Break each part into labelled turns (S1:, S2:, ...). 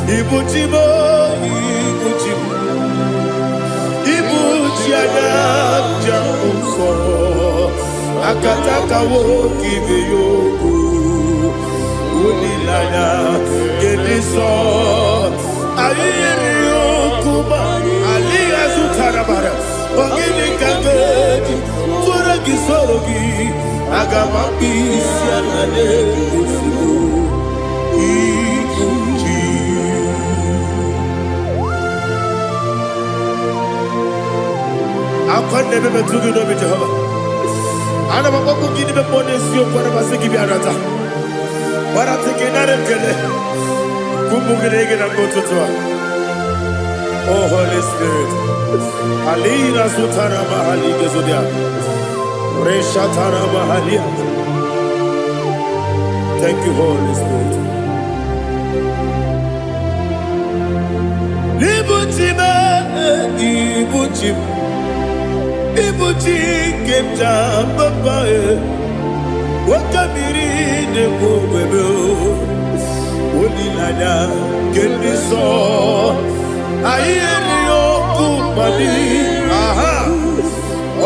S1: Ibuchimo, Ibuchimo, Ibuchiana, Jambo, Akataka woki beyoku, Unilana, Gediso, Ayiriyokuba, Aliya Zutarabara, Ogini Kageti, Turagi Sorogi, Agamapi, Sianade, I can't never be too good of it. I never want to give the bonus you for a Masiki. But I'm taking that and get it. Kumugin and go to tour. Oh, Holy Spirit. Alina Sutara Mahali Gezodia. Reshatara Mahalia. Thank you, Holy Spirit. Ibuchima, Ibuchim. Ibuchi kemja babae. Wakamiri de bobebe. Onilada kendiso. Ayeri okupani. Aha.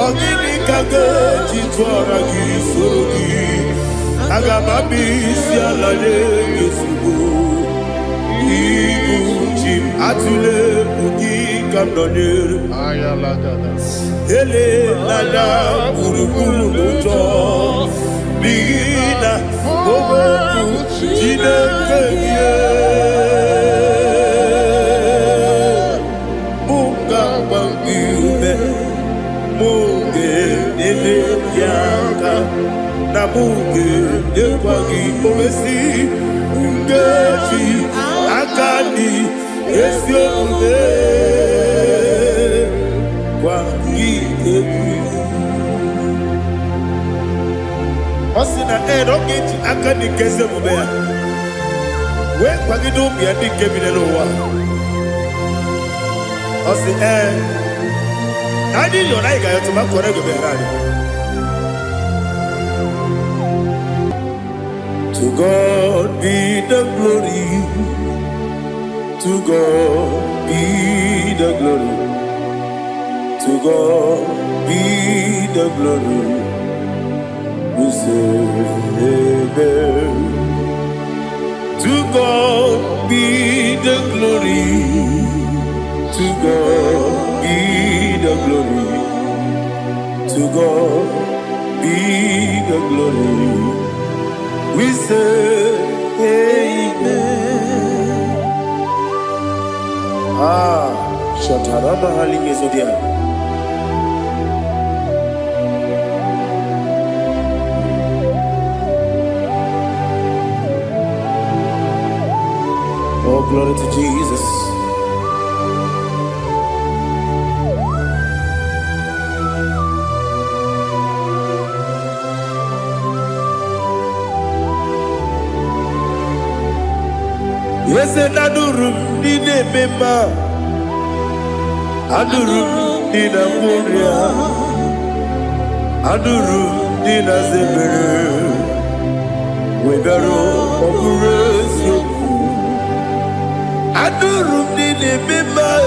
S1: Ogini kage chitwara kisorogi. Agamabi sialade yesugo. Ibuchim atule ugi kamdonir. Ayalada. Ele lada buruburu moto. Bina boboku jinekeye. Munga bangibe. Munge nene yaka. Na munge nekwagi omesi. Ngeji akani esyonde. Osina rocket akani keze mubea. We kwagido bia dike binelo wa. Osi Adi yo na iga yo tuma kore go berani. To God be the glory. To God be the glory. To God be the glory. We say amen. To God be the glory. To God be the glory. To God be the glory. We say amen. Shataraba Halingezodia. Oh, glory to Jesus. Yes, and Adurum did a member. Adurum did a warrior. Adurum did a zebra. We got all Adurum did a member.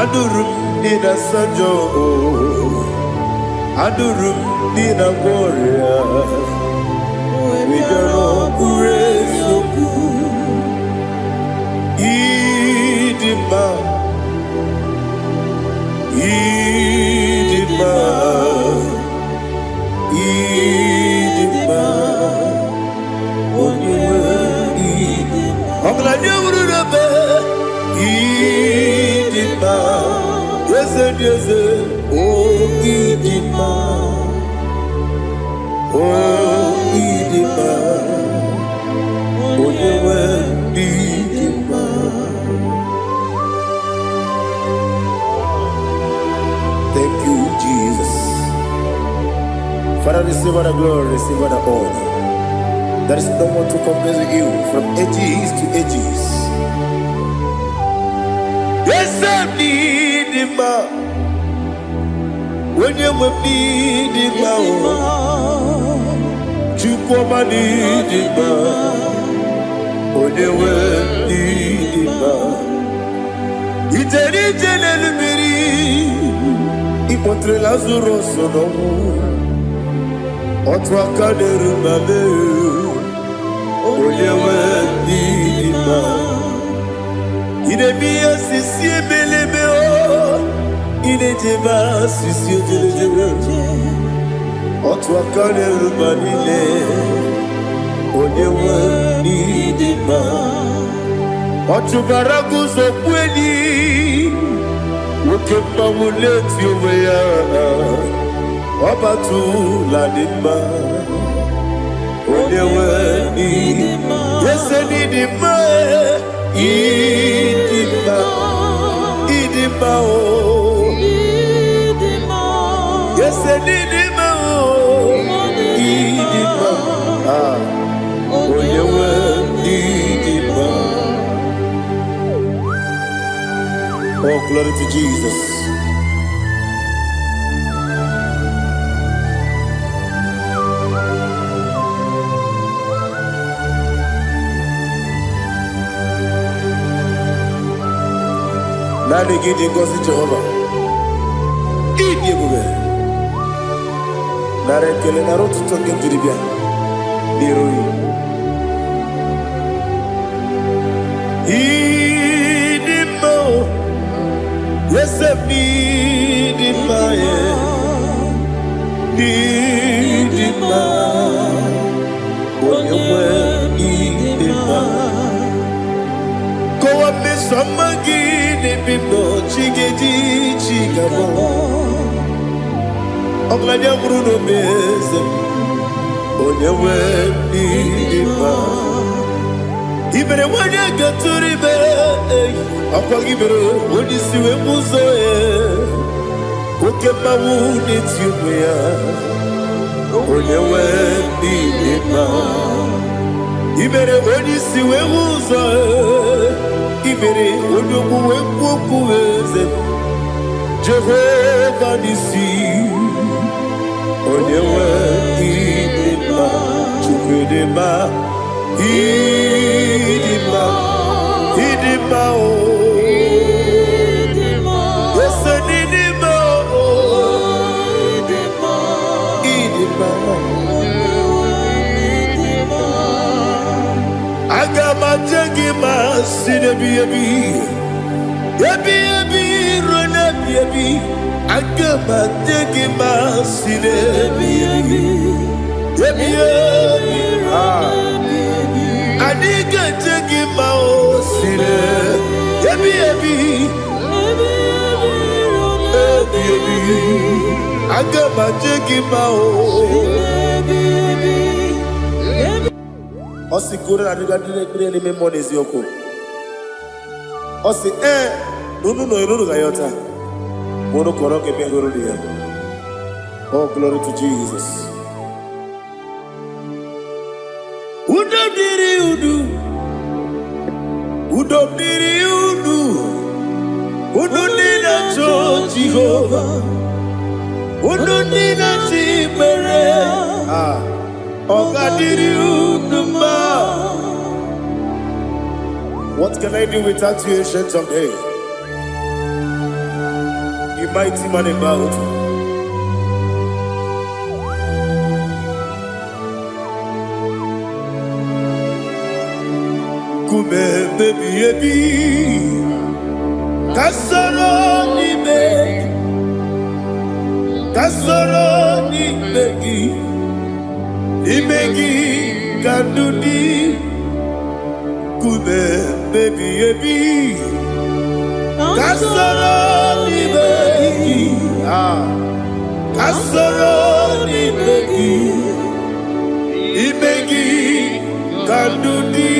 S1: Adurum did a sanjo. Adurum did a warrior. We got all Idima, Idima, Idima, Idima, yes, yes, oh, Idima, oh, Idima, Idima. Thank you, Jesus. Father, receive all the glory, receive all the honor. There is no one to compare with you from ages to ages. Yes, I need him. When you need him, you come and need him. When you butere Lazarus n'ọnwụ otu aka na-erubere onye nwe ndị mma ina-eme ihe sisi ebelebe ina-ejebe sisi ojelejebe otu aka na-erubere niile onye nwe ndị mma ọ chụbara gị ụzọ kweli nwoke mmanwụ na-eti onwe ya ọ batụla dị mma onye nwe ndị ese n'ịdị mma ịdị mma ịdị mma o ese n'ịdị mma o ịdị mma onye nwe ndị dị mma. Oh, glory to Jesus. Nani gidi ngozi Jehovah. Idi ebube. Nare kele na rotu toke diribia. Diroi. Idi mo. Yes, idi ma ye. Idi ma. Onyewe idi ma. Kowa me samagi ne bimbo chigeji chigabo. Oglanya bruno beze. Onyewe idi ma. Ibere wanya gaturi be. Akwa gibere wodi siwe muzo oke mawu n'etiwe ya onyewe ndị mma ibere wodi siwe muzo ibere wodi okuwe okuwe eze Jehova nisi onyewe ndị mma chukwu dị mma ịdị mma ịdị mma o Agamajengi masinebi ebi ronebi ebi agamajengi masinebi ebi adiga jengi maosine ebi agamajengi mao Osi kure na diga dire ni memoni zioko. Osi nunu no iruru gayota. Mono koroke bengoro dia. Oh, glory to Jesus. Udo diri udu. Udo diri udu. Udo nina cho Jehovah. Udo nina chibere. What can I do without you, ancient of days? You mighty man about. Kume baby kasoro ni begi Imegi kandudi kube baby kasoro ni begi kasoro ni begi imegi kandudi.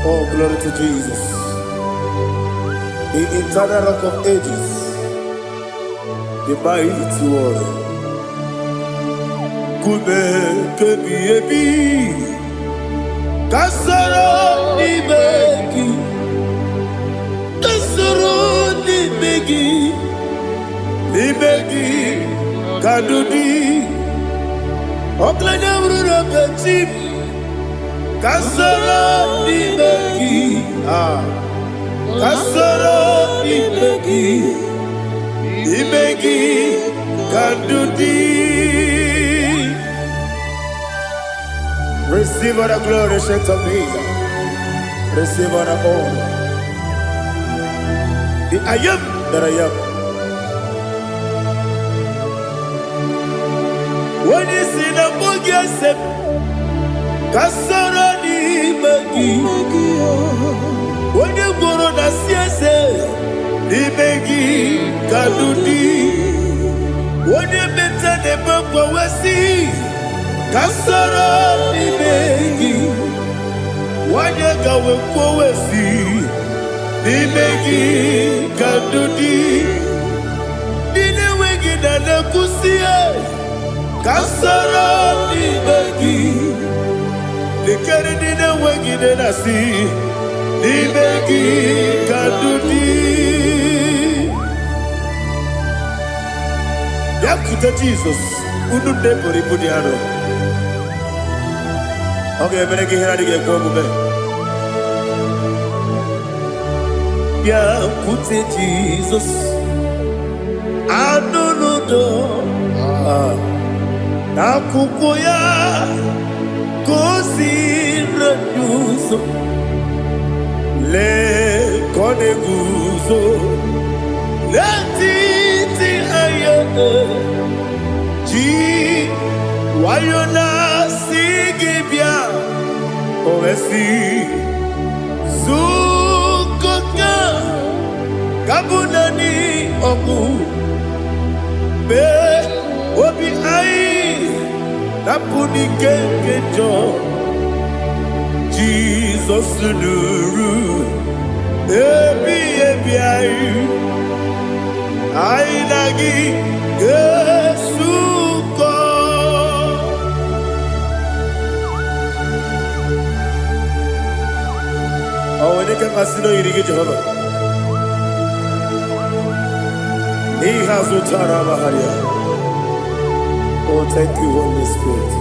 S1: Oh, glory to Jesus, the eternal rock of ages, the mighty one. Kube kebi ebi kasoro ni begi kadudi oklanya urura beti kasoro ni begi kasoro imegi kandudi. Receive all the glory, strength of me. Receive all the honor. The I am that I am. When you see the book, you say, kasoro imegi. When you go to the siese, imegi kandudi. When you meet the book, we see. Kasoro imegi. Wanya gawe kwesi imegi kandudi. Dine wegi na nakusie. Kasoro imegi. Likere dine wegi na nasi imegi kandudi. Yakuta Jesus ununde poripudiano. Okay, I'm going to get going. Yeah, put it Jesus. I don't know. Na kukoya kosi renuso le koneguso le titi ayane ji wayona sigibia oesi sukoka kabunani oku be obi ai napuni kekejo Jesus nuru ebi ai nagi Yesuko. Oh, when you can see no irrigate Jehovah. He has utara baharia. Oh, thank you, Holy Spirit.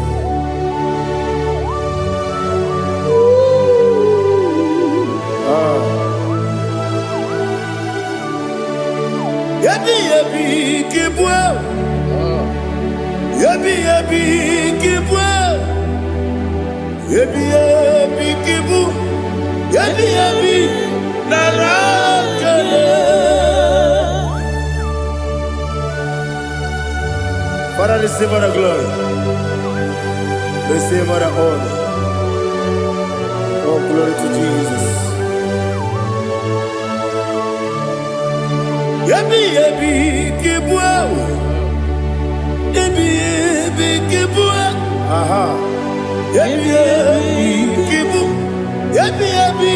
S1: Yabi kibwa. Yabi kibwa. Yabi kibu. Yabi narakale. Father, receive all the glory. Receive all the honor. Oh, glory to Jesus. Yabi kibwa. Yabi kibwa. Aha. Yabi kibu. Yabi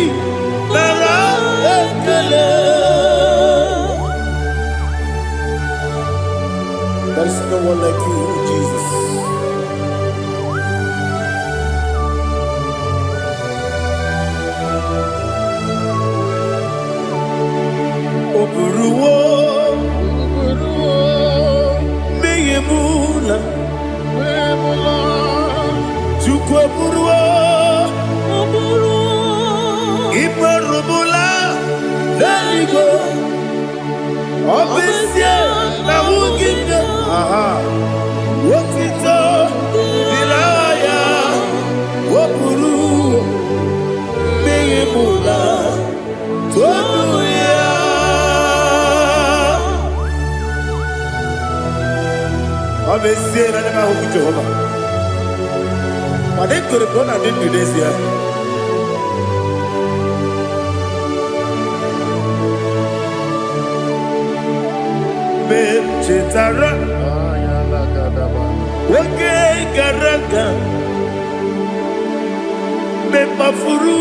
S1: narakale. There is no one like you, Jesus. Oburuwo, meyemula, chukwu oburuwo, imarubula, leligo, obesie na wugide. Aha, wotito, dilaya, wopuru, meyemula, toduya. Obesie na nema huku Jehovah. But they could have done I didn't do this here. Chetara, wake garaka, me mafuru,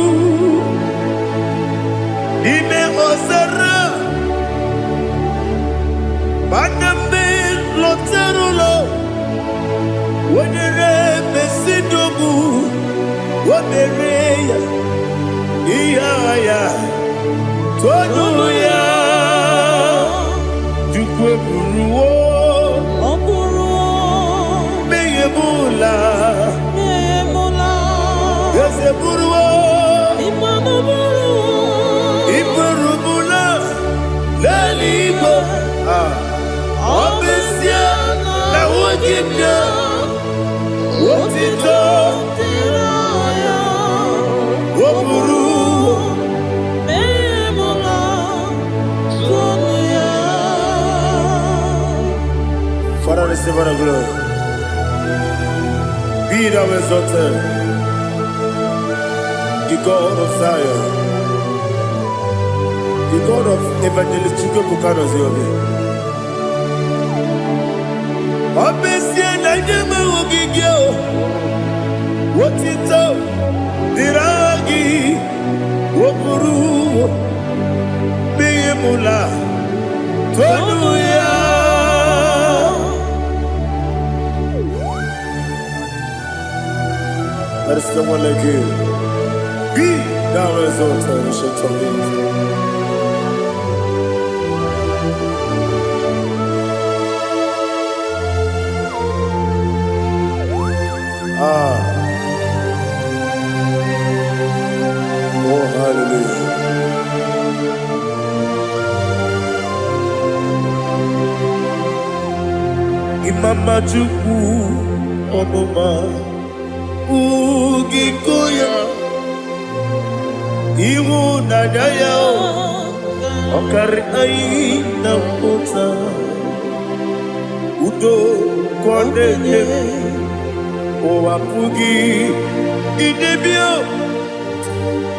S1: ime osara, baname loterulo, wenere mesidobu, wamereya, iya toduya. Buruwo, meyemula, yese buruwo, Father, receive our glory. Be thou exalted, the God of Zion, the God of Evangelist Chico Buchanan Ziobi. Obesia na nyama ogigio, wotito diragi, wopuru, biyemula, tonuya. There is no one like you. Be thou exalted, ancient of days. Oh, hallelujah. Imama Chukwu Onuma Ugikoya Iwu Nadaya Okari Aina Pota Udo Kondene Owapugi Idebio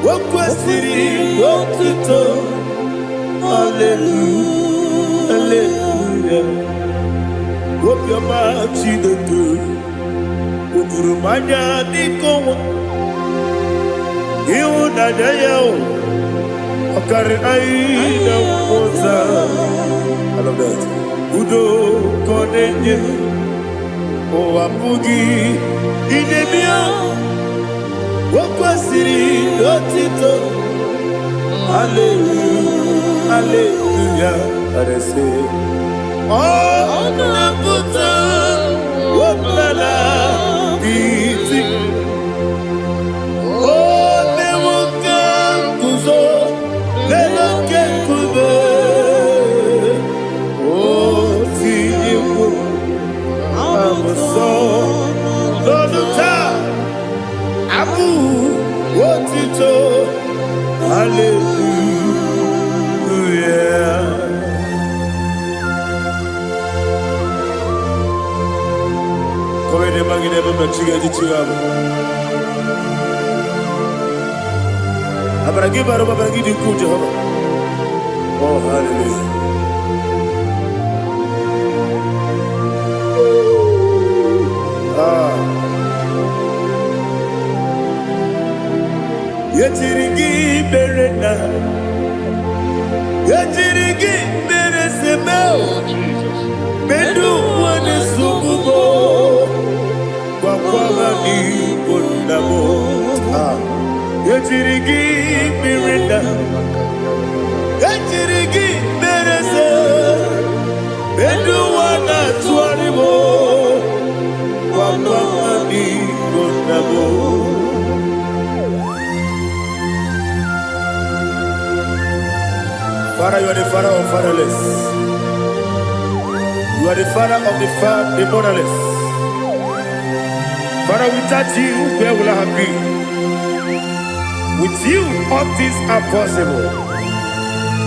S1: Wakwasiri Wakito Hallelujah Hallelujah Wopiama Chidodo Udurumanya Nikowa Iu Nadayao Okari Aina Pota I love that Udo Kondene Owapugi Idebio Wakwasiri Otito Hallelujah Hallelujah I say Oh Naputa Wapala Iti Oh Newoka Kuzo Leloke Kube Oh Tiyiwo Amoso Loduta Abu Wotito Hallelujah Come ne magine baba chiga di chiga Abragi baro baba di ku Jehovah Oh hallelujah Yetirigi berena Yetirigi beresemeo Bedu wane sububo Wakwama ni kundamo Yetirigi berena Yetirigi berese Bedu wana tuarimo Wakwama ni kundamo Father, you are the father of fatherless. You are the father of the motherless. Father, without you, where will I have been? With you, all things are possible.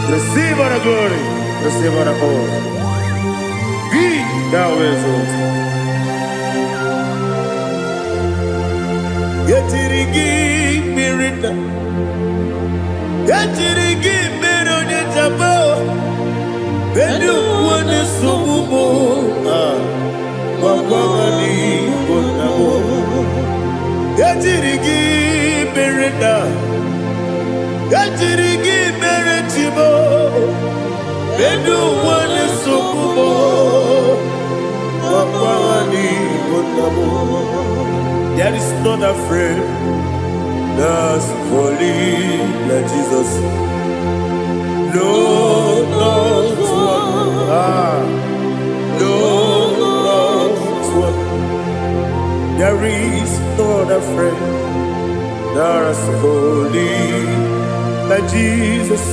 S1: Receive our glory, receive our honor. Be thou exalted. Yetirigi mirina, yetirigi mirone jabo, bedu wane sububo, wawani bonamo. Yetirigi mirina, yetirigi miretibo, bedu wane sububo, wawani bonamo. There is not a friend that's holy like Jesus. No, not one. No, not one. There is no other friend that's holy like Jesus.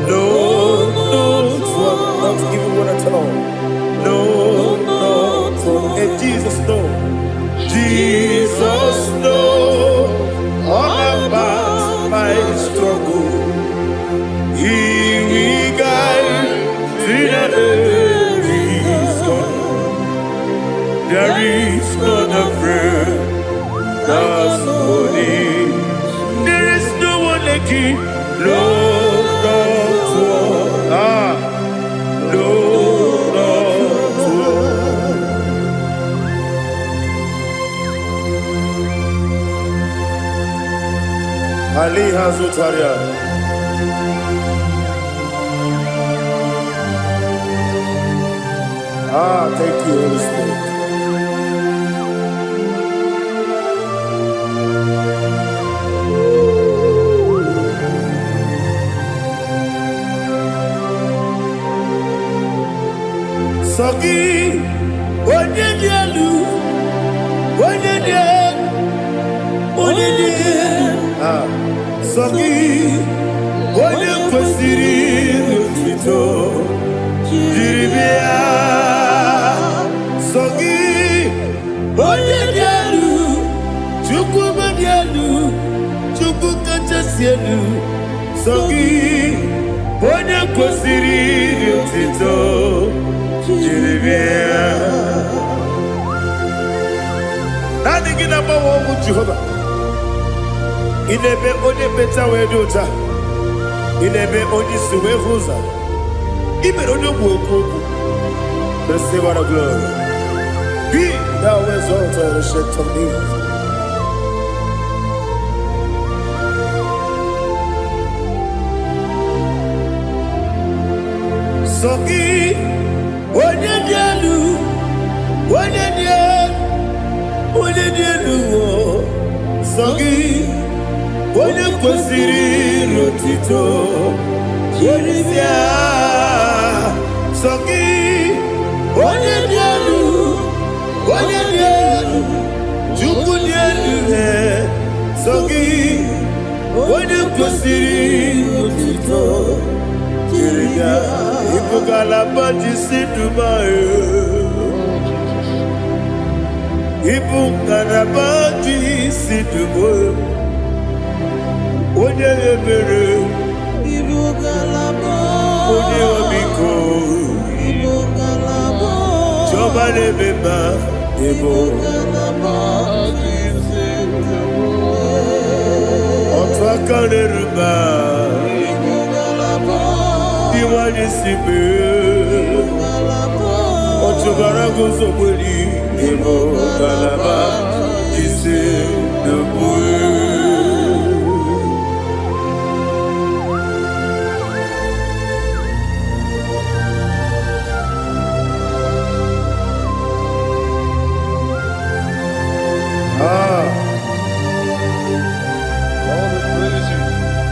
S1: No, not one. Not even one at all. No, not throne. And Jesus knows. Jesus knows all about my struggle. He will guide through the there is not a friend that's holy. There is no one like him. Lord of war. Lord of war. Ali Hazutaria. Thank you, Holy Spirit. Sogi, onye dielu, Sogi, onye kwesịrị otuto, jiri bịa. Sogi, onye dielu, Chukwu dielu, Chukwu kachasị elu. Sogi, onye kwesịrị otuto. Nothing in about what Jehovah. In a bit only better way to do. In a bit only Suwe Rosa. Even on your work, the Savor of glory. Be thou exalted and shed on me. Sogi. Onye dielu, Sogi, onye kwesịrị otito, jiri bịa. Sogi, onye dielu, Chukwu dielu. Sogi, onye kwesịrị otito, jiri bịa. Ibugalabadi Dubai. Ibugalabadi Dubai. Onye ebere. Onye omiko. Jọba lebeba. Otu aka na-eruba. Iwani sibe, otubara gozo boli, emo kalaba, jise debue.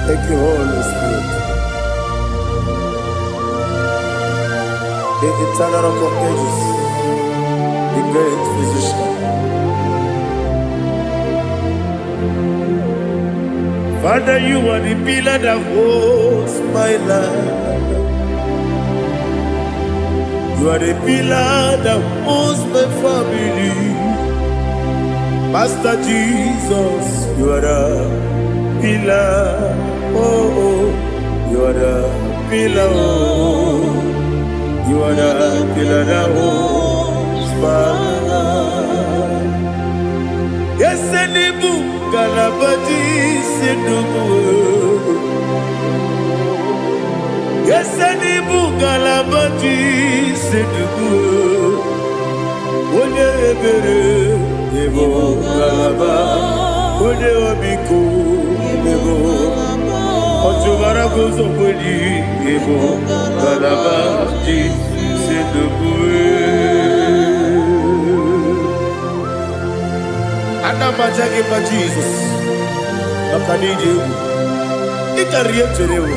S1: Thank you, Holy Spirit. The eternal rock of ages, the great physician. Father, you are the pillar that holds my life. You are the pillar that holds my family. Master Jesus, you are the pillar. Oh, you are the pillar. Oh. You are the pillar that holds my life. Yes, and the book, Galabadi, Sidubu. Yes, and the book, Galabadi, Sidubu. One ebere, Ebo Galaba, One Obiku, Ebo. Otubara gozo boli, Ebo Galaba, Anamajage by Jesus. Akaniji. Ikariyeterewo.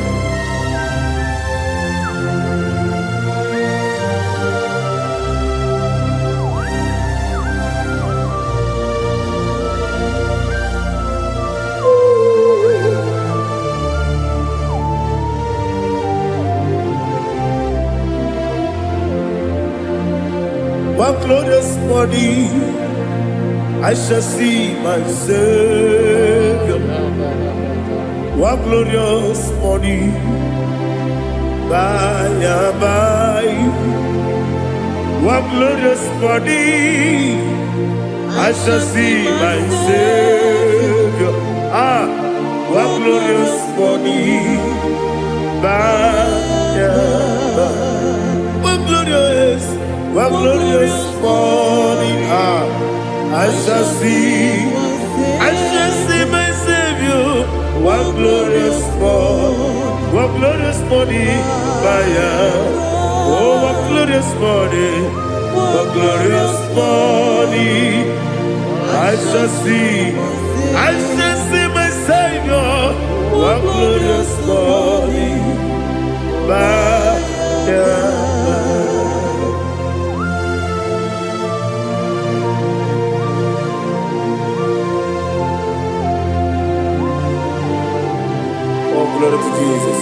S1: one glorious morning, I shall see my Savior. One glorious morning, by and by. One glorious morning, I shall see my Savior. One glorious morning, by and by. One glorious morning, I shall see my Savior. One glorious morning, oh, one glorious morning, I shall see my Savior. One glorious morning, glory to Jesus.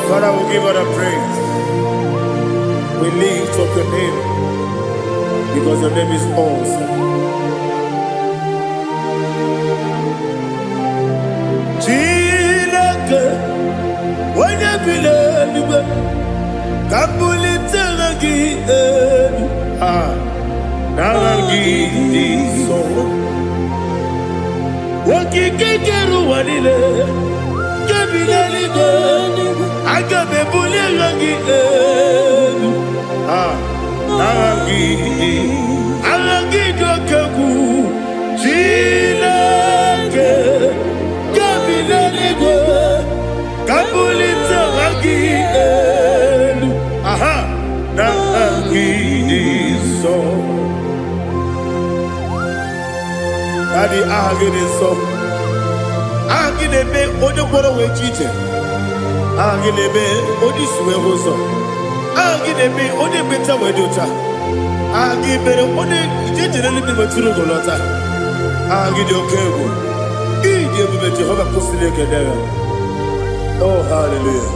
S1: Father, we give all the praise. We lift up your name because your name is awesome. Chilake, when you believe, Kabulitagi, Nagi, so. Wakikekeru wanile Kebileligo Agabe bulilangi Arangi dokeku Chilake Kebileligo Kabulita rangi Nangi so Daddy, so. Agilebe, Odoboro Wechite. Agilebe, Odiswe Hoso. Agilebe, Odebeta Wedota. Agibere, Ode, Generally Maturu Golota. Agidio Kebu. Idi Jehovah Kosile Kedera. Oh, hallelujah.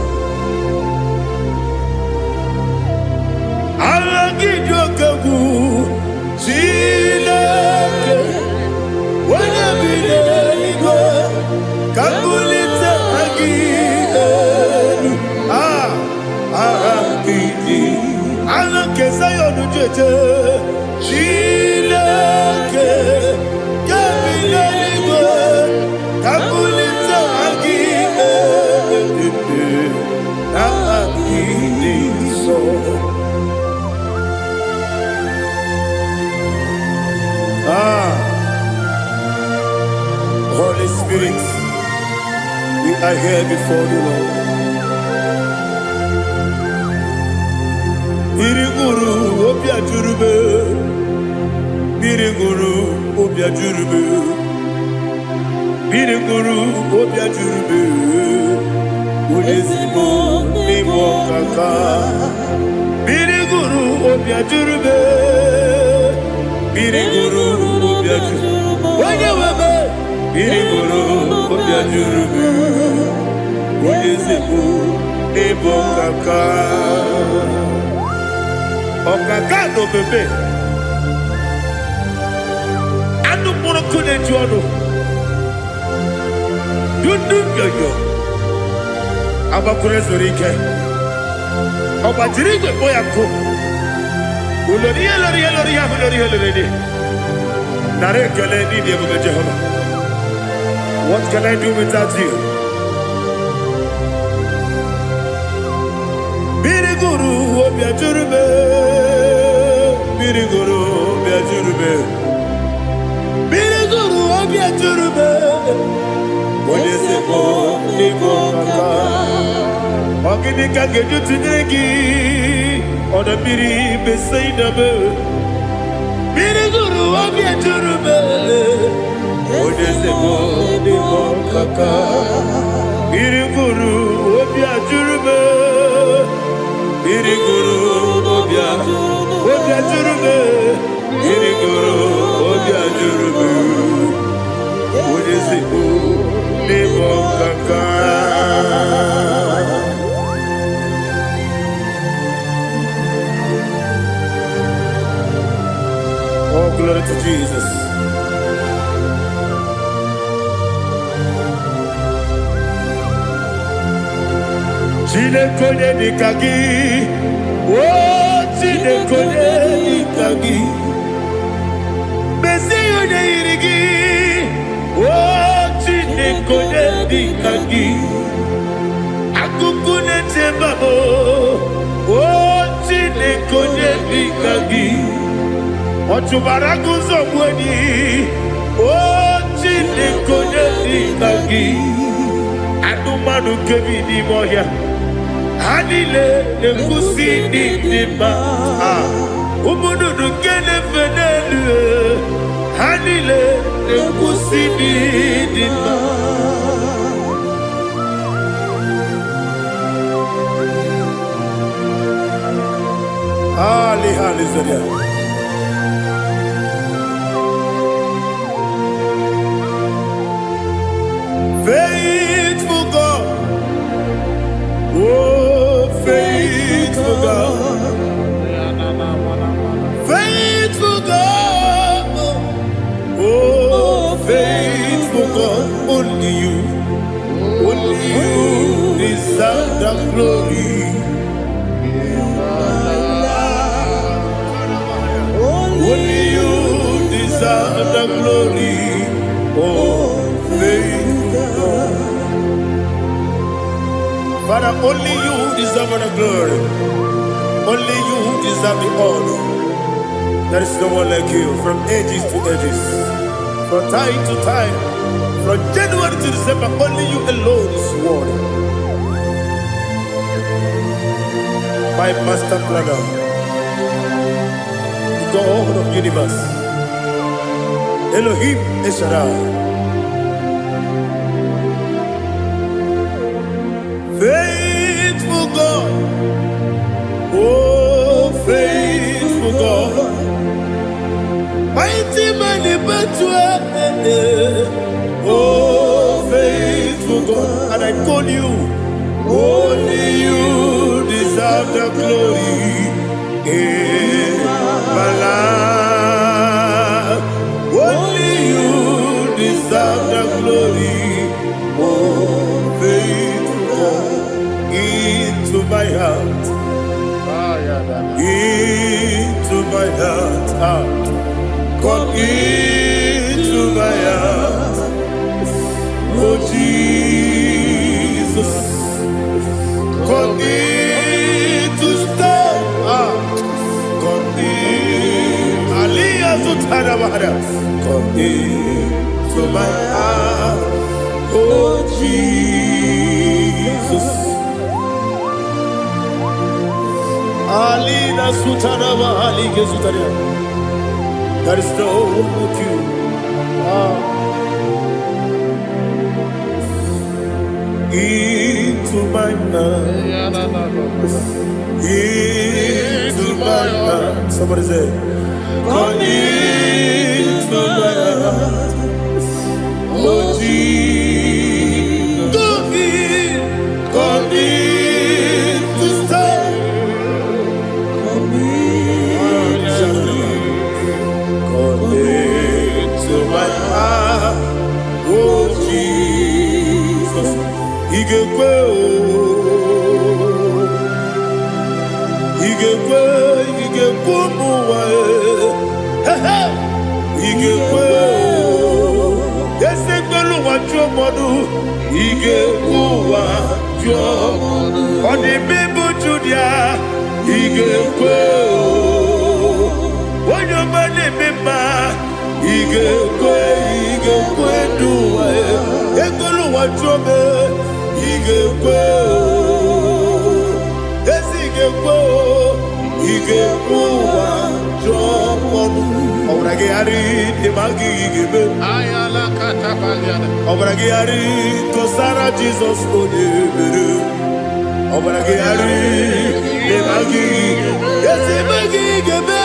S1: Agidio Kebu. Chilake. Kabulita agilelu agidi alakeza yonujeje chileke kabileligo kabulita agilelu agidi so. Holy Spirit, we are here before you, Lord. Biriguru obia jurube, Biriguru obia jurube, Biriguru obia jurube, Ulezimo nimo kaka, Biriguru obia jurube, Biriguru obia jurube, Wanyawebe. Biriguru obia jurube, Ulezimo nimo kaka. Okaka no bebe anu moro kone juono dundu yoyo abakure zorike obajiri gbe boya ko ulori nare kele ni die bebe Jehovah. What can I do without you? Biriguru obia jurube, Biriguru obia jurube, Biriguru obia jurube. Olezemo nimo kaka, ogini kageju tinegi, ona biri beseinabe. Biriguru obia jurube, olezemo nimo kaka, Biriguru obia jurube. Biriguru obia jurube, Biriguru obia jurube, Ulezimo nimo kaka. glory to Jesus. Chinekonye nikagi, oh chinekonye nikagi, Mesiyo ne irigi, oh chinekonye nikagi, Akukune tembamo, oh chinekonye nikagi, Ochubaraguzo mweni, oh chinekonye nikagi, Adumanu kevini moya. Hanile ne kusini nima, umudu nukene fenelu. Hanile ne kusini nima. Ali hali zodia. Faithful God, oh faithful God, faithful God, oh faithful God, only you deserve the glory. Only you deserve the glory, oh faithful God. Father, only you deserve the glory. Only you deserve the honor. There is no one like you from ages to ages, from time to time, from January to December. Only you alone is worthy. My master planner, the God of the universe, Elohim Eshadai. Faithful God, oh faithful God, mighty man in battle, oh faithful God, and I call you, only you deserve the glory in my life, only you deserve the glory, oh faithful God. Into my heart, into my heart, come into my heart, oh Jesus, come in to stay, come in, Aliyah to Tanabara, come into my heart, oh Jesus. Alina Sutanaba Ali Gesutaria. There is no one like you. Into my heart. Into my heart. Somebody say, come into my heart. Oh Jesus. Come in to stay. To my heart, oh Jesus, Igekwe, muwa, Igekwe, Yesekelu wajomodu, Igekwe wajomodu, Oni bibu Judia, Igekwe, Wanyomane mema. Igekwe duwa, Ekolu wajome, Igekwe, Esi Igekwe wajome, Obrage ari demagi igebe, Ayala katapaliana, Obrage ari kosara Jesus odebere, Obrage ari demagi, Esi magi igebe,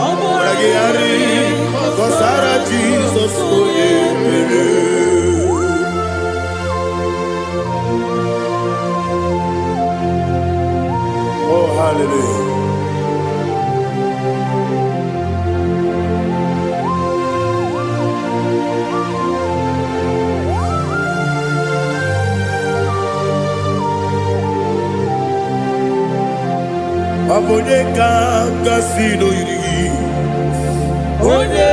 S1: Obrage ari kosara Jesus odebere. Oh, hallelujah. Obonye Kasino Yiri. Onye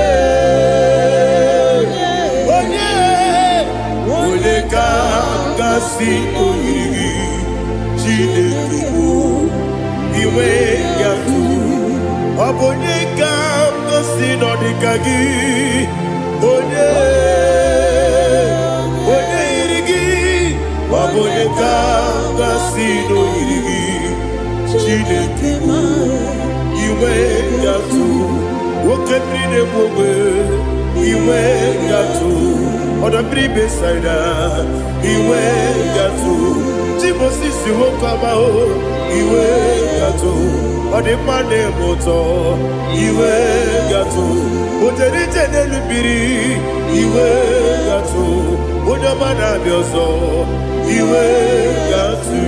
S1: Kasino Yiri. Chinekibu Iwe Yatu. Obonye Kasino Dikagi. Onye Yirigi. Obonye Kasino Yiri. Chinekibu Iwe Yatu. Okemine Bobe Iwe Yatu. Oda Bribe Saida Iwe Yatu. Timosisi Wokabao Iwe Yatu. Ode Mane Moto Iwe Yatu. Oderite Nelubiri Iwe Yatu. Oda Mana Biozo Iwe Yatu.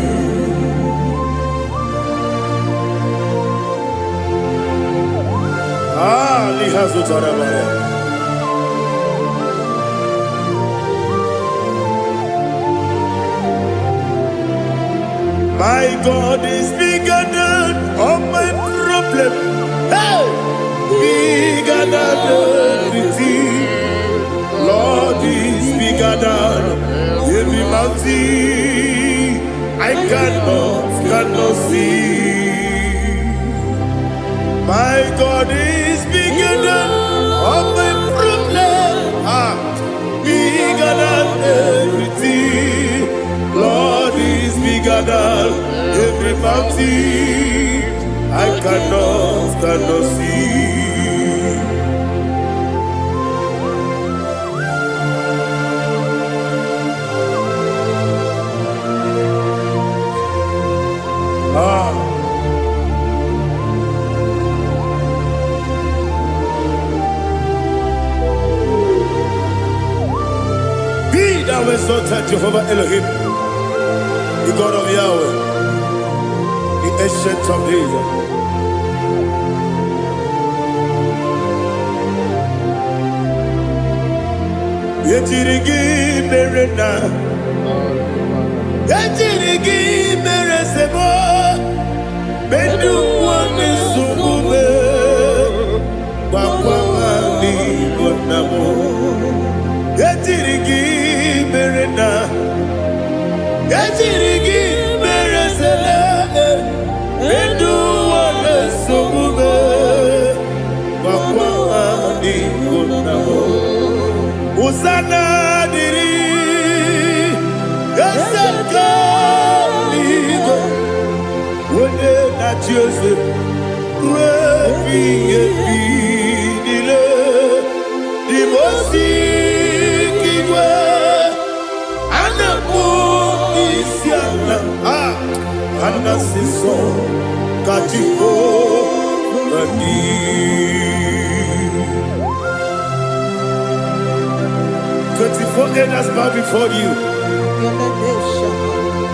S1: Lihazo Tarabaya. My God is bigger than all my problem. Hey! Bigger than everything. Lord is bigger than every mountain. I cannot see. My God is bigger than all my problem. Bigger than everything. Lord is bigger than every mountain. I cannot see. Be thou exalted, Jehovah Elohim, the God of Yahweh, the ancient of days. Yetirigi merena, yetirigi meresemo, bedu wane sumube, bakwamani bonamo. Yetirigi merena, yetirigi meresele, bedu wane sumube, bakwamani bonamo. Usana diri, yasaka ligo, wone na Joseph, rebi dile, dimosi kiwe, anamu isiana, anasiso katiho bani. 24 elders bow before you.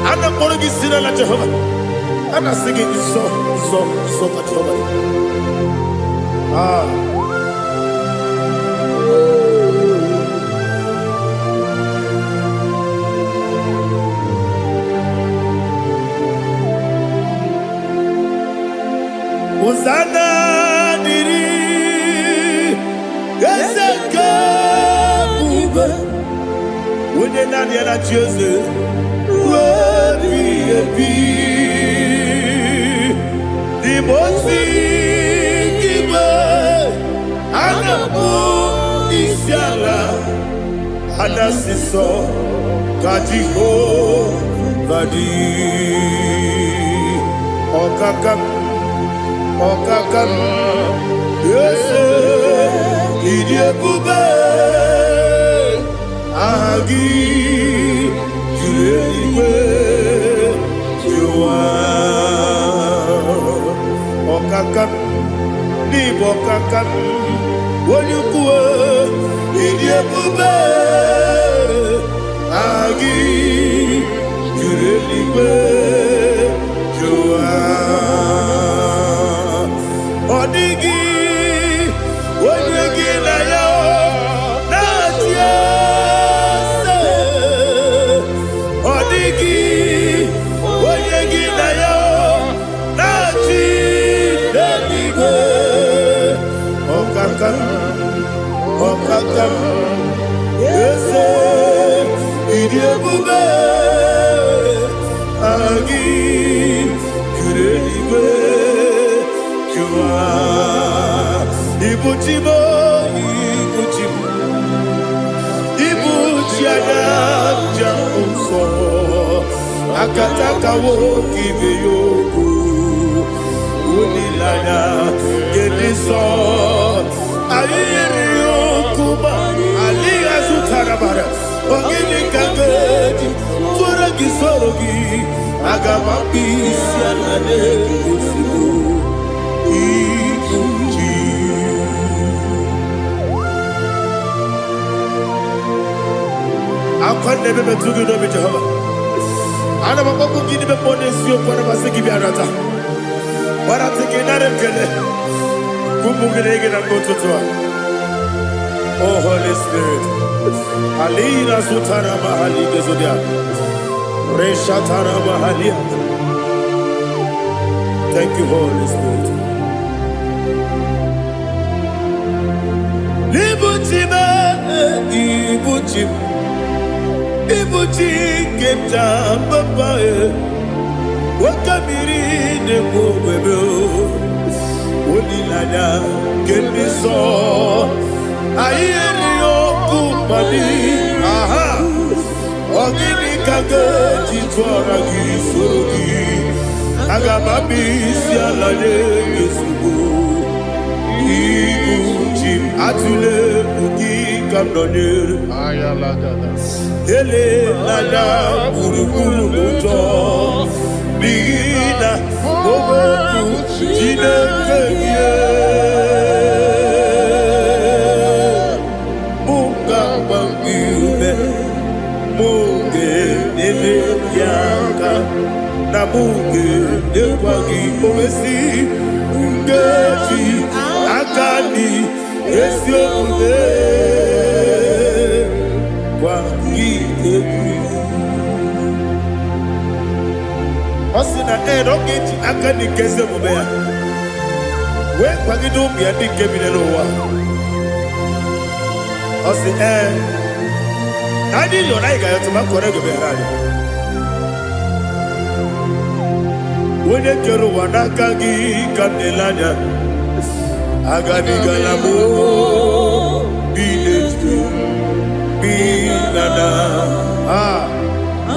S1: And I'm going to be singing like Jehovah. And I'm singing this song like Jehovah. Hosanna diri, Yeseka. When you're not yet at Joseph, the most giver, and the moon is yalla, and the sister, Katiho, Badi, Okakam, yes, Idiabube. Agi jurewe juwa okakam ni bokakam wonyukwe idiebube agi jurewe juwa odigi wonyegi na yo natia odigi wonyegi na yo natia eze ịdị ebube agị juru eluigwe jụwa ibuchi m ibuchi anya nja nsọ akatakawo ibe yoku unilanya gediso ayiri yokuba aliya zutarabara ogini kangedi tura gisorogi agamapisi anane kusibu ibuchi akwande bebe tugi nobi Jehova ana maboko gini be pone sio kwa nabase gibi arata warata kinare kele kumugirege na kototoa. Oh Holy Spirit alina sutara mahali gezodia resha tara mahali. Thank you Holy Spirit. Libuchime ibuchim ibuchi kemta papa wakamiri ne mwebe unilanya kendiso ayeri yokumani aha ogini kage jitwara gisorogi agamabisi alane yesubu ibuchi atule uki kamdonir ayalagada ele lala burukuru muto bina oboku jinekeye munga bangiume munge nele yaka na munge nekwagi owesi ngeji akani esiode Osina rogeji akani keze mubea we kwagido bia dike binelowa osi nadi yo na iga yo tuma kore go berani wone kero wanaka gi kanelanya agani galamo binetu binana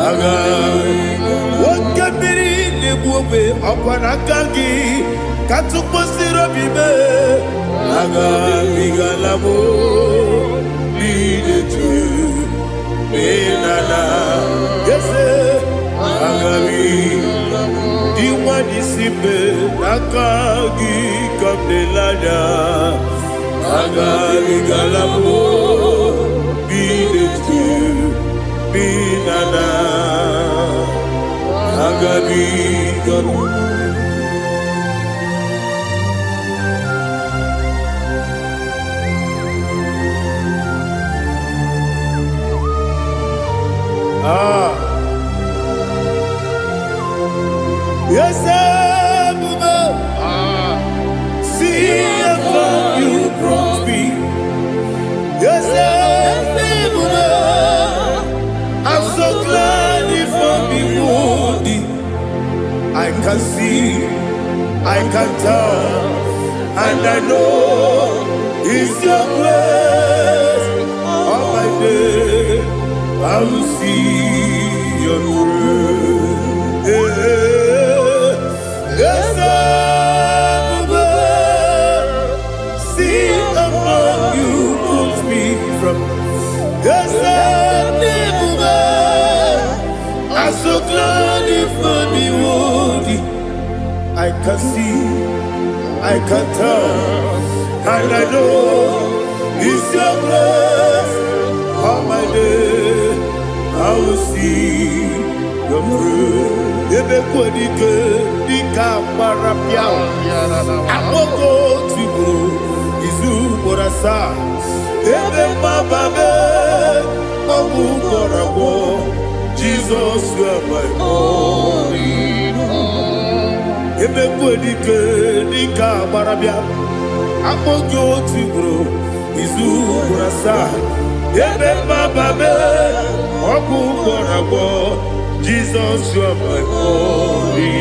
S1: aga wakabiri nebuwe akwanakagi katuposiro bibe aga bigalamo bidetu binana yese aga diwani simbe nakagi kamdelanya aga bigalamo bidetu binana agabi gabu yes see how you brought me. Yes I'm so glad if I'm wounded. I can see, I can tell, and I know it's your grace. On my day, I will see your grace. Yes, see among you put me from. Yes, I'm so glad if me woody. I can see, I can tell, and I know it's your grace. On my day, I will see your grace. Ebe kwenike dika marapia. Amoko tibo izu borasa. Ebe mababe omu korabo. Jesus, you are my only home. Ebe kwenike dika marapia. Amoko tibo izu borasa. Asa, Ebe Bababe, Oku Borabo, Jesus, you are my glory.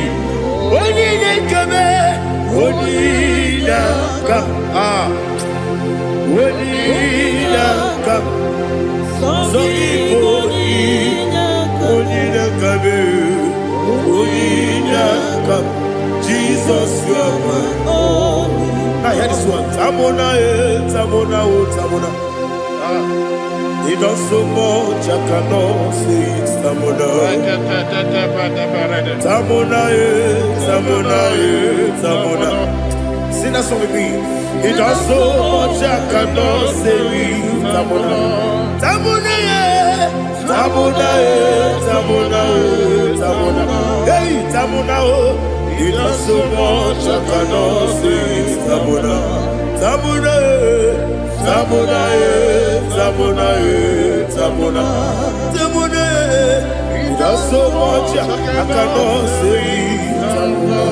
S1: Onine Kabe, Onina Ka, Onina Ka, so Onina Kabe, Onina Ka, Jesus, you are my glory. Now hear this one. Tamona, Tamona, Tamona. He does so much, I cannot say it. Tamona, Tamona, Tamona, Tamona. Sing that song with me. He does so much, I cannot say it. Tamona, Tamona, Tamona, Tamona, Tamona. Hey, Tamona, he does so much, I cannot say it. Tamona, Tamona, Tamona, Tamona, Tamona, Tamona. He does so much, I cannot say it. Tamona.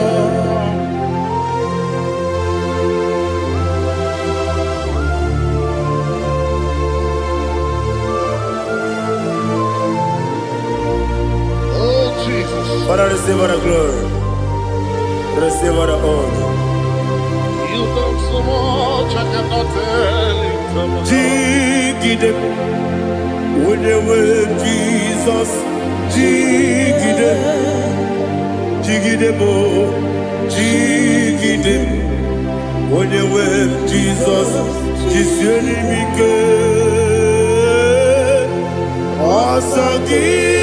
S2: Oh, Jesus.
S1: Father, receive all the glory. Receive all the honor.
S2: You've done so much, I cannot tell it.
S1: Jigide, when you were Jesus, Jigide, Jigide bo, Jigide, when you were Jesus, Jisyenimike, Asagi.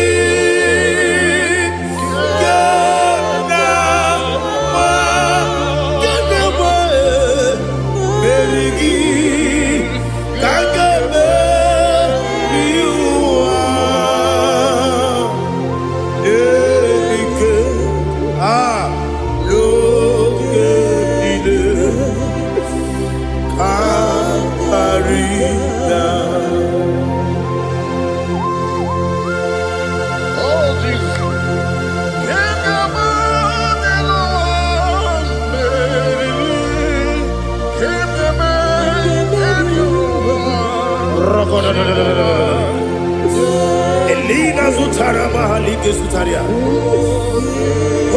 S1: Elina Zutara Mahalike Sutaria.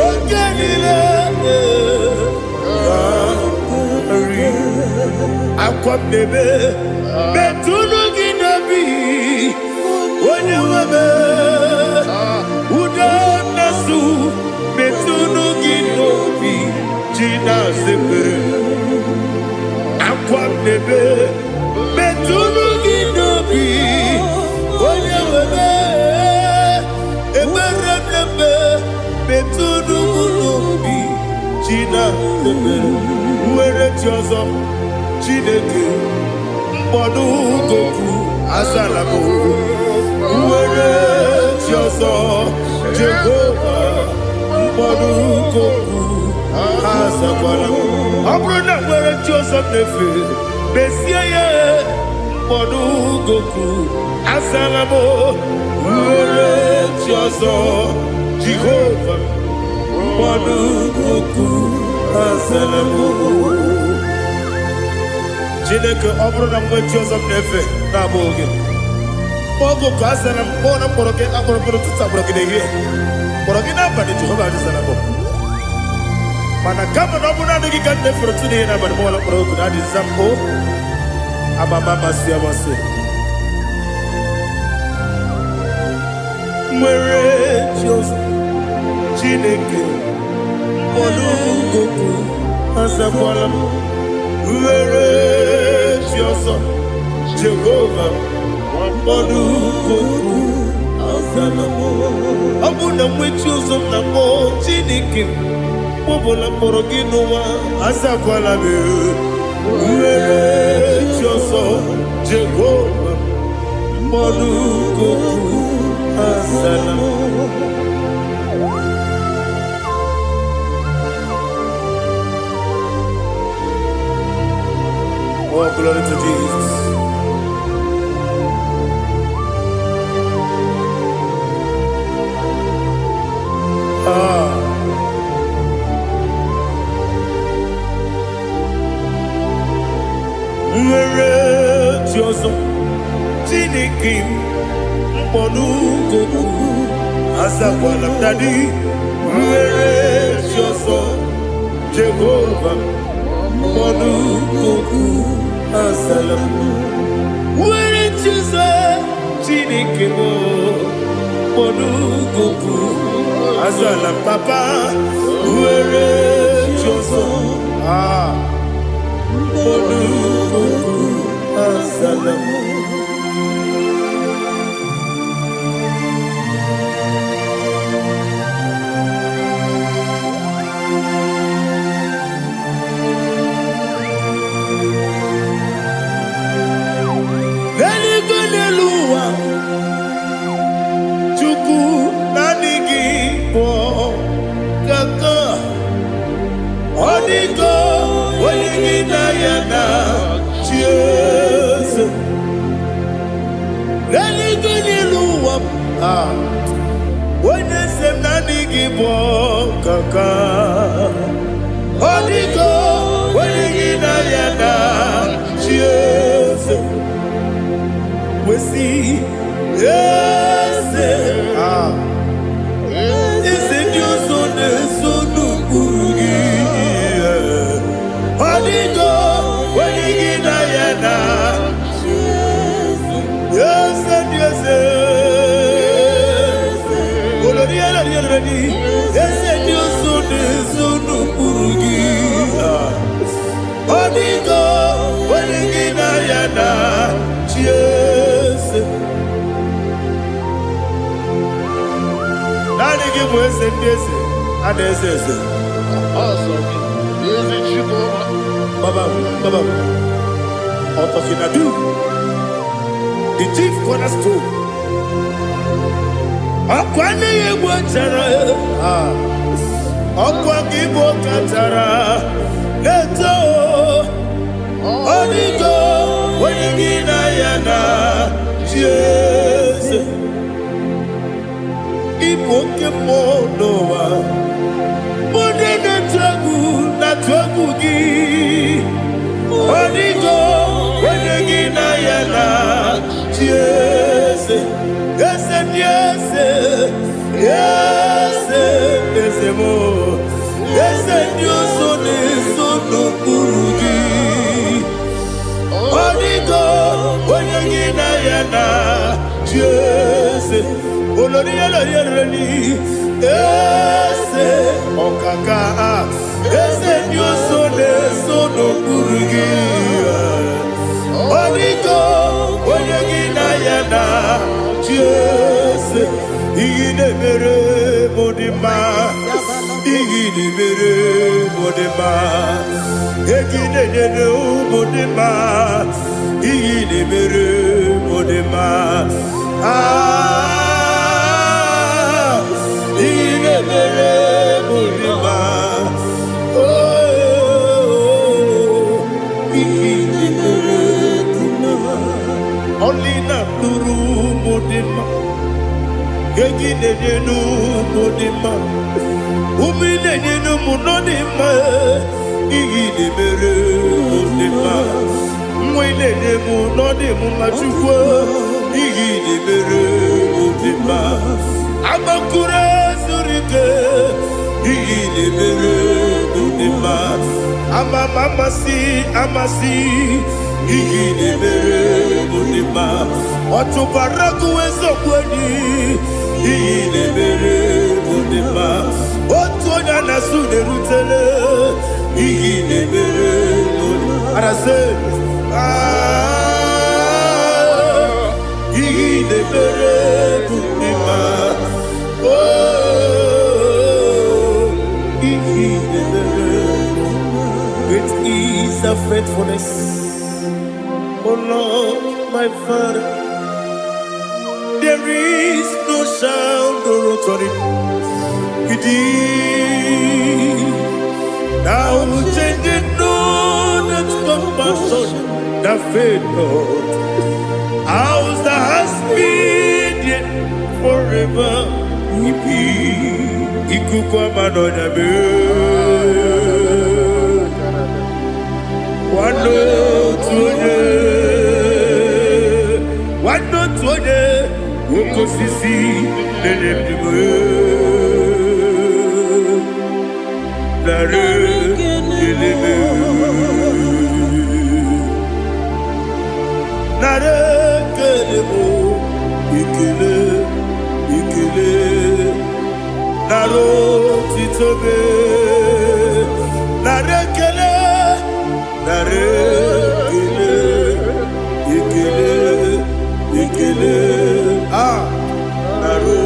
S1: Ogenile Aqua Bebe Betunu Ginabi Wanyawebe Uda Nasu Betunu Ginobi Jina Zepe Aqua Bebe Betunu Ginobi Wanyawebe Eberebe Betunu Ginobi Jina Zepe Uere Tiozo Chineke Mbodu Goku Azalamo Uere Tiozo Jehovah Mbodu Goku Azalamo Abrona Uere Tiozo Nefe Besiye Mbodu Goku Azalamo Uere Tiozo Jehovah Mbodu Goku Azalamo Chineke ọbụrụ na mgbe Joseph na-efe na-abụ oge ogo ka a sara mkpọ na mkpọrọ gị akpọrọkpọrọ tụtụ akpọrọ gị n'ehihie kpọrọ gị n'abalị Jehova adịzara bụ mana kama na ọ bụrụ na adịghị ka nne fere tụ n'ihe n'abalị mọọla mkpọrọ ogu na adịza mpụ amama amasị amasị nwere Joseph Chineke mkpọrọ ogogo azakwala m Uere Chioso Jehovah Mbodu Goku Azalamo Abuna mwechi uzo mnamo Chineke Mbobola mboro ginuwa Azakwala me Uere Chioso Jehovah Mbodu Goku Azalamo Oh, glory to Jesus. chioso Chineke mkpọnugoku azakwala m dadi were chioso Jehova mkpọnugoku azala m were chioso Chineke mkpọnugoku azala m papa were chioso mkpọnugoku azala m. The chief cornerstone. Akwane Igbo chara, akwa Igbo chara. Leto, onigo, wenigina yana, Jesus. Igbo kemonowa, mone na tragu gi. Onigo, wenigina yana, Jesus. Yes, yes, yes, yes, more. Yes, you so no kurugi. Onigo, when you get ayana, yes, olori olori, yes, okaka, yes, you so no kurugi. Onigo, when you get ayana. Yes, igide mere modima, igide mere modima, igide mere modima, igide mere modima, igide mere modima, igide mere modima, only not Guru. Gegine nu modima, umine nu munodima, igide mere modima, mwine mu nodimu machukwa, igide mere modima, amakure surike, igide mere modima, amasi, igide mere modima. Otubaraku ezokweni igide mere modima. Otonya nasude rutele igide mere modima. Arase igide mere modima. Oh, igide mere modima. Great is the faithfulness, oh Lord, my Father. There is no sound or authority. Now changing no that compassion, that faith not. How's the husband yet forever we be? Ikukwa manonya be. Wano tunye. okosisi nelemdiwe nare keleme nare kelemo ikele ikele naro titobe nare kele nare kele ikele ikele naro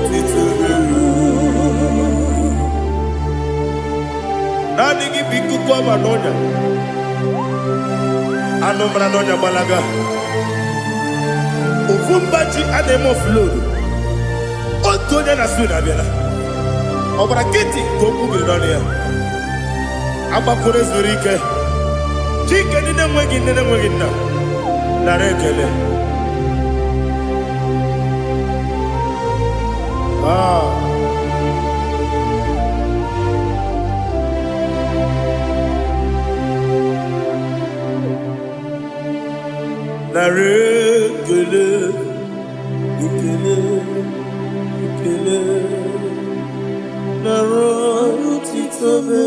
S1: titobe nani gibiku kwa manonya anomra nonya balaga ufumbaji ademo flood otonya na suna bela obra kiti koku bironia abakure zurike chike nine mwegi na narekele narekele ikele ikele naro titobe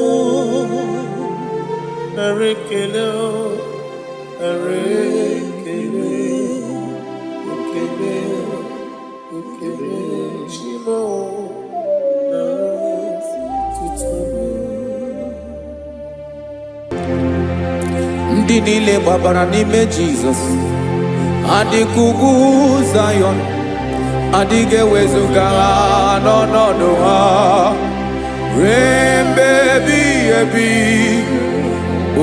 S1: narekele narekele ikele ikele chimo naro titobe
S3: ndị niile gbabara n'ime Jizọs adịghị ugwu Zayọn adịghị ewezuga ha n'ọnọdụ ha ruo mgbe ebighị ebi.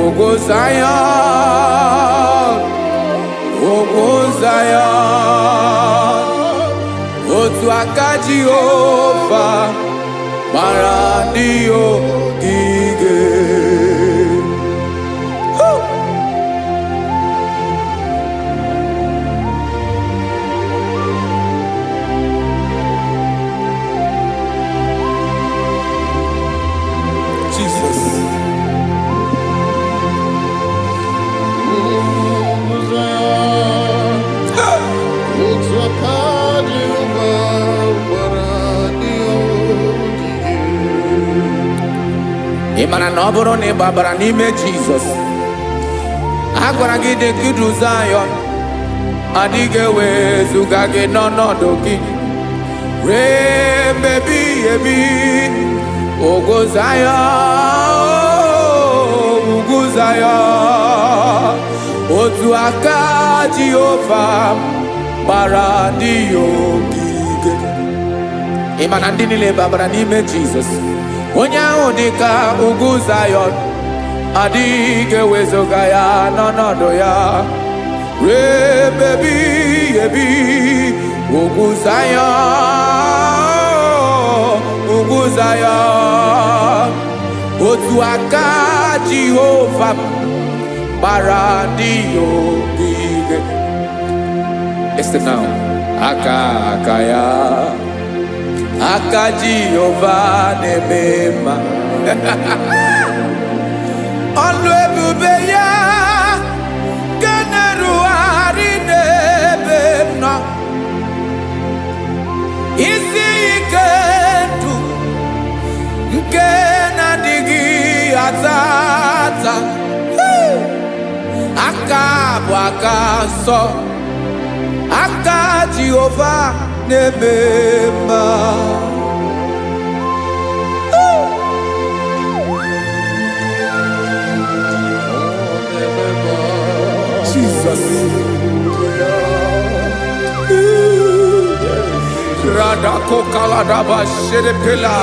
S3: Ugwu Zayọn, ugwu Zayọn, otu aka Jehova gbara ndị ogige. Ị mara na ọ bụrụ na ị gbabara n'ime Jizọs, a gwara gị dị ka Zayọn adịghị ewezuga gị n'ọnọdụ gị ruo mgbe ebighị ebi. Ugwu Zayọn, ugwu Zayọn, otu aka Jehova gbara ndị ogige. Ị ma na ndị niile gbabara n'ime Jizọs, onye ahụ dị ka ugwu Zayọn adịghị ewezuga ya n'ọnọdụ ya ruo mgbe ebighị ebi. Ugwu Zayọn, ugwu Zayọn, otu aka Jehova gbara ndị ogige. Listen now, aka ya, aka Jehova na-eme mma. Ọlụ ebube ya ga na-erugharị n'ebe m nọ. Isi ike ndụ nke na-adịghị ata ata. Aka bụ aka nsọ, aka Jehova na-eme mma. Jesus. Radako kaladaba sherepela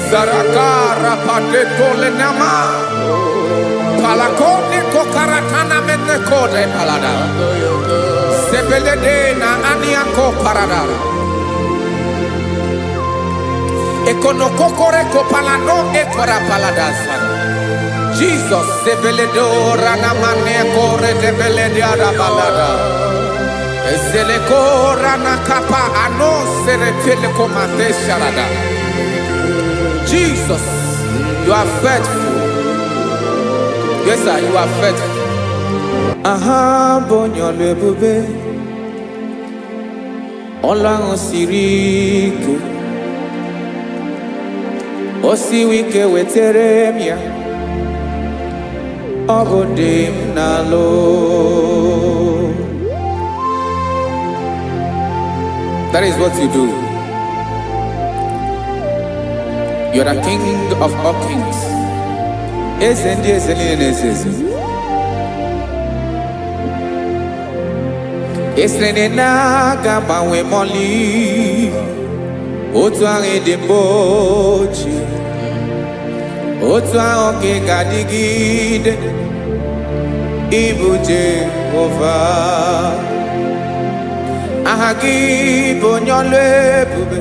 S3: zarakara pateto lenama palakone kokaratana mene kode palada sebelede na aniako paradara ekono kokore ko palano ekora paladasa. Jesus sebeledo rana mane kore debelede ada balada. Ezele kora na kapa ano sere pele komate sharada. Jesus, you are faithful. Yes sir, you are faithful. Aha bonyo lebube ọlụ ahụ siri ike o siwe ike wetere m ya ọ bụ dị m n'alụ. That is what you do. You are the king of all kings. Eze ndị eze niile na-eze eze. Esere na-aga gbanwe mọlị otu ahụ dị mgbe ochie, otu ahụ ka ị ga-adịgide ịbụ Jehova. Aha gị bụ onye ọlụ ebube,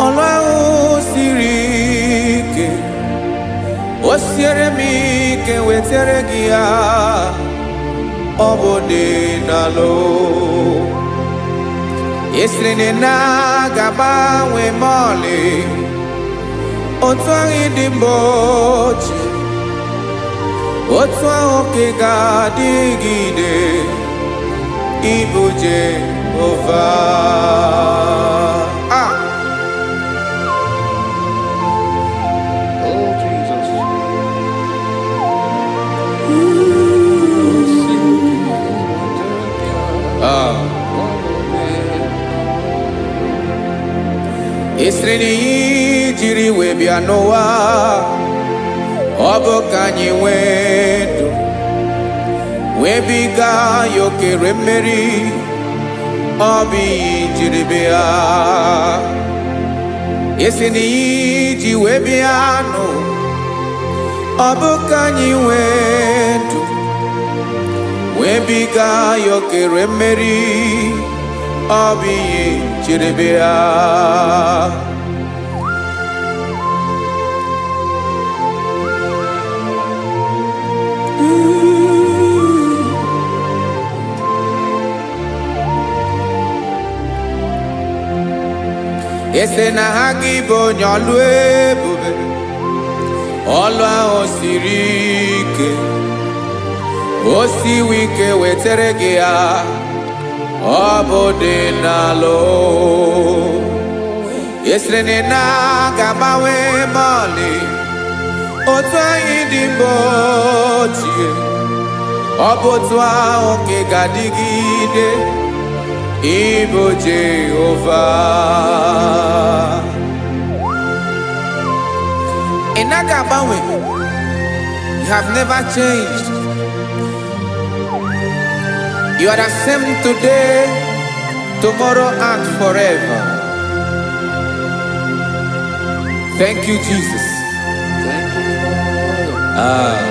S3: ọlụ ahụ siri ike o siere m ike wetere gị ya ọ bụ dị n'alụ. Esiri na-agbanwe mọlị otu ahụ dị mgbe ochie, otu ahụ ka ị ga-adịgide ịbụ Jehova.
S2: Oh, Jesus.
S3: Esiri na ihe jiri wee bịa n'ụwa ọ bụ ka anyị nwee ndụ wee biga ya okere mmeri, ọ bụ ihe jiri bịa. Esi na ihe ji wee bịa nụ ọ bụ ka anyị nwee ndụ wee biga ya okere mmeri, ọ bụ ihe jiri bịa. Ese na ha gị bụ onye ọlụ ebube, ọlụ ahụ siri ike o siwe ike wetere gị ya ọ bụ dị n'alụ. Esere na na-agbanwe mọlị otu anyị dị mgbe ochie, ọ bụ otu ahụ ka ị ga-adịgide ịbụ Jehova. Ị naghị agbanwe. You have never changed. You are the same today, tomorrow and forever. Thank you, Jesus.
S2: Thank you, Lord.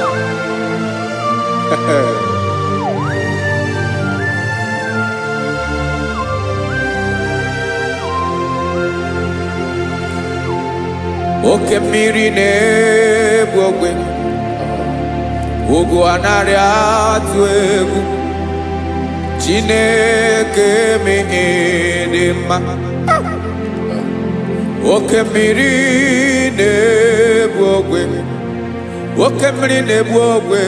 S3: Oke mmiri na-egbu ogwe, ugwu anaghị atụ egwu. Chineke mee dị mma. Oke mmiri na-egbu ogwe, oke mmiri na-egbu ogwe.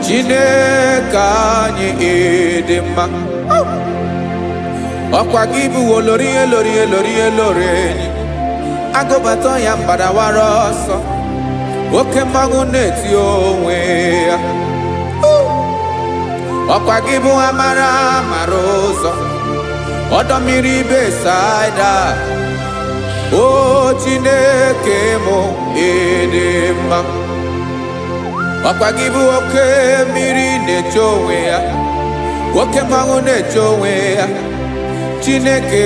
S3: Chineke anyị dị mma. Ọkwa gị bụ olori elori elori elori enyi, agụbata ya mbadawara ọsọ, oke mmanwụ na-eti onwe ya. Ọkwa gị bụ amara amara ụzọ, ọdọ mmiri Besaida. O Chineke mụ ịdị mma. Ọkwa gị bụ oke mmiri na-eche onwe ya, oke mmanwụ na-eche onwe ya. Chineke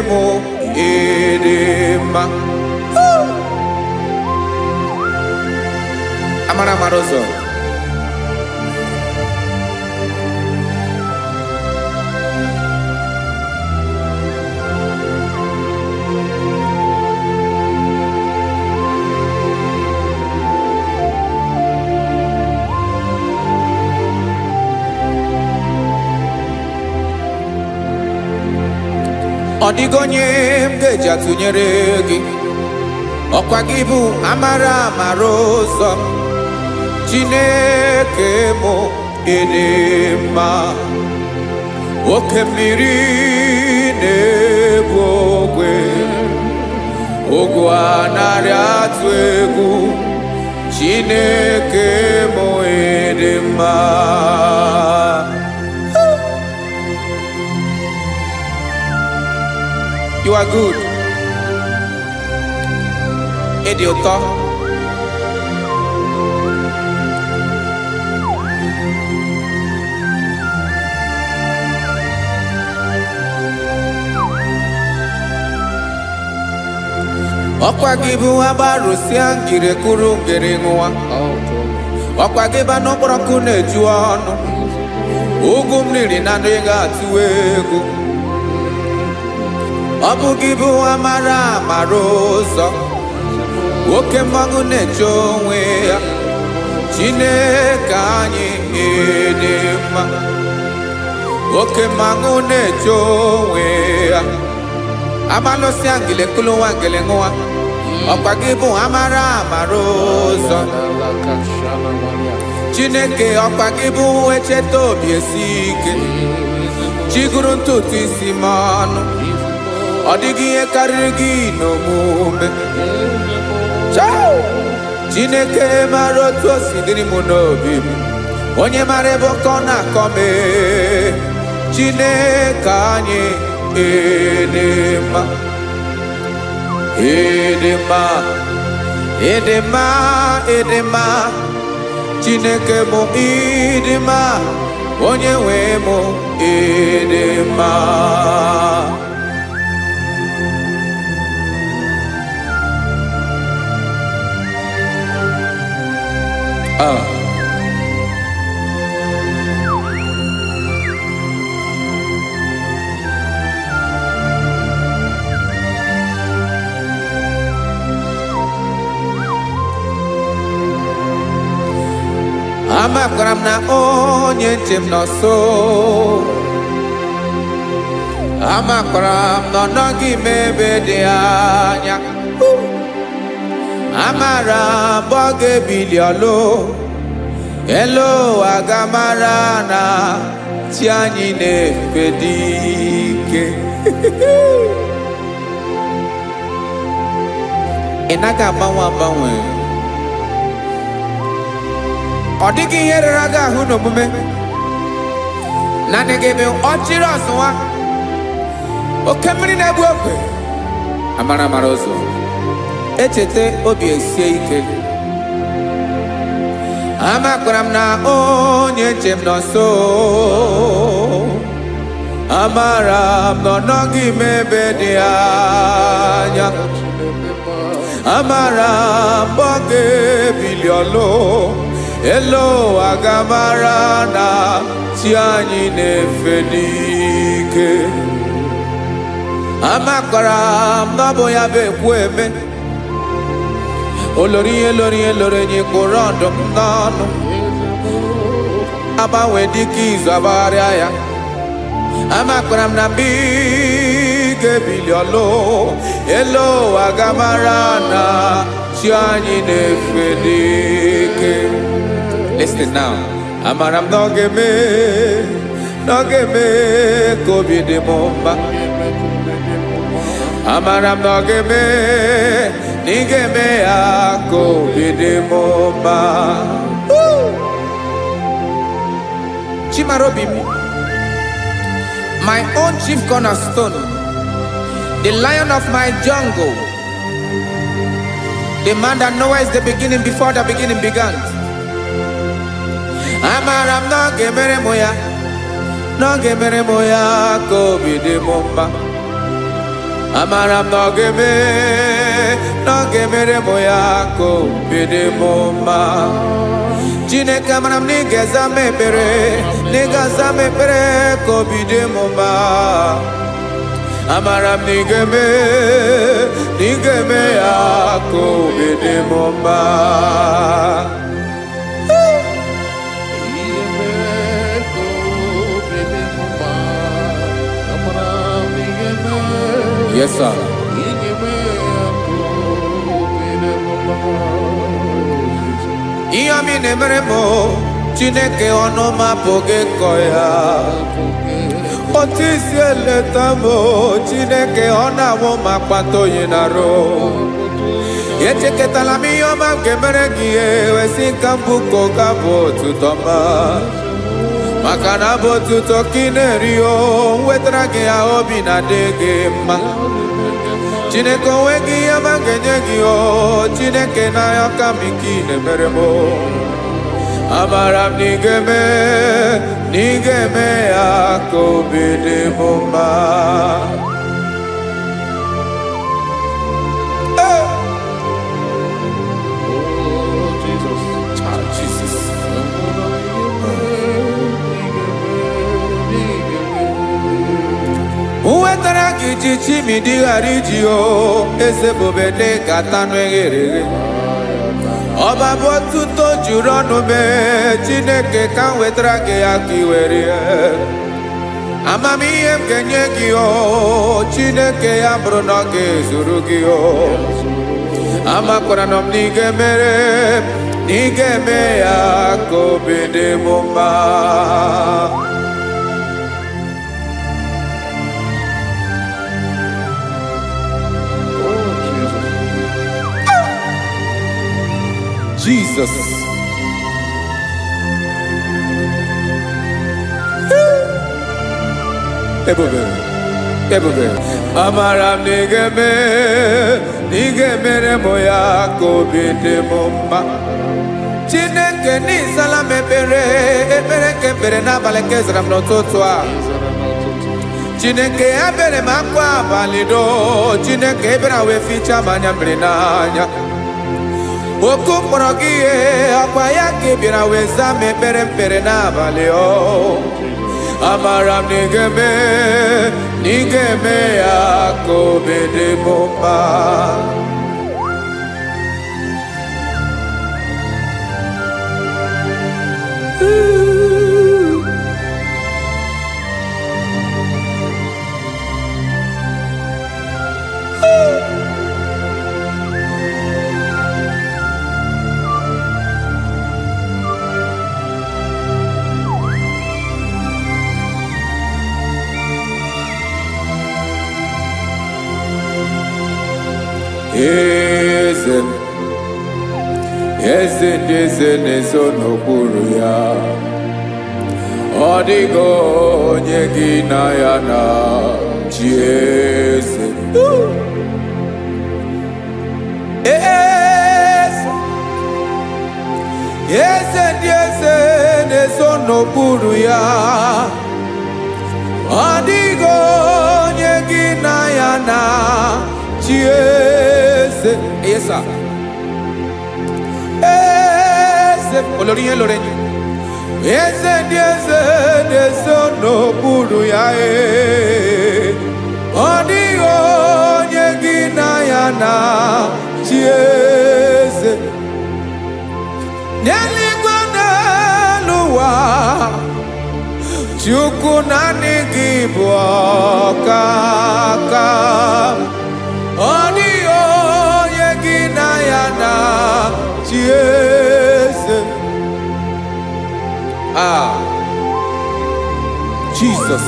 S3: mụ ịdị mma. Amara amara ụzọ. Ọ dịghị onye m ga-eji atụnyere gị. Ọkwa gị bụ amara amara ụzọ. Chineke mụ ịdị mma. oke mmiri na-egbu ogwe ogwu anarị atụ egwu Chineke mụ ịdị mma. You are good. Ịdị ụtọ. Ọkwa gị bụ agbarụsịa ngire kụrụ ngere nwa. Ọkwa gị ba n'ụkpọrọkụ na-eju ọnụ. Ugwu mmiri na ndị ga-atụ egwu. Ọ bụ gị bụ amara amara ụzọ. Oke mmanwụ na-eche onwe ya. Chineke anyị ịdị mma. Oke mmanwụ na-eche onwe ya. Amalụsịa ngile kụlụ nwa ngele nwa. Ọkwa gị bụ amara amara ụzọ. Chineke ọkwa gị bụ echeta obi esi ike. Chigụrụ ntutu isi m ọnụ. Ọ dịghị ihe karịrị gị n'omume. Chineke mara otu o si dịrị m n'obi m. Onye mara ebe ọkọ na-akọ m. Chineke anyị ịdị mma. Ịdị mma. Ịdị mma. Ịdị mma. Chineke mụ ịdị mma. Onye nwe mụ ịdị mma. Amakwara m na onye nche m nọ nso. Amakwara m na ọ nọghị m ebe dị anya. Amara m ọ ga-ebili ọlụ. Elu aga mara na chi anyị na-efe dị ike. Ị naghị agbanwe agbanwe. Ọ dịghị ihe rere gị ahụ n'omume. Naanị gị bụ ọchịrị ọzụwa. Oke mmiri na-egbu ogwe. Amara amara ụzọ. Echeta obi esie ike. Amakwara m na onye nche m nọ nso. Amara m na ọ nọghị m ebe dị anya. Amara m ọ ga-ebili ọlụ. Elu aga mara na chi anyị na-efe n'ike. Amakwara m na ọ bụ ya bụ ekwu eme. Olori ihe lori ihe lori enyi kwụrụ ọdụm n'ọnụ. Agbanwe dịka izu agbagharịa ya. Amakwara m na mgbe ị ga-ebili ọlụ. Elu aga mara na chi anyị na-efe n'ike. Listen now. Amara m na ọ ga-eme ka obi dị m mma. Amara m na ọ ga-eme na ị ga-eme ya ka obi dị m mma. Chimarobi m, my own chief cornerstone, the lion of my jungle, the man that knows the beginning before the beginning began. Amara m na ọ ga-emere m ya, na ọ ga-emere m ya ka obi dị m mma. Amara m na ọ ga-emere m ya ka obi dị m mma. Chineke amara m na ị ga-aza m ekpere, na ị ga-aza m ekpere ka obi dị m mma. Amara m na ị ga-eme ya ka obi dị m mma. Yes, sir. Ihe ọmị na-emere m Chineke ọnụ m apụghị ịkọ ya. Otisi eleta mo Chineke ọ na-awụ ma kpata oyi na-arụ. Echeketala m ihe ọma nke mere gị ewesi nka mbụ ka ọ ga-abụ otuto ma maka na abụ otuto ka ị na-eri o wetara gị ya obi na-adị gị mma. Chineke onwe gị ihe ọma ga-enye gị o Chineke n'anya ka m ike ị na-emere m. Amara m na ị ga-eme ya ka obi dị m mma. Uwetara gị ji chimidi ghara iji o eze bobede gata n'eghere. Ọba bụ otuto juru ọnụ mee Chineke ka m wetara gị ya ka i were ya. Amamihe m ga-enye gị o Chineke ya bụrụ na ọ ga-ezuru gị o. Amakwara na m na ị ga-emere na ị ga-eme ya ka obi dị m mma. Jesus. Ebube. Amara m na ị ga-emere m ya ka obi dị m mma. Chineke n'ịzala m ekpere nke ekpere n'abalị nke zara m n'ụtụtụ a. Chineke ya bere m akwa abalị do Chineke ebere wee fichaa m anya mmiri n'anya. Oku mkpọrọ gị ihe akwa ya ka ị bịara wee zaa m ekpere n'abalị o. Amara m na ị ga-eme ya ka obi dị m mma. Eze ndị eze na-ezo n'okpuru ya. Ọ dịghị onye gị na ya na chi eze. Eze ndị eze na-ezo n'okpuru ya. Ọ dịghị onye gị na ya na chi eze. Yes, sir. Olórí yẹn lórí yẹn. Eze ndị eze na-ezo n'okpuru ya. Ọ dịghị onye gị na ya na chi eze. N'eluigwe n'elu ụwa Chukwu naanị gị bụ ọkaka. Ọ dịghị onye gị na ya na chi eze. Jesus.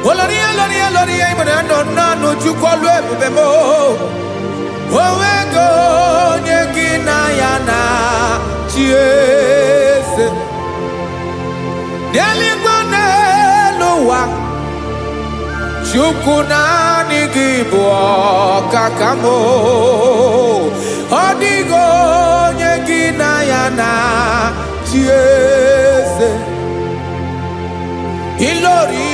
S3: Olórí ìmọ̀nà nánú Chukwu ọlụ ebube mo. Onwego onye gị na ya na chi eze. N'eluigwe n'elu ụwa Chukwu naanị gị bụ ọkaka m. Ọ dịghị onye gị na ya na chi eze. Ilori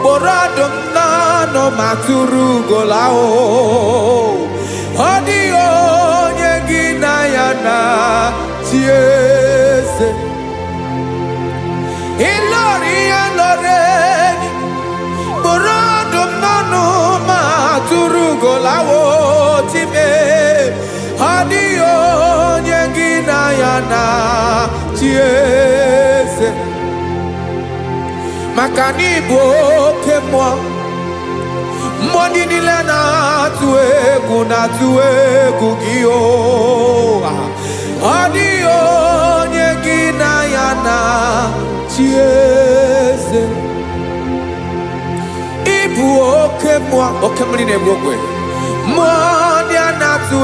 S3: kpọrọ ọdụm n'ọnụ ma tụrụ ugola o. Ọ dịghị onye gị na ya na chi eze. Ilori kpọrọ ọdụm n'ọnụ ma tụrụ ugola o. Time ọ dịghị onye gị na ya na chi eze. maka na ịbụ oke mmụọ. Mmụọ ndị niile na-atụ egwu gị o. Ọ dịghị onye gị na ya na-achị eze. Ịbụ oke mmụọ, oke mmiri na-egbu ogwe. Mmụọ ndị a na-atụ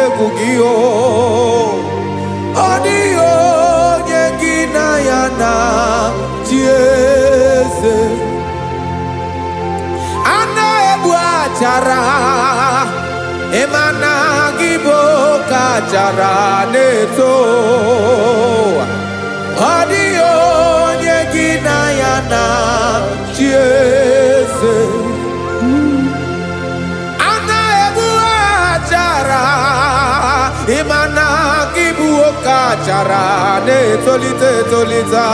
S3: egwu gị o. Ọ dịghị onye gị na ya na-achị eze. A na-egbu achara, ịma na gị bụ oke achara na-eto. Ọ dịghị onye gị na ya na-achị eze. A na-egbu achara, ịma na gị bụ oke achara na-etolite etolite.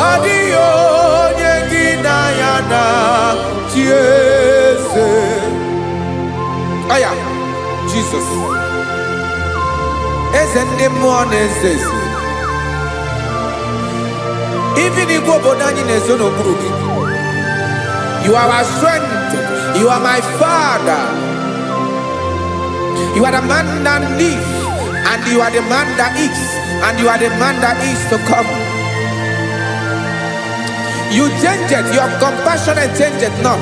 S3: Ọ dịghị onye gị na ya na-achị eze. Aya, Jesus. Eze ndị mmụọ na-eze eze. Even Igbo obodo anyị na-ezo n'okpuru gị. You are our strength. You are my Father. You are the man that lives, and you are the man that is, and you are the man that is to come. You change it. Your compassion and change it not.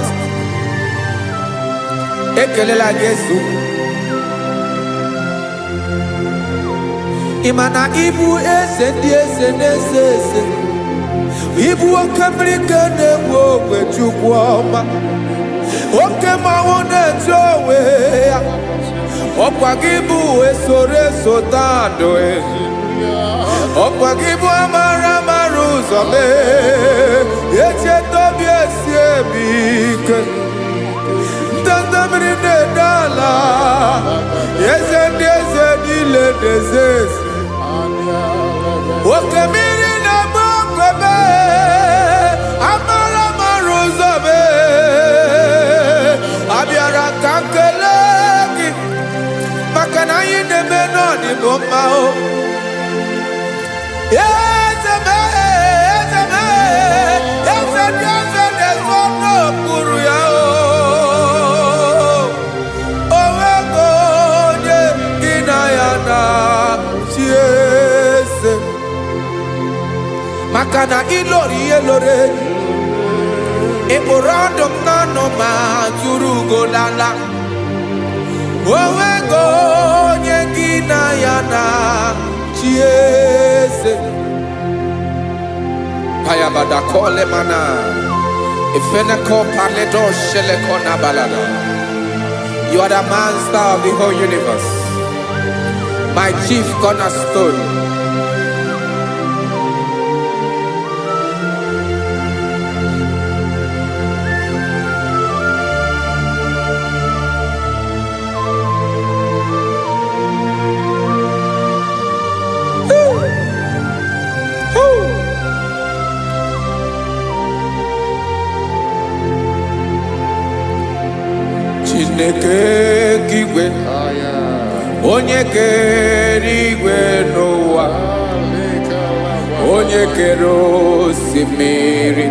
S3: Ekelela Yesu. Imana ibu eze ndị eze na-eze eze. Ibu oke mmiri nke na-egbu ogwe Chukwu ọma. Oke mmanwụ na-eche onwe ya. Ọkwa gị bụ esoro esota ndụ. Ọkwa gị bụ amara amara ụzọ mee. Echeta obi esi ebi ike. Ndanda mmiri na-ede ala. Eze ndị eze niile na-eze eze. Oke mmiri na-agba ogwe mee. Amara amara ụzọ mee. Abịara ka nkele gị, maka na anyị na-eme n'ọdịbụ mma o. Eze mee, eze mee, eze ndị eze na-ezo n'okpuru ya o. O nwego onye gị na ya na-achị eze. Maka na ịlọrọ ihe lọrọ enyi. Ịkpụrụ ọdụ m n'ọnụ ma tụrụ ugolala. O nwego onye gị na ya na-achị eze. Payabada kole mana. Ifeneko paledo sheleko na balada. You are the master of the whole universe. My chief cornerstone. Chineke kigwe, onye kere igwe n'ụwa, onye kere osimiri,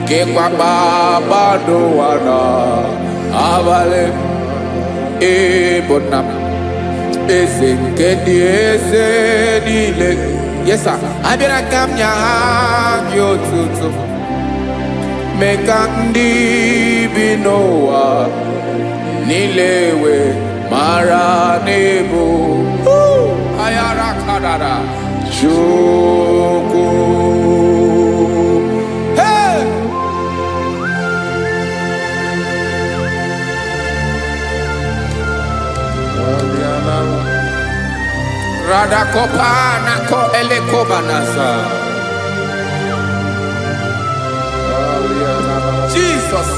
S3: kekwa kpakpando ụwa n'abalị. Ịbụ nna m, eze nke ndị eze niile. Yes sir, abịara ka m nye gị otuto. Mee ka ndị bi n'ụwa niile wee mara n'ebu ayara kadara Chukwu. Hey! Radakopa nako elekobanasa. Jesus.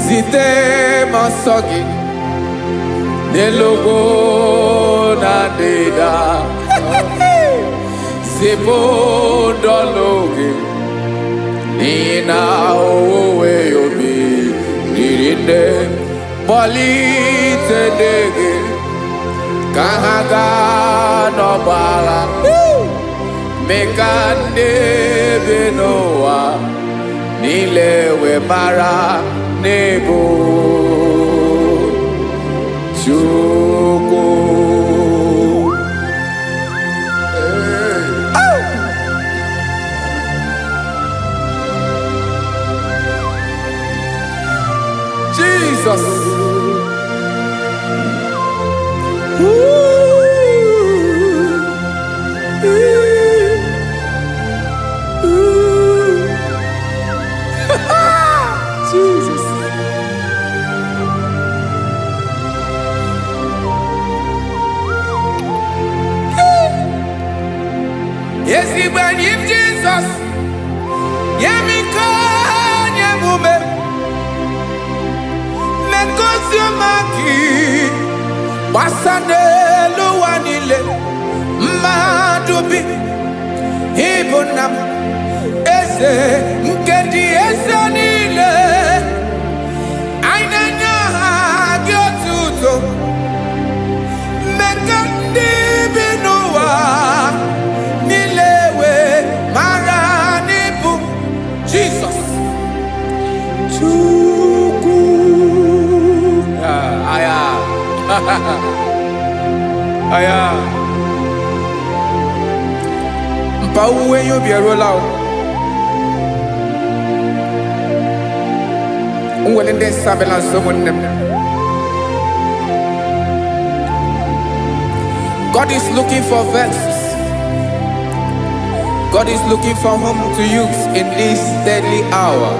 S3: Zite masogi nelogo na deda. Zibo dologe nina owe yobi nirinde bali tedege kahaga no bala mekande benoa nilewe mara nebo chuko Jesus. Jesus. Yes, he went in Jesus. Yemiko, Yemume. Mekosiomaki. Wasane luwanile. Madubi. Ibunam. Ese. Nkedi ese nile. Ainanya hagiotuto. Mekandi binuwa. Nilewe maranibu. Jesus. Chuku. Aya. Aya. Mpa uwe yo bierola o. Unwelende sabela someone. God is looking for verses. God is looking for whom to use in this deadly hour.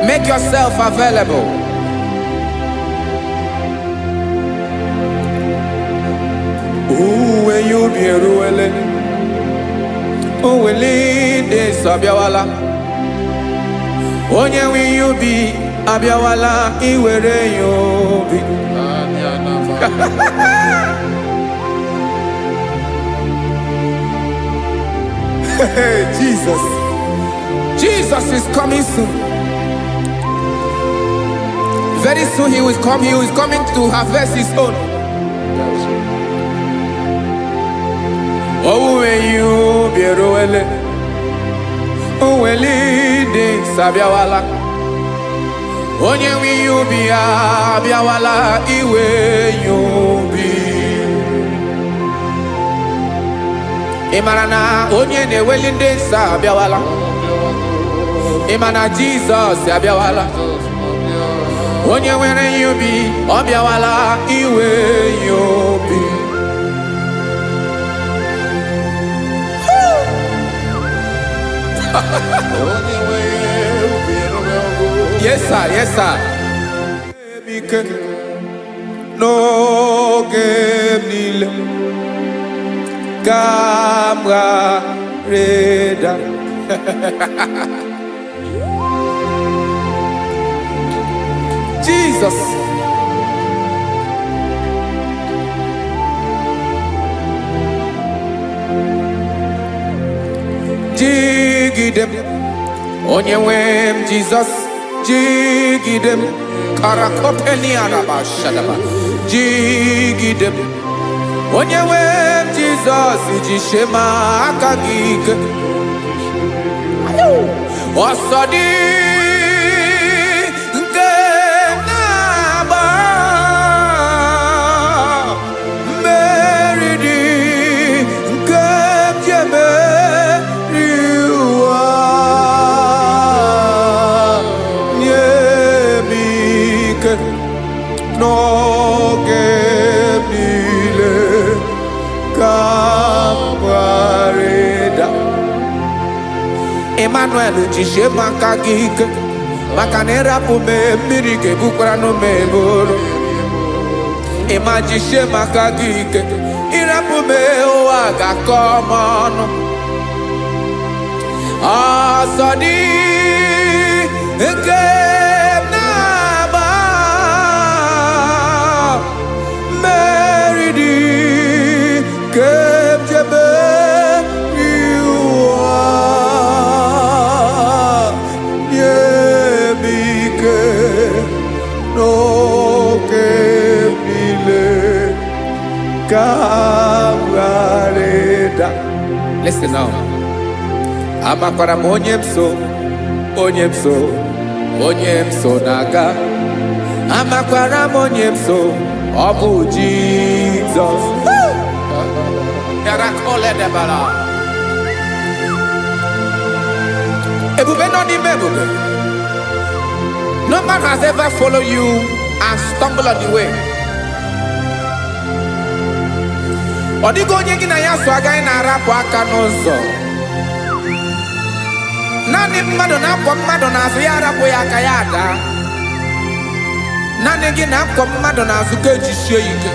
S3: Make yourself available. When you be ruele, de sabiawala. Onye when you be abiawala, iwere you be. Jesus. Jesus is coming soon. Very soon he will come. He is coming to harvest his own. Oh, when you be roele, oh, when de sabiawala. Onye when you be abiawala, iwe you be. Imarana onye ne welinde sabiawala. Imana Jesus sabiawala. Onye were you be obiawala iwe you be. Yes sir, yes sir. No game nile. Camera reda. Jesus. Jigidem. Onyewem Jesus. Jigidem. Karakopeni araba shadaba. Jigidem. Onyewem Jesus. Jishema akagike. Osodi. No gebile kampareda Emmanuel jishe makagike makanera pume mirike bukrano meboro Ema jishe makagike irapume oaga komono Asadi
S1: No que
S3: Kawareda. Listen now. Amakwara m onye m so, onye m so, onye m so naga. Amakwara m onye m so, ọ bụ Jizọs. Yarakoledebara. Ebube nọ n'ime ebube. No man has ever followed you and stumbled on the way. Ọ dịghị onye gị na ya so agaghị na-arapụ aka n'ụzọ. Naanị mmadụ na-akwọ mmadụ n'azụ ya arapụ ya aka ya ada. Naanị gị na-akwọ mmadụ n'azụ ka ejisie ike.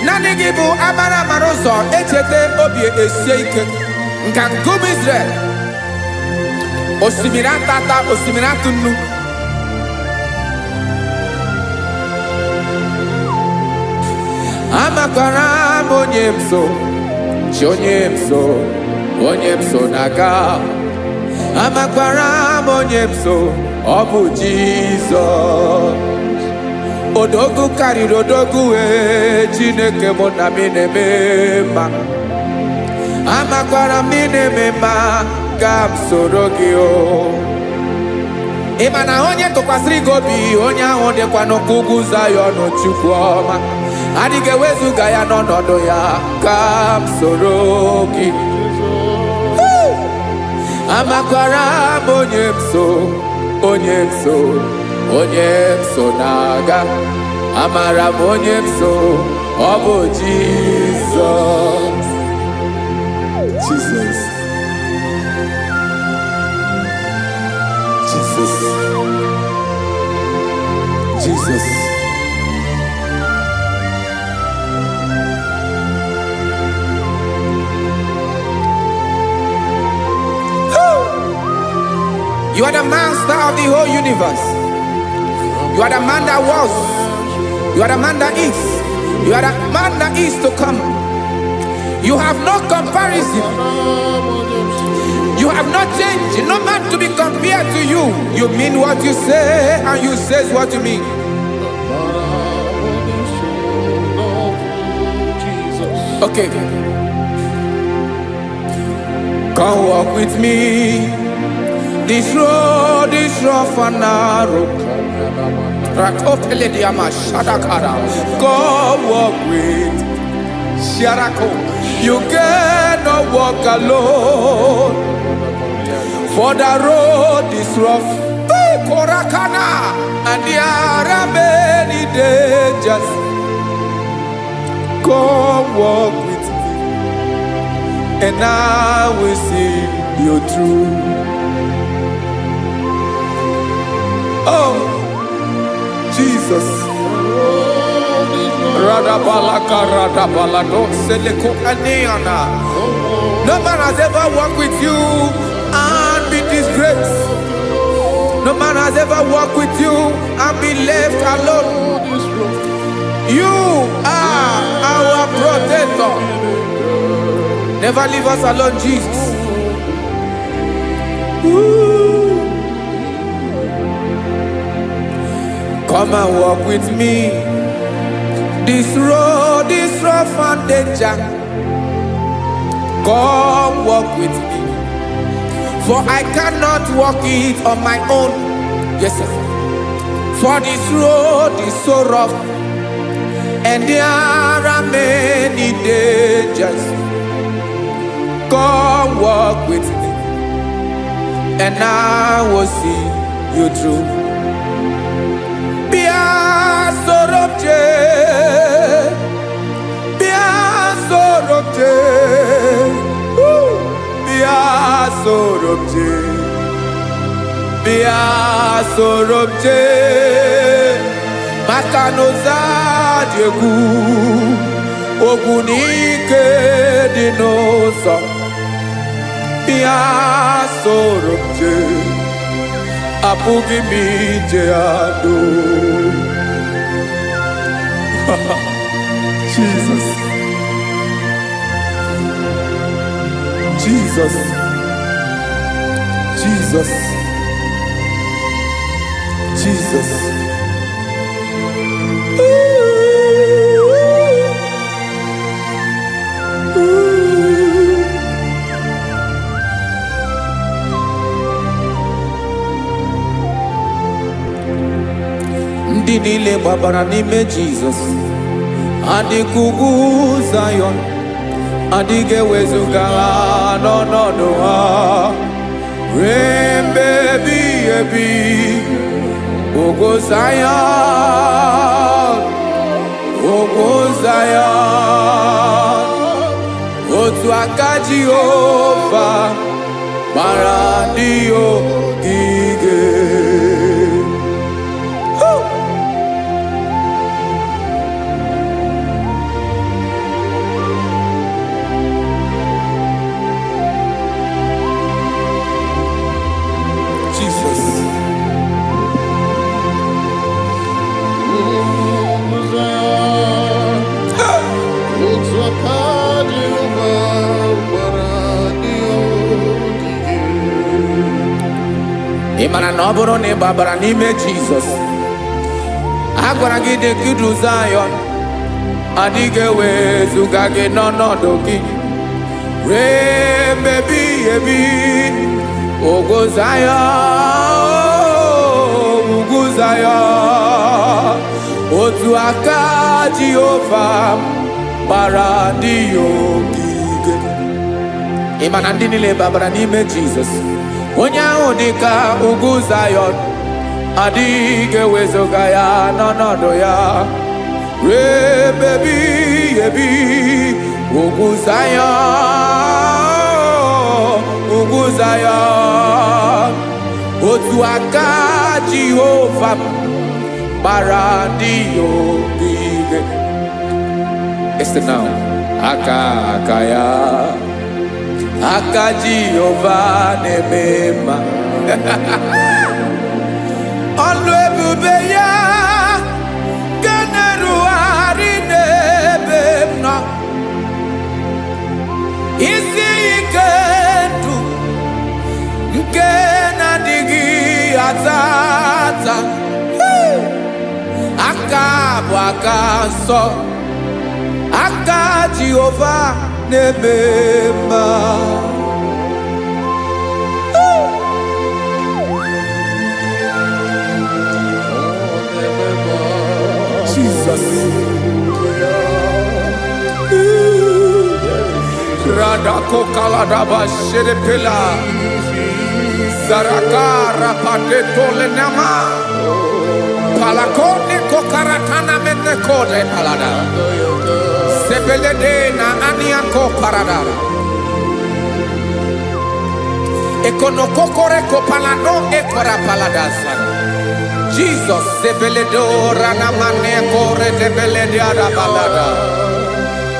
S3: Naanị gị bụ amara amara ụzọ echete obi esie ike. Nka ngụm Israel. Osimiri atata, osimiri atụ nnu. Amakwara m onye m so, chi onye m so, onye m so naga. Amakwara m onye m so, ọ bụ Jizọs. Odogwu karịrị odogwu Chineke mụ na m na-eme mma. Amakwara m na-eme mma ka m soro gị o. Ị ma na onye tụkwasịrị gị obi, onye ahụ dịkwa n'ụkwụ ugwu Zayọn Chukwu ọma. Adịghị ewezuga ya n'ọnọdụ ya ka m soro gị. Amakwara m onye m so, onye m so, onye m so na-aga. Amara m onye m so, ọ bụ Jizọs. Jesus. Jesus. Jesus. You are the master of the whole universe. You are the man that was. You are the man that is. You are the man that is to come. You have no comparison. You have not changed. No man to be compared to you. You mean what you say and you say what you mean. Okay. Come walk with me. This road is rough and narrow. Go walk with Sharako. You cannot walk alone. For the road is rough. Korakana. And there are many dangers. Go walk with me. And I will see you through. Oh, Jesus. No man has ever walked with you and be disgraced. No man has ever walked with you and be left alone. You are our protector. Never leave us alone, Jesus. Ooh. Come and walk with me. This road is rough and danger. Come walk with me. For I cannot walk it on my own. Yes, sir. For this road is so rough. And there are many dangers. Come walk with me. And I will see you through. Sorobje Makanoza Diegu Ogunike Dinosa Bia Sorobje Apugi Mijeado. Jesus. Jesus. Jesus. Jesus. Ooh. ndị niile gbabara n'ime Jizọs adịghị ugwu Zayọn adịghị ewezuga ha n'ọnọdụ ha ruo mgbe ebighị ebi. Ugwu Zayọn, ugwu Zayọn, otu aka Jehova gbara ndị ogige. Ị mara na ọ bụrụ na ị gbabara n'ime Jizọs, a gwara gị dị ka idu Zayọn adịghị ewezuga gị n'ọnọdụ gị ruo mgbe ebighị ebi. Ugwu Zayọn, ugwu Zayọn, otu aka Jehova gbara ndị ogige. Ị ma na ndị niile gbabara n'ime Jizọs, onye ahụ dị ka ugwu Zayọn adịghị ewezuga ya n'ọnọdụ ya ruo mgbe ebighị ebi. Ugwu Zayọn, ugwu Zayọn, otu aka Jehova gbara ndị ogige. Este now, aka ya, aka Jehova na-eme mma. Ọlụ ebube ya ga na-erugharị n'ebe m nọ. Isi ike ndụ nke na-adịghị ata ata. Aka bụ aka nsọ, aka Jehova na-eme mma. Jesus. Radako kaladaba sherepela zarakara patole nama palakone kokaratana mene kode palada sebelede na aniako paradara ekono kokore ko palano ekora paladasa. Jesus sebeledo rana mane kore debelede ada balada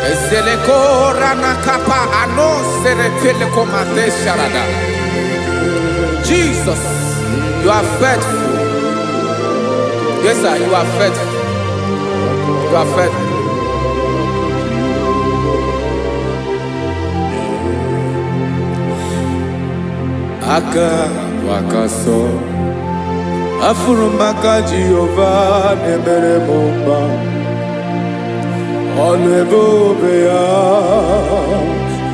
S3: ezele kora na kapa ano sere pele komate sharada. Jesus, you are faithful. Yes sir, you are faithful. You are faithful. Aka wakaso afurumaka Jehova nemere mumba. Ọlụ ebube ya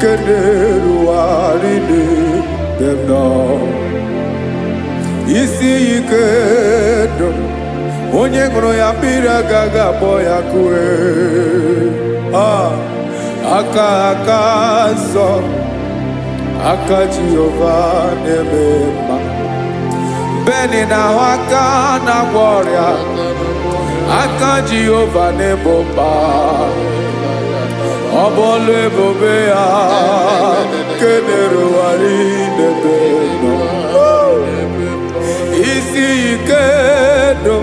S3: kenerughari n'ebe m nọ. Isi ike ndụ onye ṅụrụ ya mmiri agaghị akpọ ya kue. Aka nsọ, aka Jehova na-eme mma. Beni na-ahụ aka na-agwọ ọrịa, aka Jehova na-egbo mkpa. Ọ bụ ọlụ ebube ya kenerughari n'ebe m nọ. Isi ike ndụ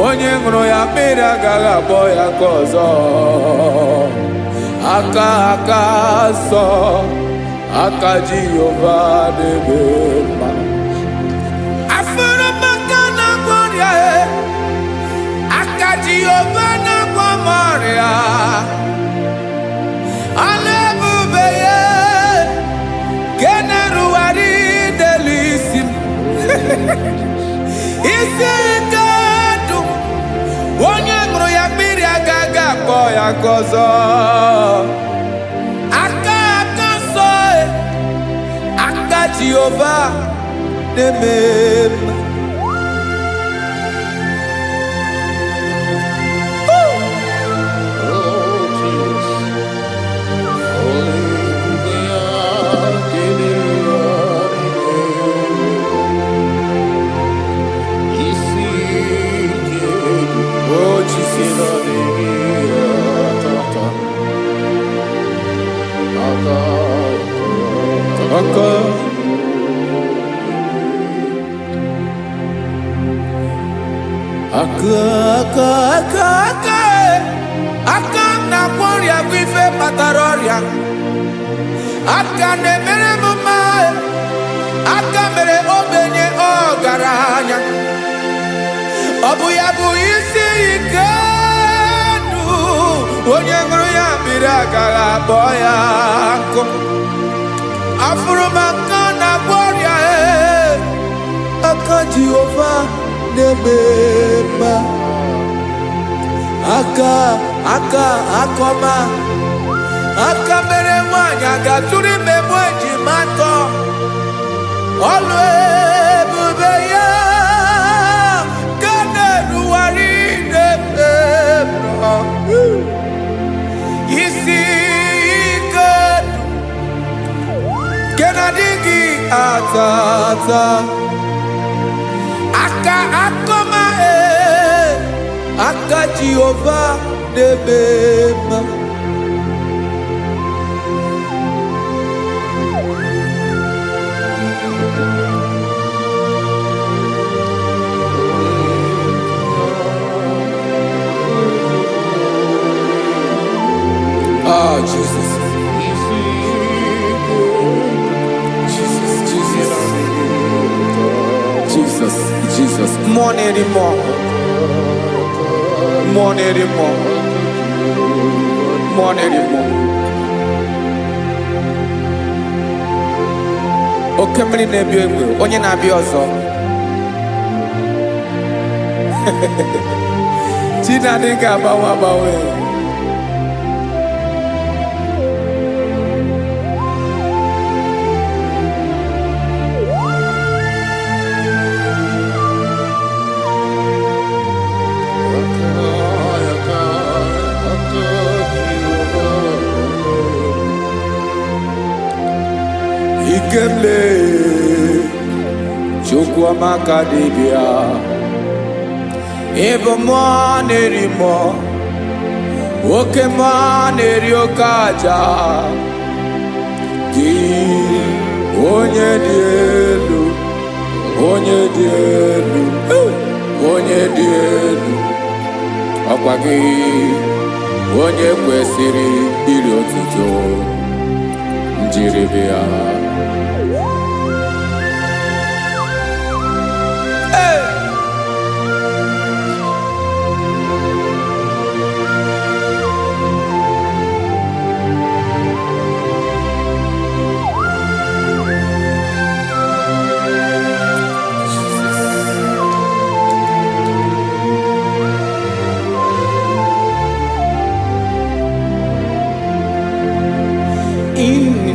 S3: onye ṅụrụ ya mmiri agaghị akpọ ya nke ọzọ. Aka nsọ, aka Jehova na-eme mma. Afụrụmaka na-agwọ ọrịa, aka Jehova na-agwọ m ọrịa. Ọlụ ebube ya nke na-erugharị n'elu isi m. Isi ike ndụ onye ṅụrụ ya mmiri agaghị akpọ ya nke ọzọ. Aka nsọ, aka Jehova na-eme mma. aka na kwọrịa bụ ife kpatara ọrịa aka na-emere m mma aka mere ogbenye ọgaranya ọ bụ ya bụ isi ike ndụ onye ṅụrụ ya mmiri agaghị akpọ ya nkụ afụrụ m aka na kwọrịa aka Jehova na-eme mma aka akọma aka mere nwanyị agatụrụ ime mụ ejima atọ ọlụ ebube ya ka na-erugharị n'ebe nọ isi ike nke na-adịghị ata ata aka akọma aka Jehova na-eme mma Oh, Jesus. Jesus. More anymore. Oke mmiri na-ebi egbe onye na-abịa ọzọ Chinadị ga-agbanwe Ikemle Chukwuamaka dibịa ịbụ mmụọ na-eri mmụọ oke mmụọ na-eri oke aja gị onye dị elu onye dị elu onye dị elu ọkwa gị onye kwesịrị iri otuto njiri bịa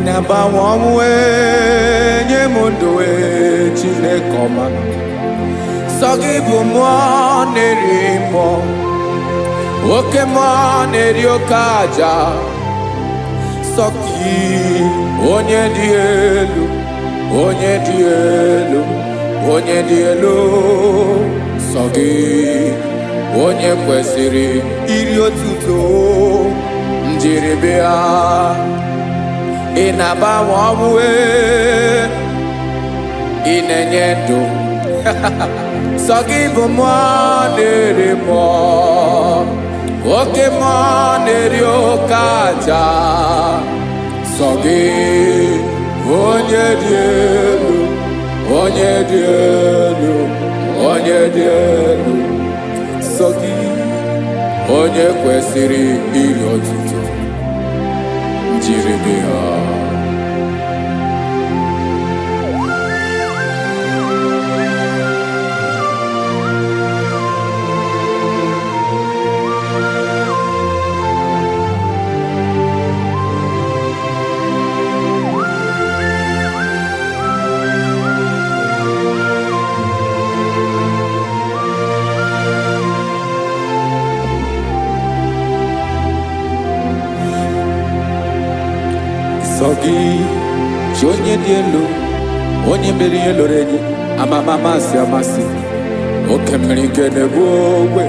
S3: na-agbanwe ọnwụ nye m ndụ Chineke ọma sọ gị bụ mmụọ na-eri mmụọ oke mmụọ na-eri oke aja sọ gị onye dị elu onye dị elu onye dị elu sọ gị onye kwesịrị iri otuto njiri bịa ị na-agbanwe ọnwụ ị na-enye ndụ sọ gị bụ mmụọ na-eri mmụọ oke mmụọ na-eri oke aja sọ gị onye dị elu onye dị elu onye dị elu sọ gị onye kwesịrị iri otuto njiri bịa sọ gị chi onye dị elu onye mere ihe loro enyi amama amasị amasị oke mmiri ike na-egbu ogbe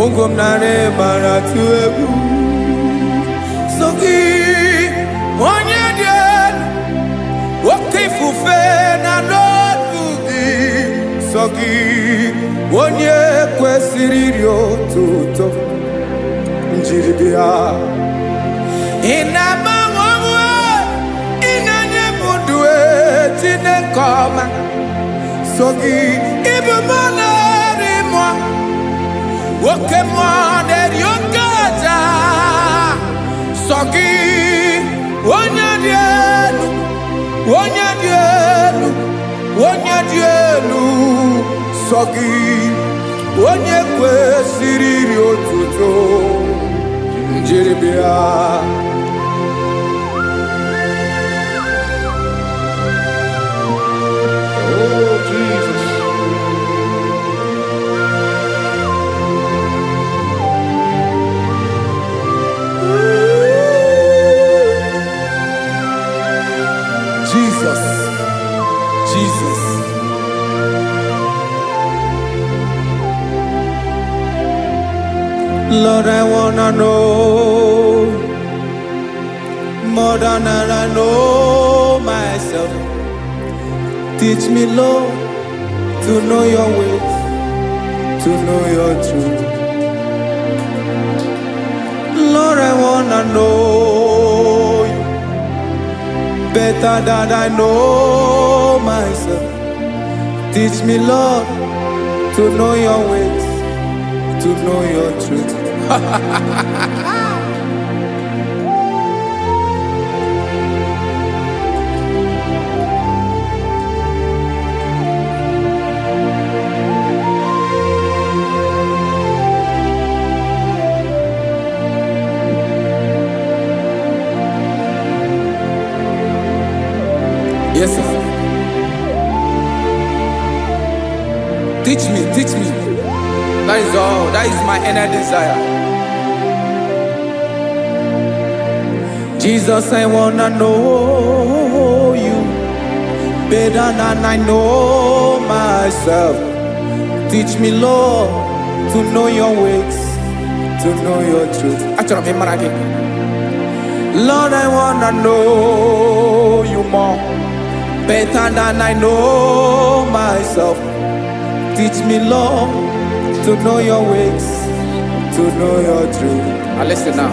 S3: ụgwọ m narị mara tụ egwu sọ gị onye dị elu oke ifufe na n'otu gị sọ gị onye kwesịrị iri otuto njiri bịa. Ị na-agbanwe onwe, ị na-enye m ndụ Chineke ọma. Sọ gị ịbụ mmụọ na-eri mmụọ, oke mmụọ na-eri oke aja. Sọ gị onye dị elu, onye dị elu, onye dị elu. Sọ gị onye kwesịrị iri otuto njiri bịa.
S2: Oh, Jesus.
S3: Jesus, Jesus. Lord, I wanna know more than I know myself. Teach me, Lord, to know your ways, to know your truth. Lord, I wanna know you better than I know myself. Teach me, Lord, to know your ways, to know your truth. Yes, sir. Teach me, teach me. That is all. That is my inner desire. Jesus, I wanna know you better than I know myself. Teach me, Lord, to know your ways, to know your truth. Actually, I'm again. Lord, I wanna know you more, better than I know myself. Teach me, Lord, to know your ways, to know your truth. Now listen now.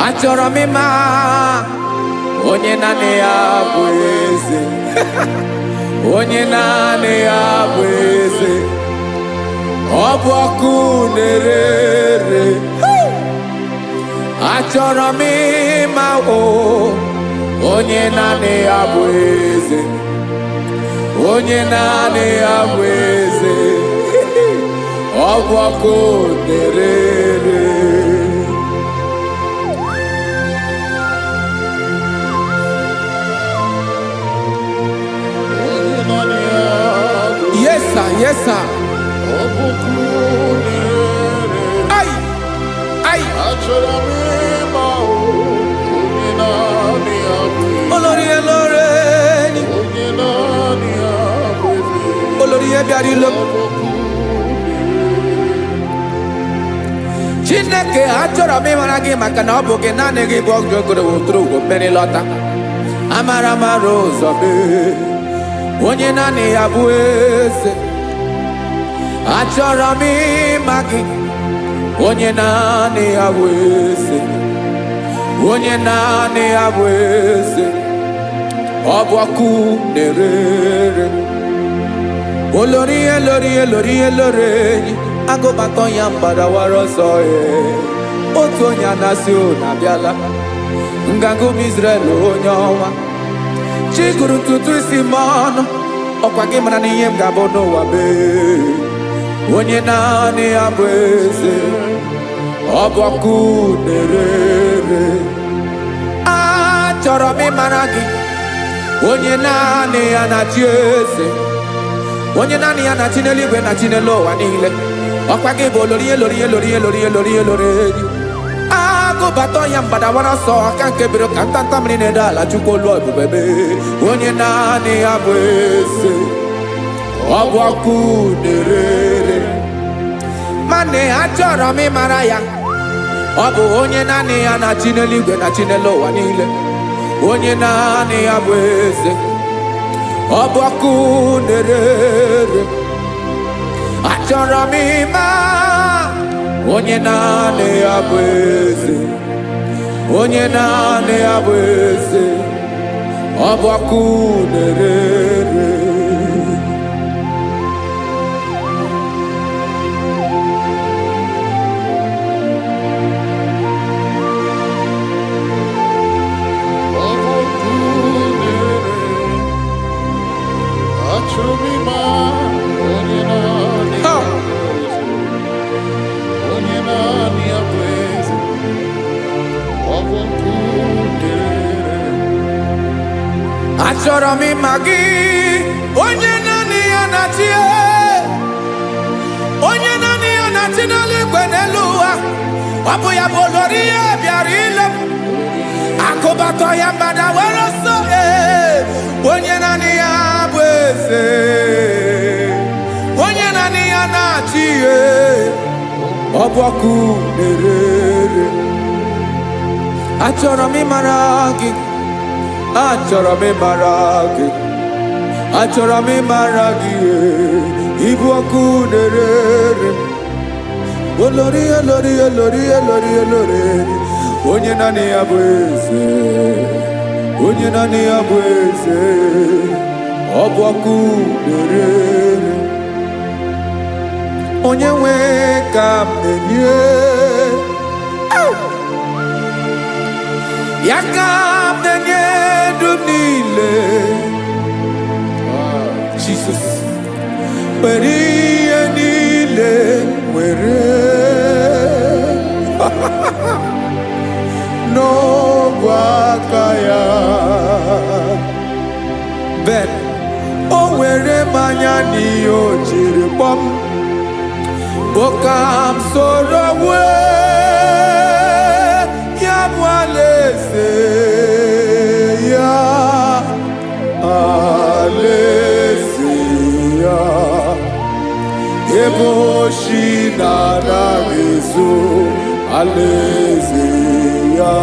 S3: Achọrọ m ịma onye naanị ya bụ eze. Onye naanị ya bụ eze. Ọ bụ ọkụ na-ere. Achọrọ m ịma onye naanị ya bụ eze. Onye naanị ya bụ eze. Ọ bụ ọkụ na-ere. Yes, sir. Yes, sir. Ay, ay. Olórí Olórí. Olórí Ebiari lo. Chineke achọrọ m ịmara gị maka na ọ bụ gị naanị gị bụ ọgụ ogoro wotoro ugwo mmeri lọta. Amara mara ụzọ mee. Onye naanị ya bụ eze. Achọrọ m ịma gị. Onye naanị ya bụ eze. Onye naanị ya bụ eze. Ọ bụ ọkụ na-ere. Olórí Olórí Olórí Olórí. Agụbatọ ya mgbadawara ọsọ ya. Otu onye anasị na-abịala. Nganga ụmụ Izrel onye ọnwa. Chi gụrụ ntutu isi m ọnụ. Ọkwa gị mara na ihe m ga-abụ n'ụwa bee. Onye naanị ya bụ eze. Ọ bụ ọkụ na-ere. Achọrọ m ịmara gị. Onye naanị ya na-achị eze. Onye naanị ya na-achị n'eluigwe na-achị n'elu ụwa niile. Ọkwa gị bụ Olórí Olórí Olórí Olórí Olórí Olórí. Agụbatọ ya mgbadawara ọsọ aka nke biro ka ntanta mmiri na-ede ala Chukwu olu ebube mee. Onye naanị ya bụ eze. Ọ bụ ọkụ na-ere. Mane achọrọ m ịmara ya. Ọ bụ onye naanị ya na-achị n'eluigwe na-achị n'elu ụwa niile. Onye naanị ya bụ eze. ọbọkụ na-ere achọrọ m ịma onye naanị ya bụ eze, onye naanị ya bụ eze, ọbọkụ na-ere achọrọ m ịma gị, onye naanị ya na-achị, onye naanị ya na-achị n'eluigwe n'elu ụwa. Ọ bụ ya bụ olori ya bịara ile m akụbatọ ya mgbada were ọsọ. Onye naanị ya bụ eze, onye naanị ya na-achị ihe, ọbọkụ na-ere. Achọrọ m ịmara gị, achọrọ m ịmara gị, achọrọ m ịmara gị, ibu ọkụ na-ere. Olori olori olori olori olori, onye naanị ya bụ eze, onye naanị ya bụ eze, ọbọkụ na-ere. Onye nwe ka m na-enye ya, ka m na-enye dum niile. Jesus, were ihe niile were n'ọbụ aka ya. Ben o were mmanya n'ihe o jiri kpọọ m, bụ ka m soro wee ya bụ alaeze ya, alaeze ya, ebe oshi na-anaghị ezo, alaeze ya,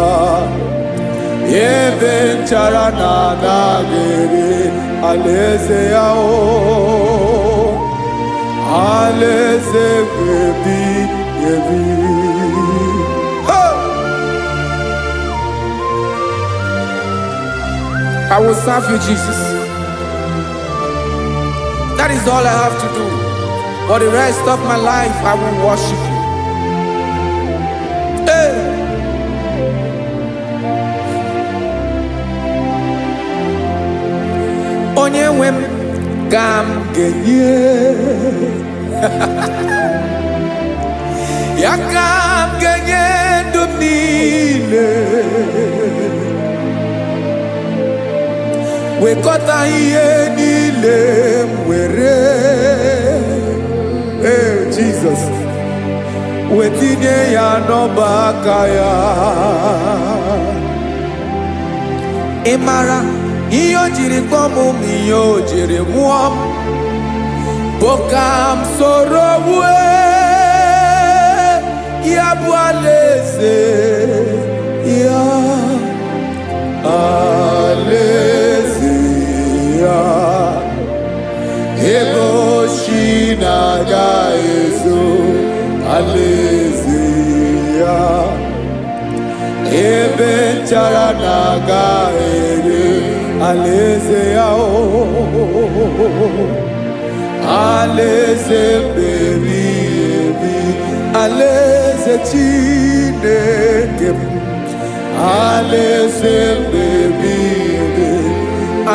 S3: ebe nchara na-anaghị ere, alaeze ya. Alaeze ebi ebi. I will serve you, Jesus. That is all I have to do. For the rest of my life, I will worship you. Hey. Onye nwe m ka m ga-enye ya, ka m ga-enye ndụ m niile, wekọta ihe niile m were, Jesus, wetinye ya n'ọba aka ya. Ị mara ihe o jiri kpọọ m, ihe o jiri mụọ m, bụ ka m soro wee ya bụ alaeze ya, alaeze ya, ebe oshi na-agaghị ezo, alaeze ya, ebe nchara na-agaghị ere, alaeze ya. Alaeze ebi ebi, alaeze Chineke m, alaeze ebi ebi,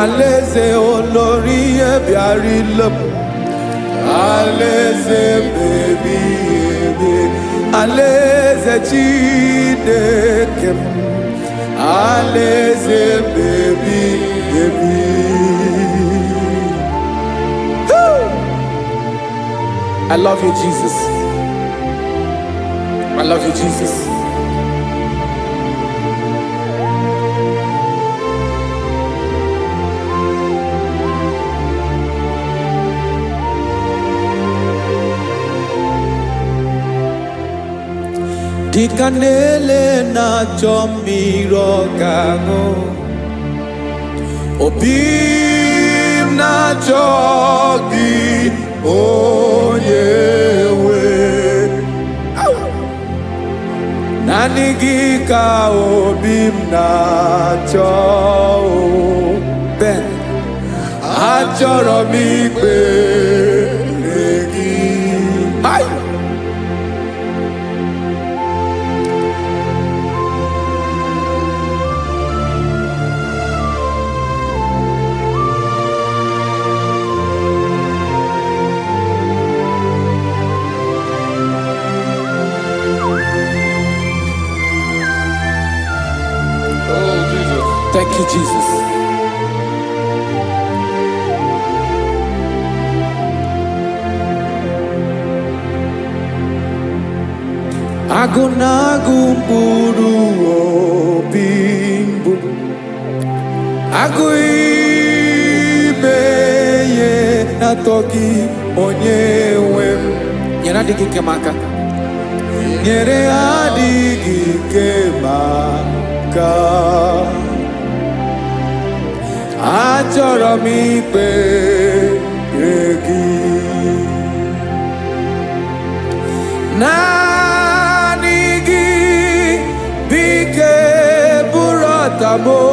S3: alaeze olori ya bịara ile m, alaeze ebi ebi, alaeze Chineke m, alaeze ebi ebi. I love you, Jesus. I love you, Jesus. Dịka na-ele na-achọ mmiri ọ ga-aṅụ, obi m na na-achọ gị onye nwe. Naanị gị ka obi m na-achọ. Ben, achọrọ m ikpere gị. Hai! Thank you, Jesus. Agụ na-agụ mkpụrụ obi mbụ, agụ ime ihe na-atọ gị onye nwe m. Nyere adịghị ike m aka, nyere adịghị ike m aka. Achọrọ m ikpere gị. Naanị gị bike bụrụ ọtamo.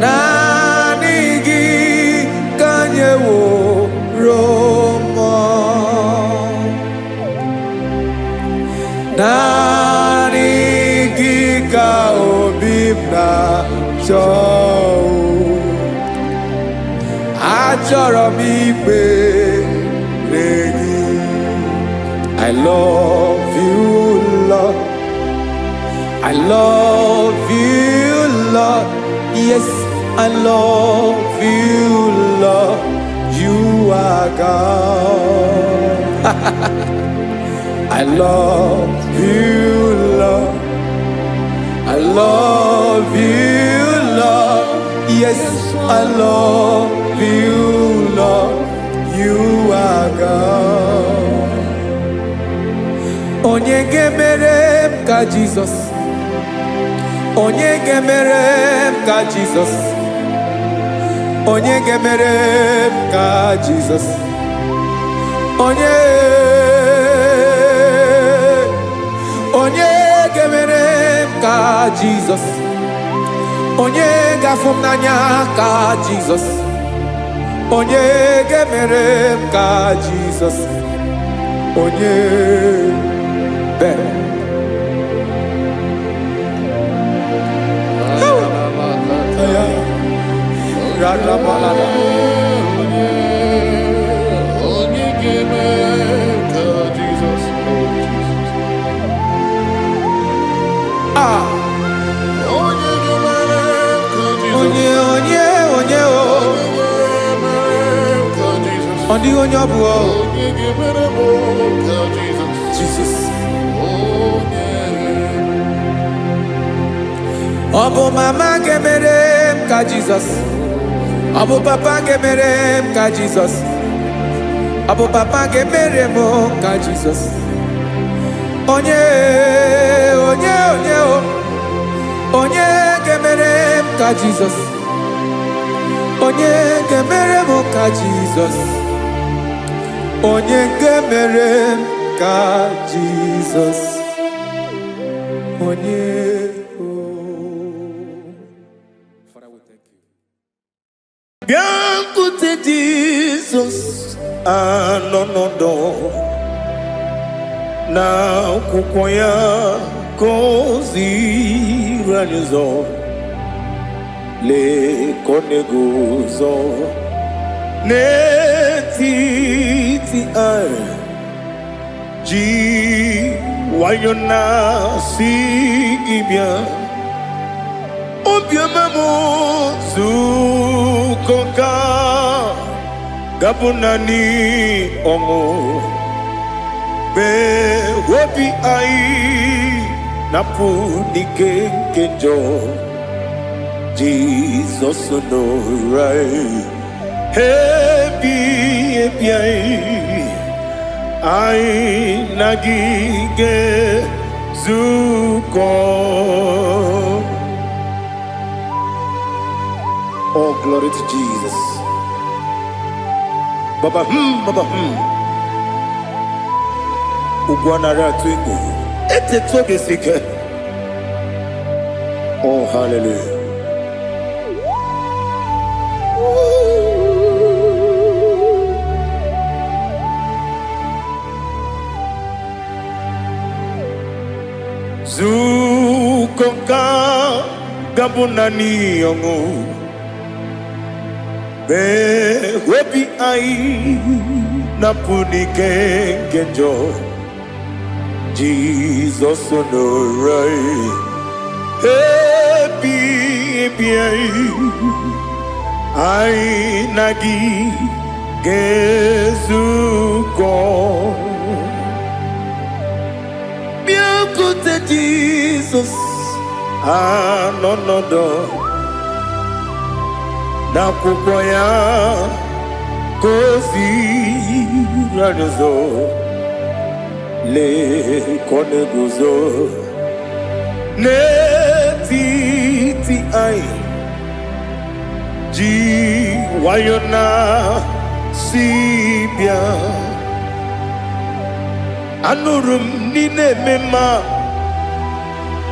S3: Naanị gị ka nyeworo m. Naanị gị ka obi m na-achọ. Achọrọ m ikpere gị. I love you, Lord. I love you, Lord. Yes, I love you, Lord. You are God. I love you, Lord. I love you, Lord. Yes, I love you, Lord. You are God. Onye ga-emere m ka Jesus. Onye ga-emere m ka Jesus. Onye ga-emere m ka Jesus. Onye ga-emere m ka Jesus. Onye ga-afụ m n'anya ka Jesus. Onye ga-emere m ka Jesus. Onye Ben. Jesus. Ọbụ mama ga-emere m ka Jesus. Ọbụ papa ga-emere m ka Jesus. Ọbụ papa ga-emere m ka Jesus. Onye ga-emere m ka Jesus. Onye ga-emere m ka Jesus. Onye ga-emere m ka Jesus. Onye.
S1: Bịakwute Jizọs anọnọdụ n'akwụkwọ ya ka o ziri anyị ụzọ. Lee ka ọ na-eguzo n'etiti anyị, ji nwayọọ na-asị gị bịa. Obiọma m zukọ ka gabụ naanị ọṅụ. Mee obi anyị napụ n'ike nke njọ. Jizọs nọrọ anyị ebi anyị na gị ga-ezukọ. Oh, glory to Jesus. Baba Ugwanara Twingo. It's a toby seeker. Oh, hallelujah. Zukonga Gabunani Yongo. Be webi ai napunike kenjo Jesus onorai happy ai nagi gezuko biakute Jesus anonodo na kukoya kozi radozo le koneguzo ne titi ai ji wayona sibia anurum nine mema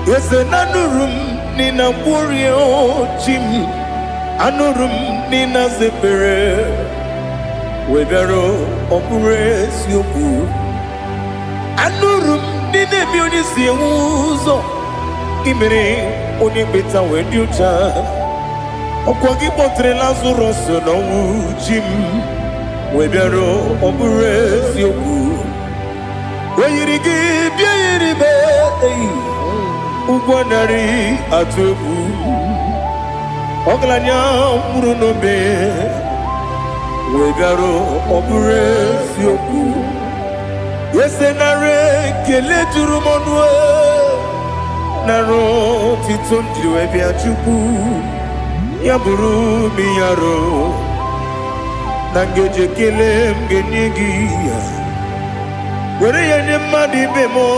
S1: yese nanurum nina warrior chim anurum nina zepere webero opure sioku anurum nina bionisi uzo imere oni beta wediucha okwagi potre lazarus no jim webero opure sioku weyirigi biayiribe ugwanari atubu Oglanya murunobe wegaro obure sioku yesenare kele turumonwe naro titondriwe biachuku yaburu miyaro nangeje kele mgenigi were yene madi bemo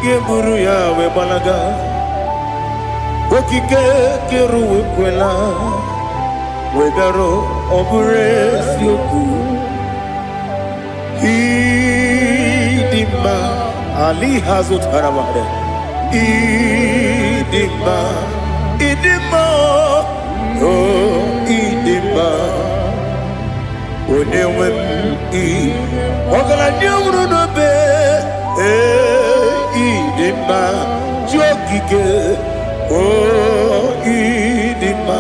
S1: yeburu ya webalaga Okike keru kwela wegaro obure sioku idima ali hazut haramade idima oh idima onewem ogala nyumru no be idima jokike Oh, idima,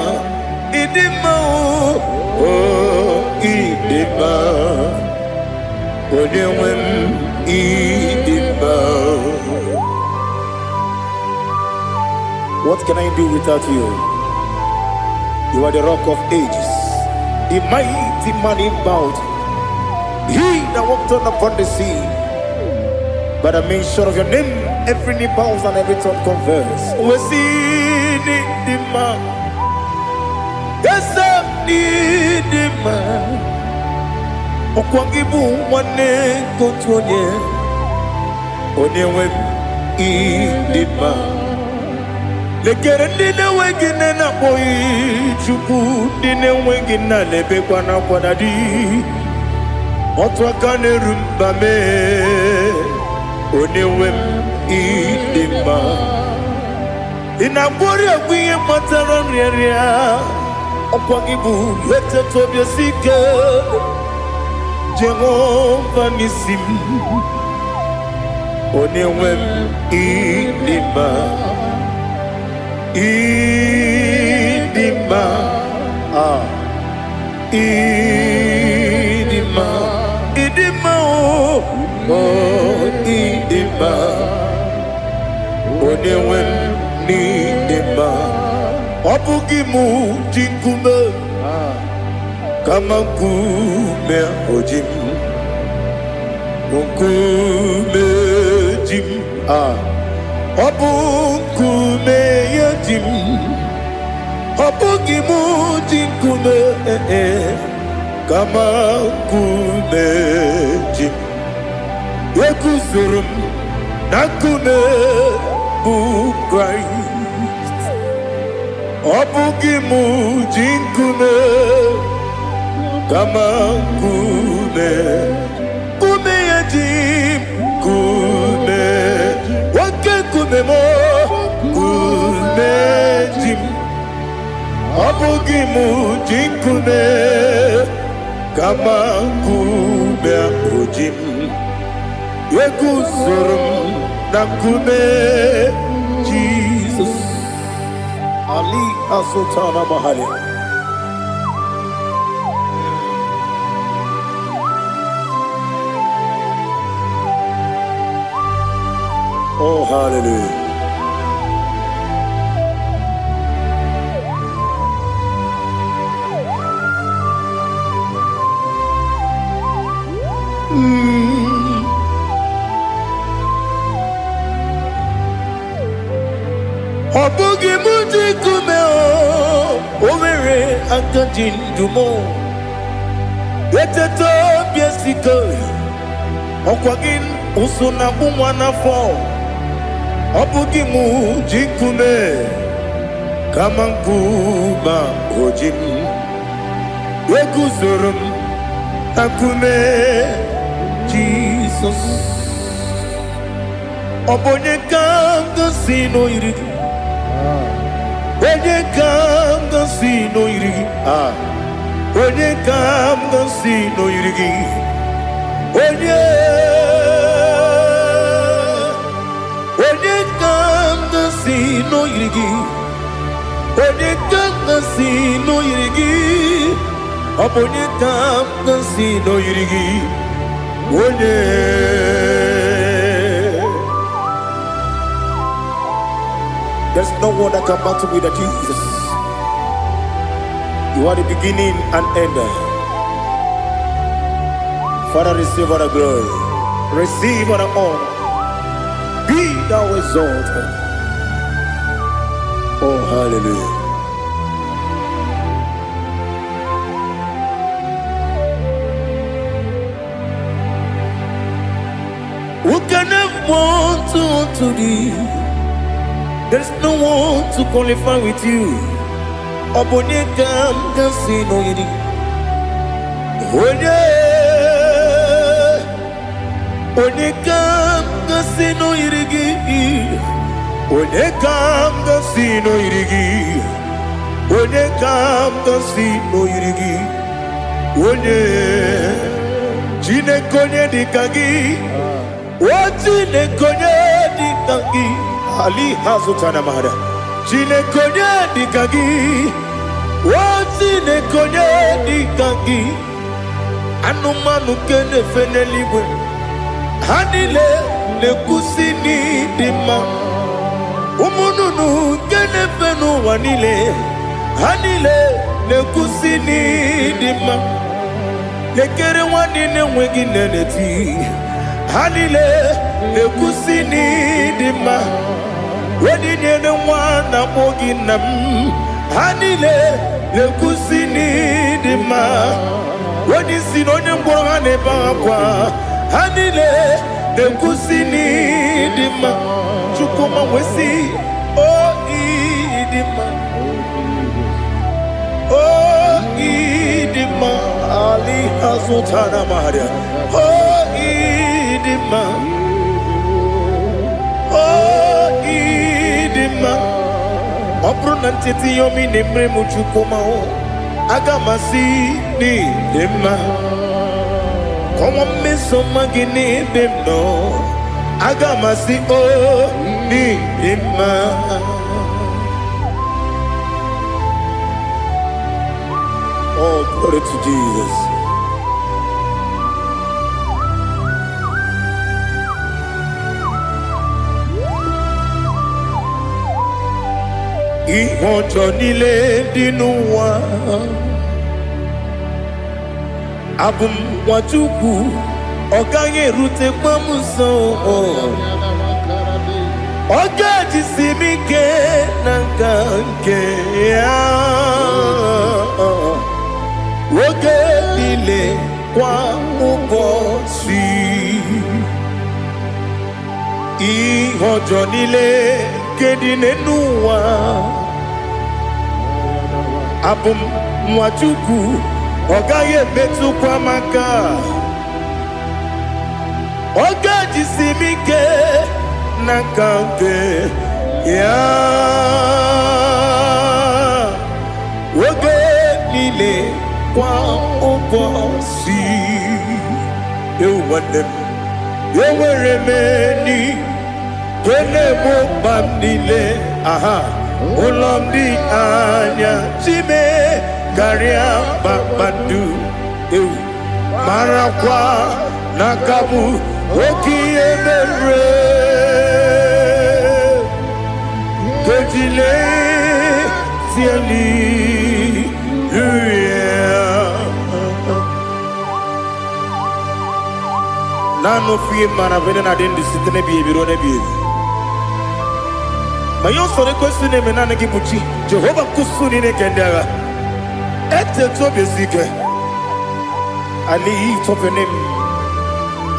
S1: oh, idima, onewem idima. What can I do without you? You are the rock of ages, the mighty man in mountain. He that walked on upon the sea. By the mention of your name, every knee bows and every tongue converse. We see the man. Yes, the man. Okwangibu wane kotonye. Onewe idima. Lekere dine wengine na boy chuku dine wengine lebe kwa na kwa dadi. Otwakane rumbame. Onewem idima inabori agwiye matara nriaria okwagibu yete tobia sike Jehova nisim onewem idima idima idima oh idima onewem nidima obugimu jinkume kama kume ojim kume jim obukume yajim obugimu jinkume kama kume jim Yekuzurum nakune bu Christ Obugimu jinkune kama nkume, nkume ya jim, nkume wake nkume mo, nkume jim, abugi muji nkume kama nkume ujim, yekuzurum na nkume Jesus. Ali Asultana Mahali. Oh, hallelujah. Obugi muji kume o mere akajin dumo eteto biesiko okwagin usuna umwana fo obugi muji kume kama nkuba ojim yeguzorum akume Jesus obonye kanga sino irigi onye kanga sino irigi onye kanga sino irigi onye kanga sino irigi onye kanga sino irigi onye kanga sino irigi onye. There's no one that can battle with Jesus. You are the beginning and end. Father, receive all the glory. Receive all the honor. Be thou exalted. Oh, hallelujah. Who can have one to thee? There's no one to qualify with you. Obonye kam kasino yidi. Onye kam kasino yidi. Onye kam kasino yidi. Onye kam kasino yidi. Onye jine konye dikagi. Wajine konye dikagi. Ali Hazutana Mahada. Jine konye dikagi. Wajine konye dikagi. Anumanu kene feneliwe. Hanile le kusini dima. Umununu kene fenu wanile. Hanile le kusini dima. Lekere wanine wengi neneti. Hanile le kusini dima. Wedi nyene wana mogi nam. Hanile le kusini dima. Wedi sinonye mbwangane bakwa. Hanile le kusini dima. Chukuma wesi oh idima. Oh idima. Ali Hazutana Maria. Oh idima. Oh idima. Opronantiti yomi nemre muchukuma o. Agamasi ni dema. Como me somagini demno. Agamasi o ni dema. Oh, glory to Jesus. Ihojo nile dinuwa abum wachuku oganye rute pamuso ogaji simike nanganke ya woge nile kwa ubosi ihojo nile kedine nuwa abum mwachuku Ogaye metu kwa maka Oga jisimike Nakanke Ya Oge nile Kwa uposi Ewanem Eweremeni Kene mo bamnile Aha Ulomdi anya Chime Garia Babandu Eu Marakwa Nakamu Oki Emere Kejile Tiali Nano fiye mana vene na dendi sitene biye birone biye Mayon sore kusune menane kibuchi Jehova kusuni ne kendera Ete tobe zike I lift up your name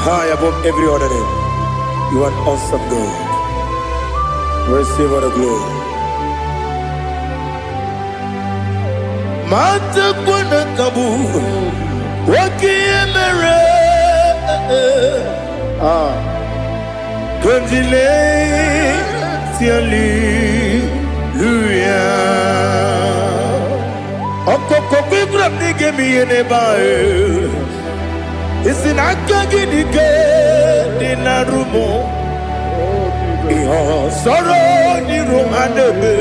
S1: high above every other name. You are an awesome God. Receive all the glory. Mata kuna kabu Waki emere Kunjile Tiali Luya Okoko kwikrap nige miyene bae Isinaka gidike Dinarumo Iho soro ni romanebe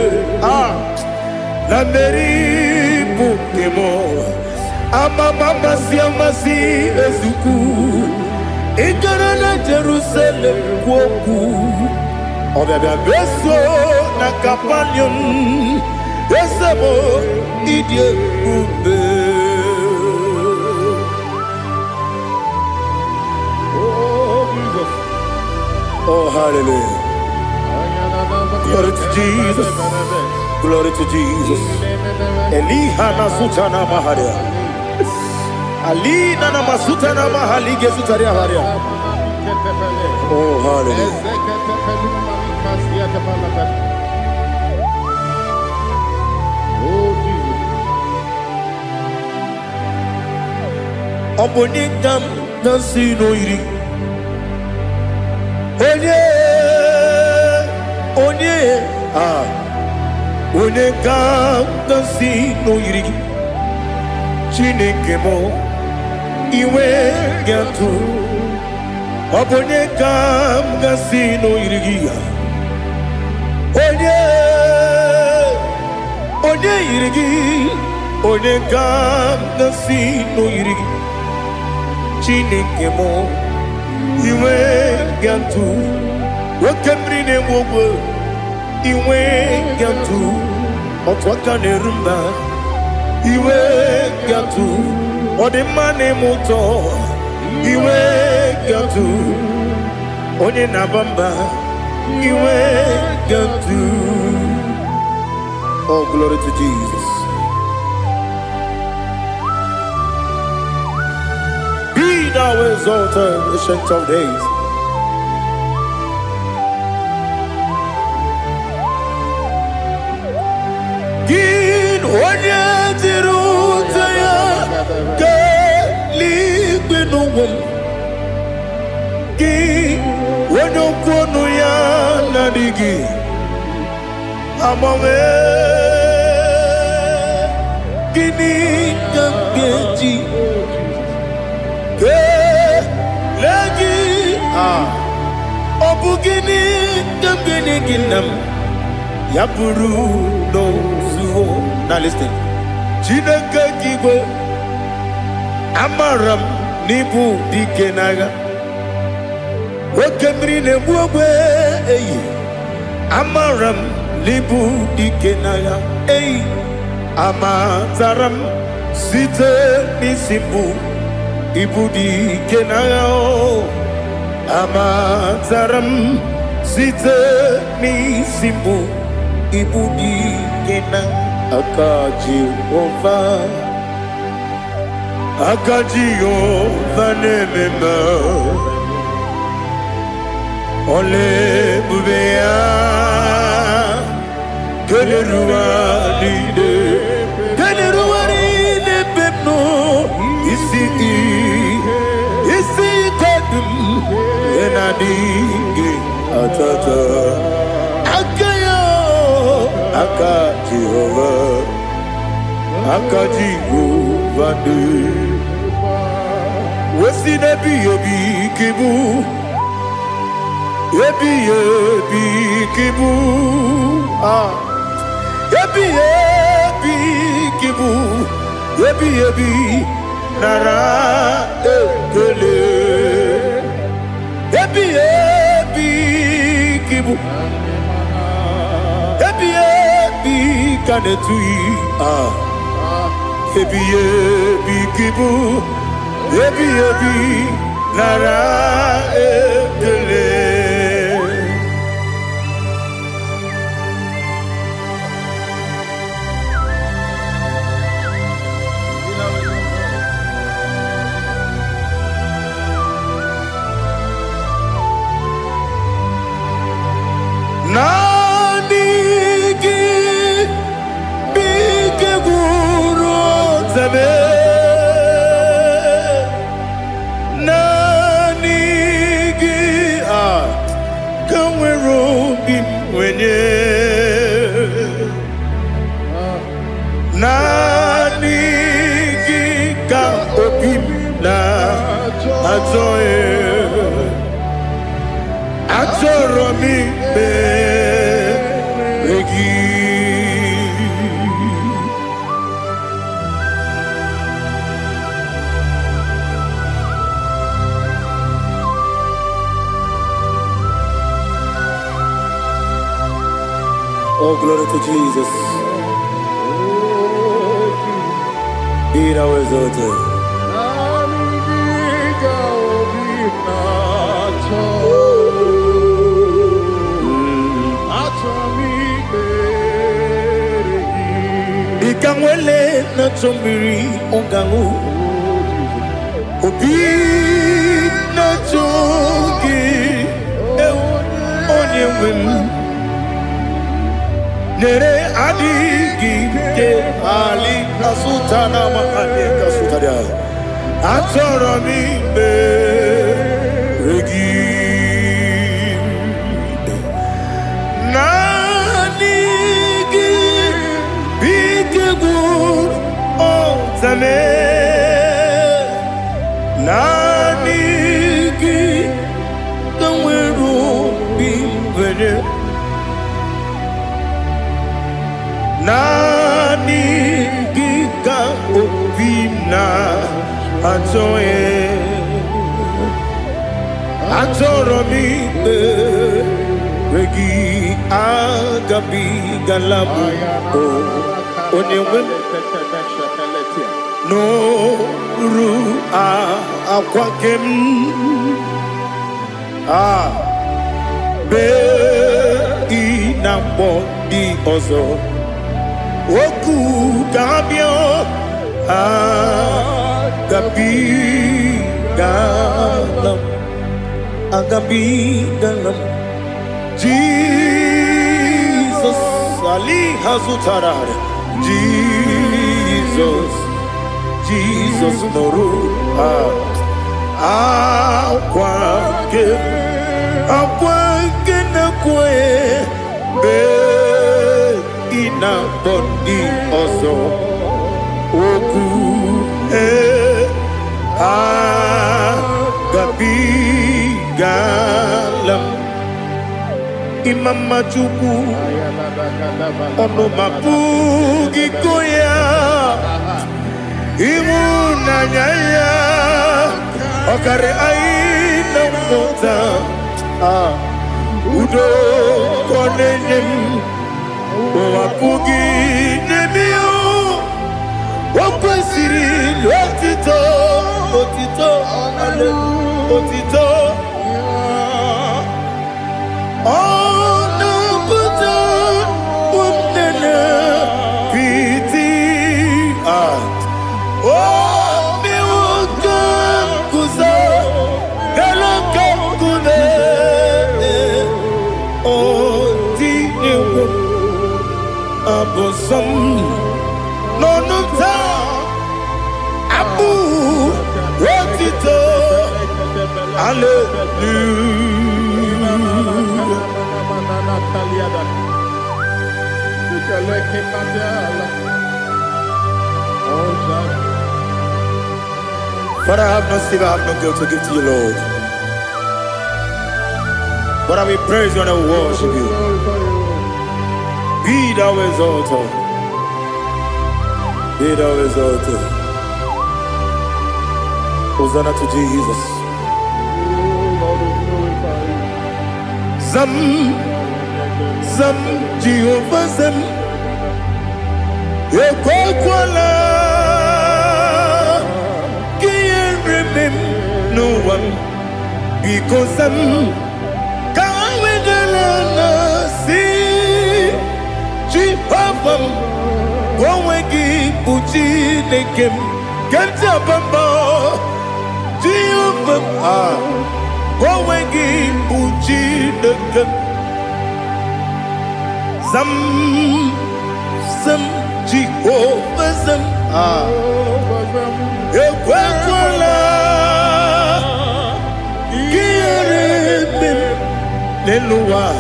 S1: La meri bukemo Ama mama siamasi ezuku Ikara na Jerusalem kwoku Obebe beso na kapanion Esemo idye ube Oh, hallelujah. Glory to Jesus. Glory to Jesus. Elihana sutana maharia. Alina na masutana mahalige sutaria haria. Oh, hallelujah.
S2: Oh, Jesus.
S1: Obonikam nasino iri. Onye ka nasi no yiri Chineke mo iwe gatu Obonye ka nasi no yiri Onye yiri Onye ka nasi no yiri Chineke mo iwe gatu Wakemri ne mwogo Iwe gatu Otwaka ne rumba Iwe gatu Odemane moto Iwe gatu Onye nabamba Iwe gatu. Oh, glory to Jesus. Be thou exalted, ancient of days. Gin onye tiruta ya keligwe n'ụwa gị onye kwonu ya na-adịghị agbanwe gịnị ka m ga-eji kelee gị ọ bụ gịnị ka m ga-enye gị nna m ya bụrụ n'ozuo na listen Chineke gị igwe amara m n'ibu dike n'agha nwoke mmiri na-egbu ogbe eyi amara m n'ibu dike n'agha eyi amatara m site n'isi mbụ ibu dike n'agha amatara m site n'isi mbụ ibu dike n'agha aka Jehova na-ememe ole ebube ya keleruwa niile bemno nadigi atata akayo aka Jehovah aka Jehovah wesi nebi ebi kibu ebi kibu ebi kibu ebi nara ekele ebi kibu ebi kanetui ebi kibu ebi nara ekele. Nanigi bike guru zabe nanigi kamweru bimwenye nanigi ka obim na atoe atoro mi oh, glory to Jesus. Be thou exalted. Ikamwele na chombiri ongangu obi na chogi onye wem nere adigi ke ali asutana makane kasutaria atoro mi be regi nanigi bigegu otame nanigi kamweru bimwene nani gika obimna atoye atoro mi regi agabi galabu onyewe no ru akwakem be inambo di ozo oku gabio agabi galam Jesus ali hazutarare Jesus noru akwa na kwe be ina bondi ozo oku gabi galam imama chuku ono mapugi koya imuna nyaya okare aina mota udo konenyem wapugi nemio wakwesiri lotito otito ono buta umnene piti mi wuka kuzo galaka kune abosom nonuta abu rotito But I have no sin, I have no guilt to give to you, Lord. But I will praise you and I will worship you. Be thou exalted. Be thou exalted. Hosanna to Jesus. Zam, Zam, Jehovah Zam. Ekwakwala. No one, because I'm going to see Jehovah. Go and give Puchi the game. Get up and bow. Jehovah. Go and give Puchi the game. Some Jehovah. Leluwa,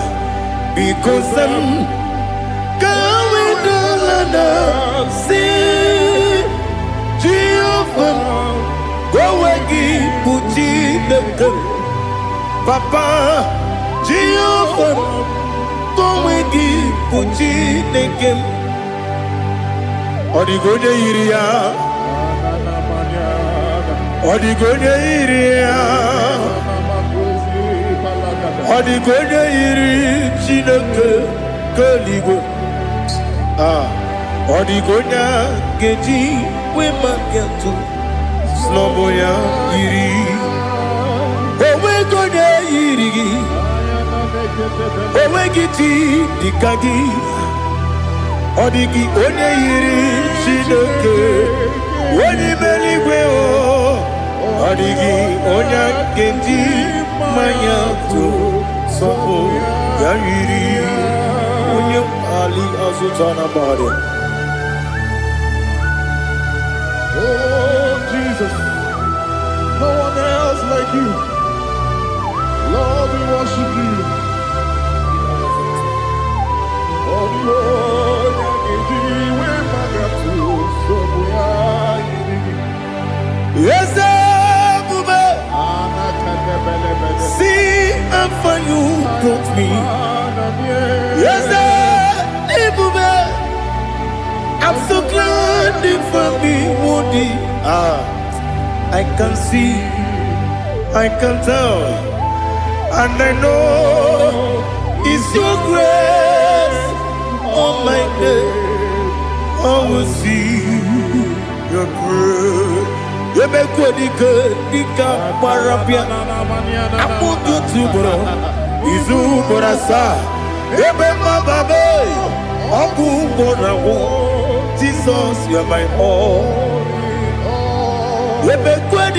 S1: because I'm going to see Jehovah. Go again, Puchi the girl. Papa, Jehovah. Go again, Puchi the girl. Odigonya iria, Odigonya iria. Odigonya iri chineke keligo. Odigonya geji wema kentu sloboya iri. Owegonya iri. Owegiti dikagi. Odigi onye iri chineke. Onye meligwe o. Odigi onya geji manya tu. Sopo yayiri unyo ali azutana bade.
S2: Oh Jesus, no one else like you. Lord, we worship you. Oh Lord,
S1: yes, see how far you brought me. Yes, I'm so glad for me, Woody. I can see, I can tell, and I know it's your grace. Oh my God, I will see your grace. You make good, Dika Parapia. I'm going to bro. Izu Borasa. Ebema Babe. Oku Borawo. Jesus, you are my all. You make good,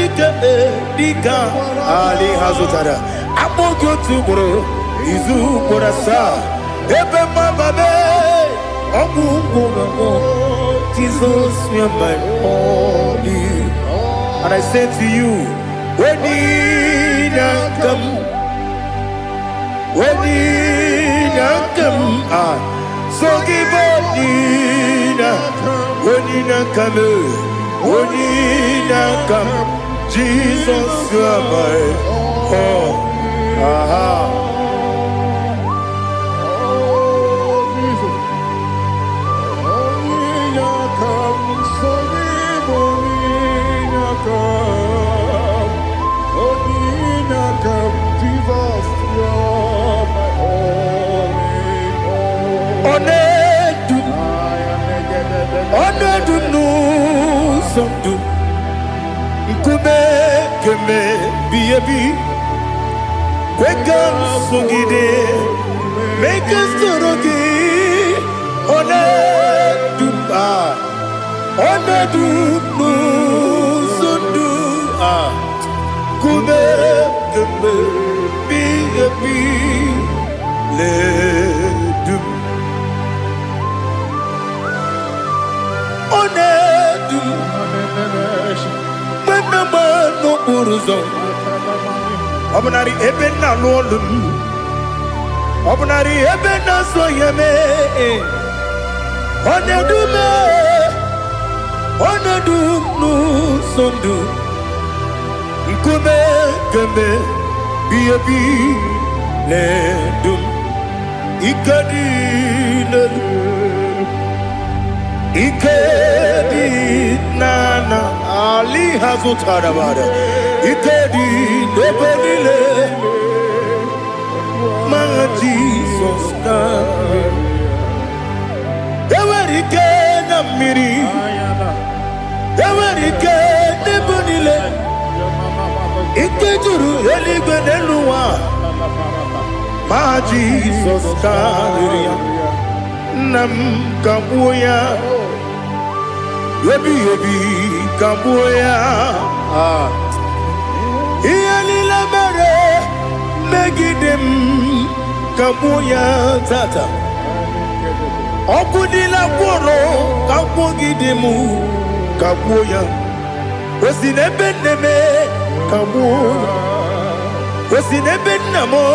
S1: Dika Ali Hazutara. I'm going to bro. Izu Borasa. Ebema Babe. Oku Borawo. Jesus, you are my all. And I say to you, when Nina come, so give up Nina, when Nina come, Jesus, you are my all. Keme biyebi Kwekam sungide Make us torogi One dupa One dupu Sundu Kume keme biyebi Le dup One dup No Uruzo Obunari ebe na lolum. Obunari ebe na soyeme. Onedume. Onedum nu sondu. Nkume kembe. Biebi ledum. Ikadi ledum. Ikedi nana Ali Hazutarabada Ikedi Nebelile My Jesus Ewerike Namiri Ewerike Nebelile Ikejuru Eligwe Neluwa My Jesus Nam Kabuya Yebi Kabuya Iyalila mere Megidem Kabuya Tata Okudila Kworo Kabugidemu Kabuya Osinebendeme Kabuya Osinebenamo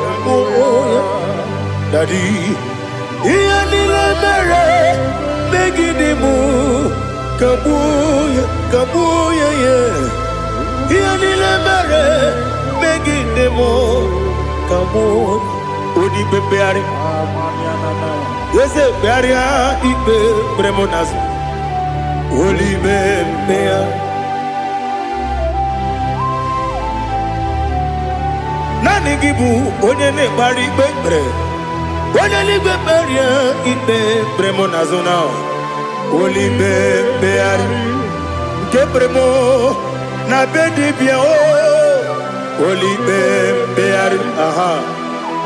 S1: Kabuya Daddy Iyalila mere Megidemu Kabuya, Kabuya, yeah. Iyalila mere Megidemu Kabuya. Odi bebeari. Yese bearia ibe bremonas. Oli bebea. Nani gibu onye ne bari bebre. Onye li beberia ibe bremonas now. Oli bebeari kebremo na bedi bia o Oli bebeari aha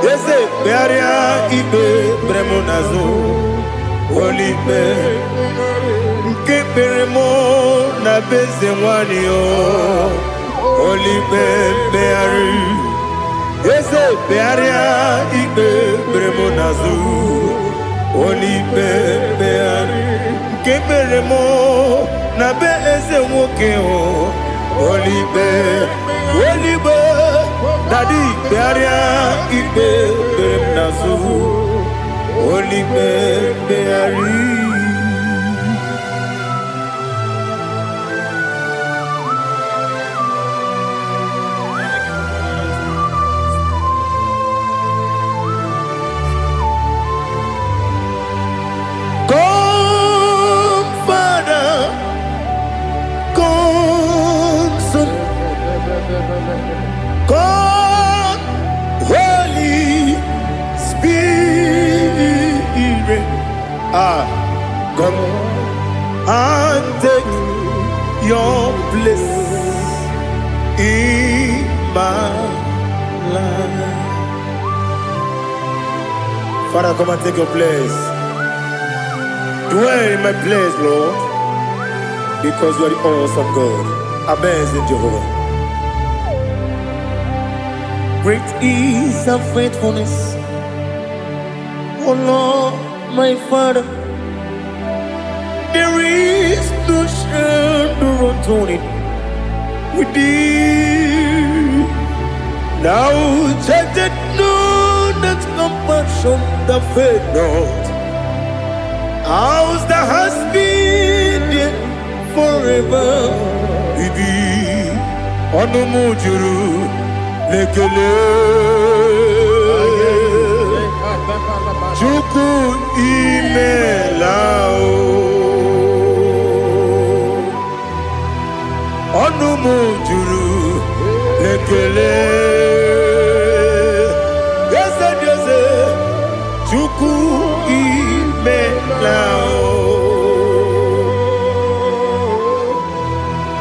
S1: Yese bearia ibe bremo nazo Oli be kebremo na beze wani o Oli bebeari Yese bearia ibe bremo nazo Oli bebeari Keberemo na be eze nwoke o Olibe Daddy bearia ibe berem nazu Olibe beari God, Holy Spirit, come and take your place in my life. Father, come and take your place. Dwell in my place, Lord, because you are the awesome God. Amazing Jehovah. Great is thy faithfulness, O Lord, my Father. There is no shadow on it with thee. Now check that no, that compassion that faith not. Ours that has been there forever with thee. On the mujuru. Lekele Chuku imelao Onumu juru Lekele Yese Chuku imelao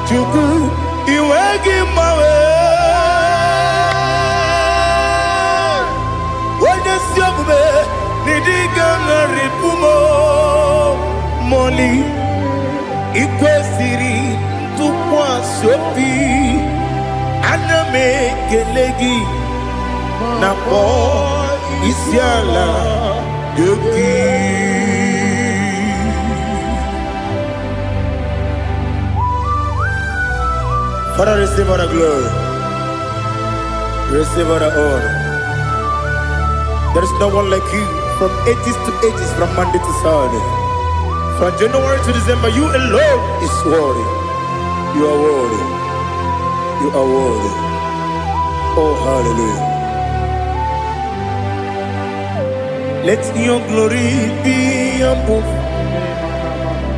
S1: Chuku iwegi mawe Moli ikwesiri tụkwasị obi ana m ekele gị na kpọ isi ala gị. Father, receive all the glory. Receive the honor. There is no one like you from ages to ages, from Monday to Saturday. From January to December, you alone is worthy. You are worthy. You are worthy. Oh, hallelujah. Let your glory be above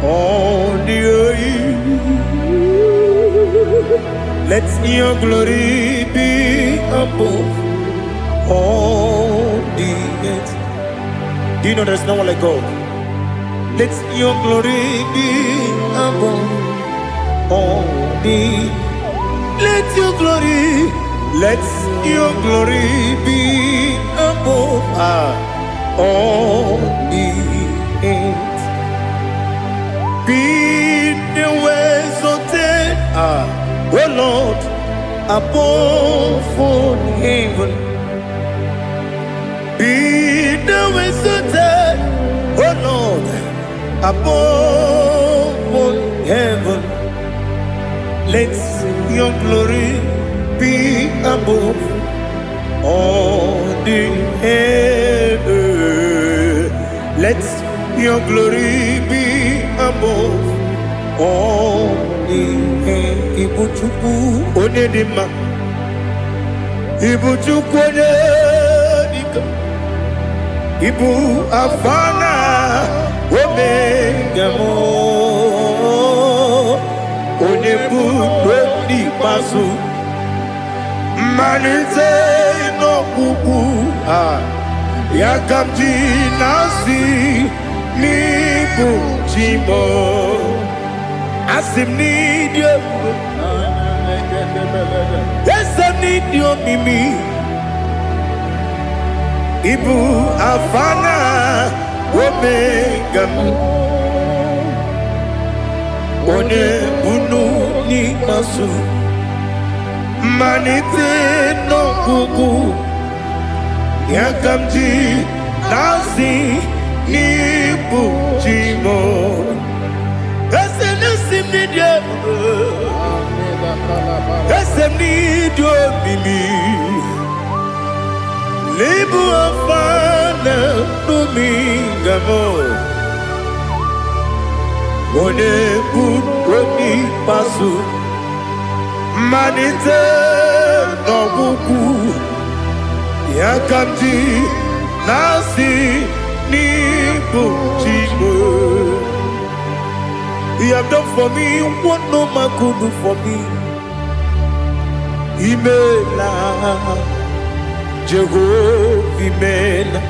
S1: all the earth. Let your glory be above all the earth. Do you know there's no one like God? Let your glory be above all the earth. Let your glory be above all the earth. Be the ways of death, oh Lord, above all heaven. Be the ways of death, oh Lord, above all heaven. Let your glory be above all the heaven. Let your glory be above all the heaven. Ibuchuku onedima, Ibuchuku onedika, Ibu afana omega mo, onebu odi pasu. Manite no kuku yakamji nasi nibu chimo asim nidio esem nidio mimi ibu afana omega one bunu ni masu. Manite no kuku yakamji nasi nibu chimo esem nasim nidio esem nidio mimi libu afana numingamo one budoni pasu. Manite no kuku yakamji nasi nibu chimo. You have done for me what no man could do for me. Imela Jehovah Imela.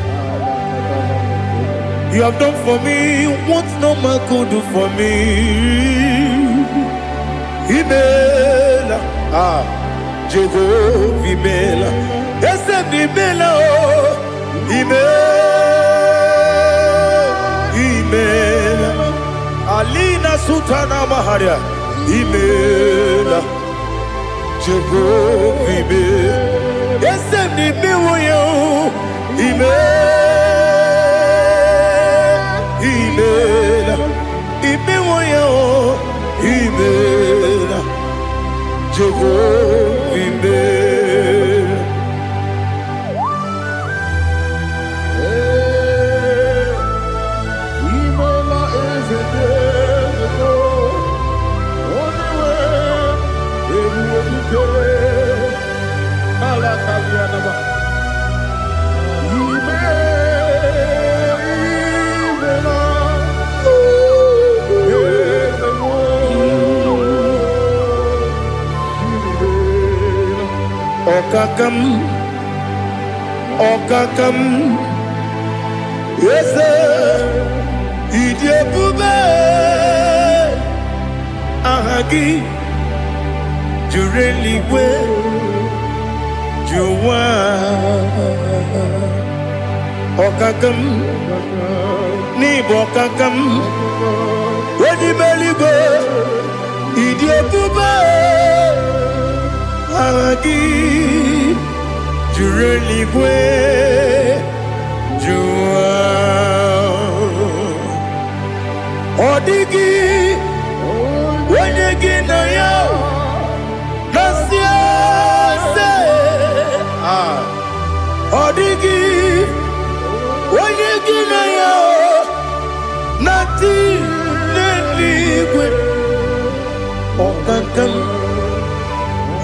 S1: You have done for me what no man could do for me. Imela, Jehovah Imela, Esem Imela, Imela, Alina Sutana Maharia, Imela, Jehovah Imela, Esem Imela, Imela, Imela, Imela, Jehovah Imela.
S2: Imela is a day only way you do. Alakalianaba.
S1: Okakam, yes, Idiabube, Ahagi, Jureli, where you are. Okakam, Nibokakam, where the belly go, Idiabube, Ahagi. Jureli kwe jua odigi wenyegi na yo nasia se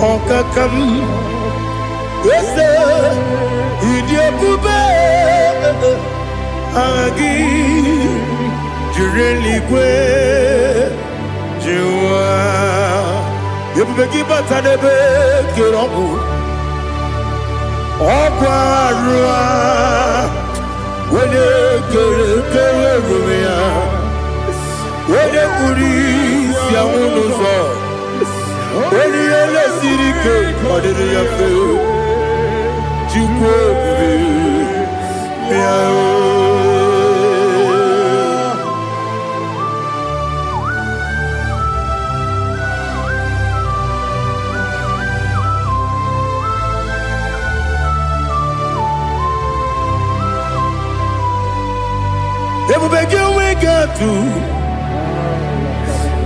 S1: Okakam Ese Idiabube Agi Jireligwe Jiwa Yebubeki Batanebe Kiroku Okwarua Wene Kere Rumia Wene Kuri Siamunuzo Wene Yele Sirike Kodiri Yafe Jukwe Miao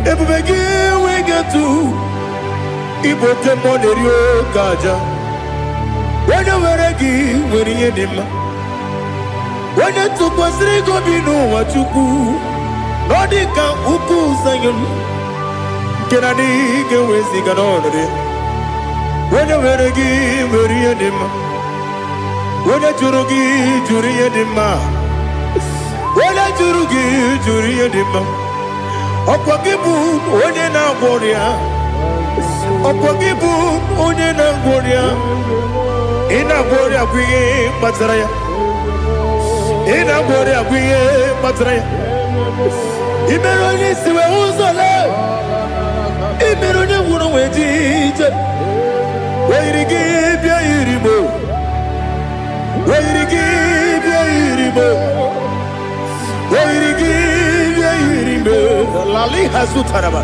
S1: Everybody we get to Igbo tempo de Rio Gaja When you were a gay, when you did when you took was Rigo Bino, what you do Nordica Uku Sayon Kennedy get with the Ganori When you were a gay, when you did when you Jurugi, Juria Dima Wala jurugi juriye dima Okwagibu onye na gworia Okwagibu onye na gworia Ina gworia kwiye matraya Ina gworia kwiye matraya Imero ni siwe uzole Imero ni wuro wejije Wairigi bia irimo Wairigi bia irimo Lali Hazutaraba.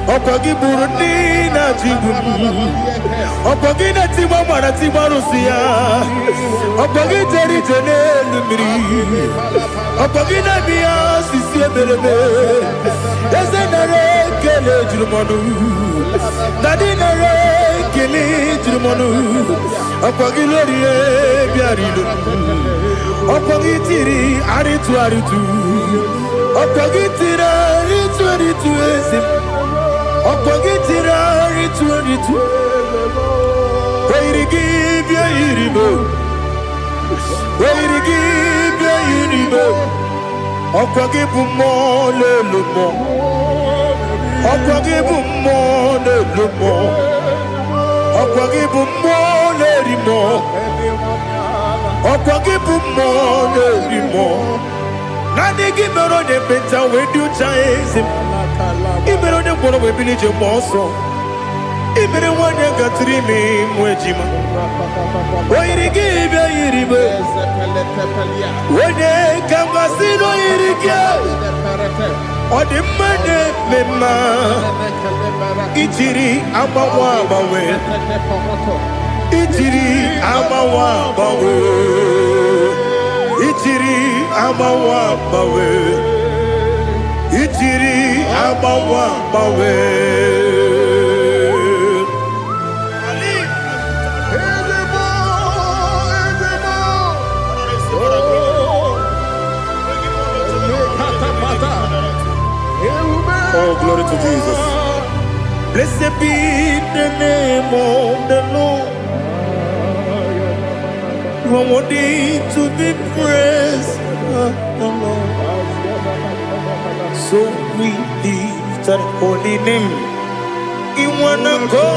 S1: Okwagi Burundi na Jibuti Okwagi na Timama na Timarusia Okwagi Jeri Jene Lumiri Okwagi na Mia Sisi Ebelebe Eze nare kele jirumonu Nadi nare kele jirumonu Okwagi Lorie Biarido Okwagi Tiri Aritu Aritu Okwagi Tira Aritu Aritu Esim Okogitira ritu Wairigi bia iribo Wairigi bia iribo Okogibu mo lelumo Okogibu mo lelumo Okogibu mo lerimo Okogibu mo lerimo Nani gimero de beta wedu chaizim Ibero de bono we bilije moso Ibere wanya gatrimi mwejima Wairigi bia iribe Wene kamasino irige Ode mane mema Ichiri amawa bawe Ichiri amawa bawe Ichiri amawa bawe Ichiri amawa bawe Oh, glory to Jesus. Blessed be the name of the Lord. You are worthy to be praised, the Lord. So we lift that holy name. You wanna go?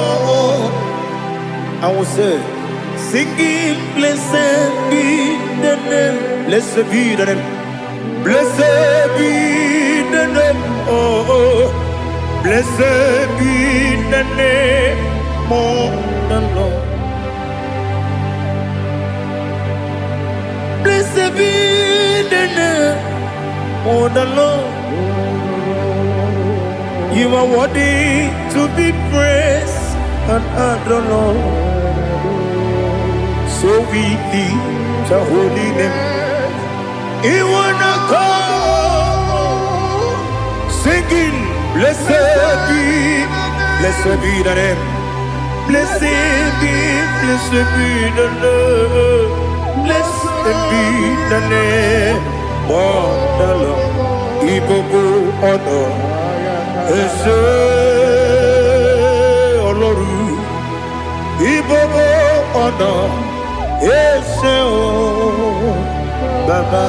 S1: I will say, singing, blessed be the name. Blessed be the name. Blessed be the name. Oh, blessed be the name of the Lord. Blessed be the name of the Lord. You are worthy to be praised and adored, Lord. So we lift the holy name. You wanna go singing, Blessed be the name. Blessed be the name. Blessed be the name. Oh, the Lord. Igbo honor. Ese Oloru. Igbo honor. Ese o Baba.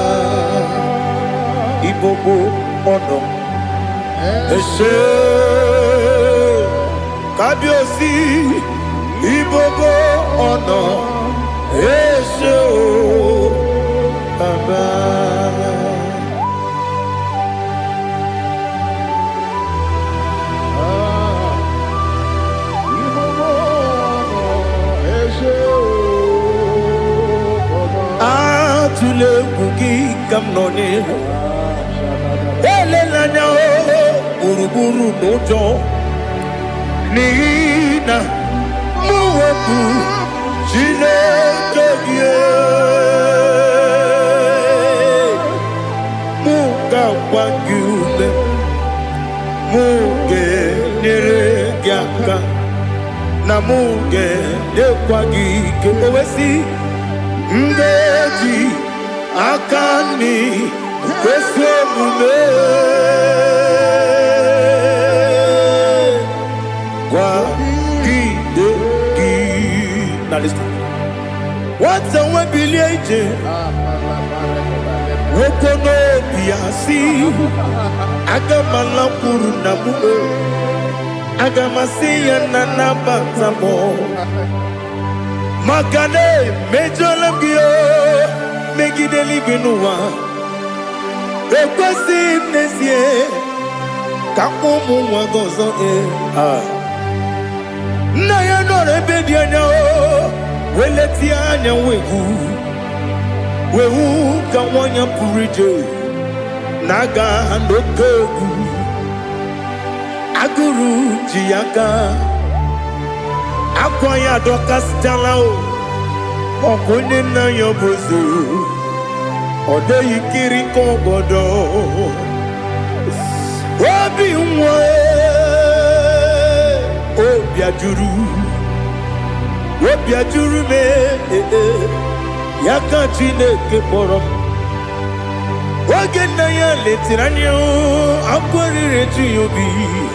S1: Igbo honor. Ese Kabiosi Igbo honor. Ese o Baba. Tule bugi kamnone ele lanya uruburu nojo nina muwebu Chineke muga wagyume muge neregiaka na muge dekwagike owesi ngeji akani kwesomume kwa gidegi. Now listen. What's a webileje? Wokono biasi agamala kuru na muwe agamasiya na nabatamo Makane mejolamgio megideli binua ekwesi nesie kakumu wagozo na ya nore bedi anya weleti anya wehu kawanya purije naga ndokogu aguru jiyaka Akwaya dokas jalao Okune na yobozu Ode yikiri kogodo Obi mwe Obi ajuru me Yaka Chineke morom Oge na ya letiranyo Akwari reji yobi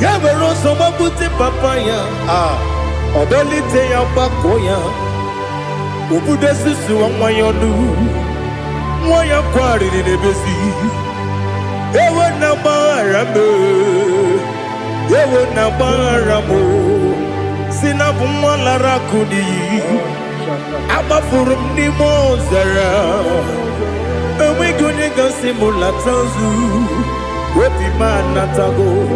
S1: Yabero soma buti papaya Odolite ya bakoya Ubude susu wa mwayonu Mwaya kwari ni nebezi Ewe na barame Ewe na baramo Sinabu mwala kuni Abafurum ni mozara Ewe gune gasi mulatanzu Wepi manatago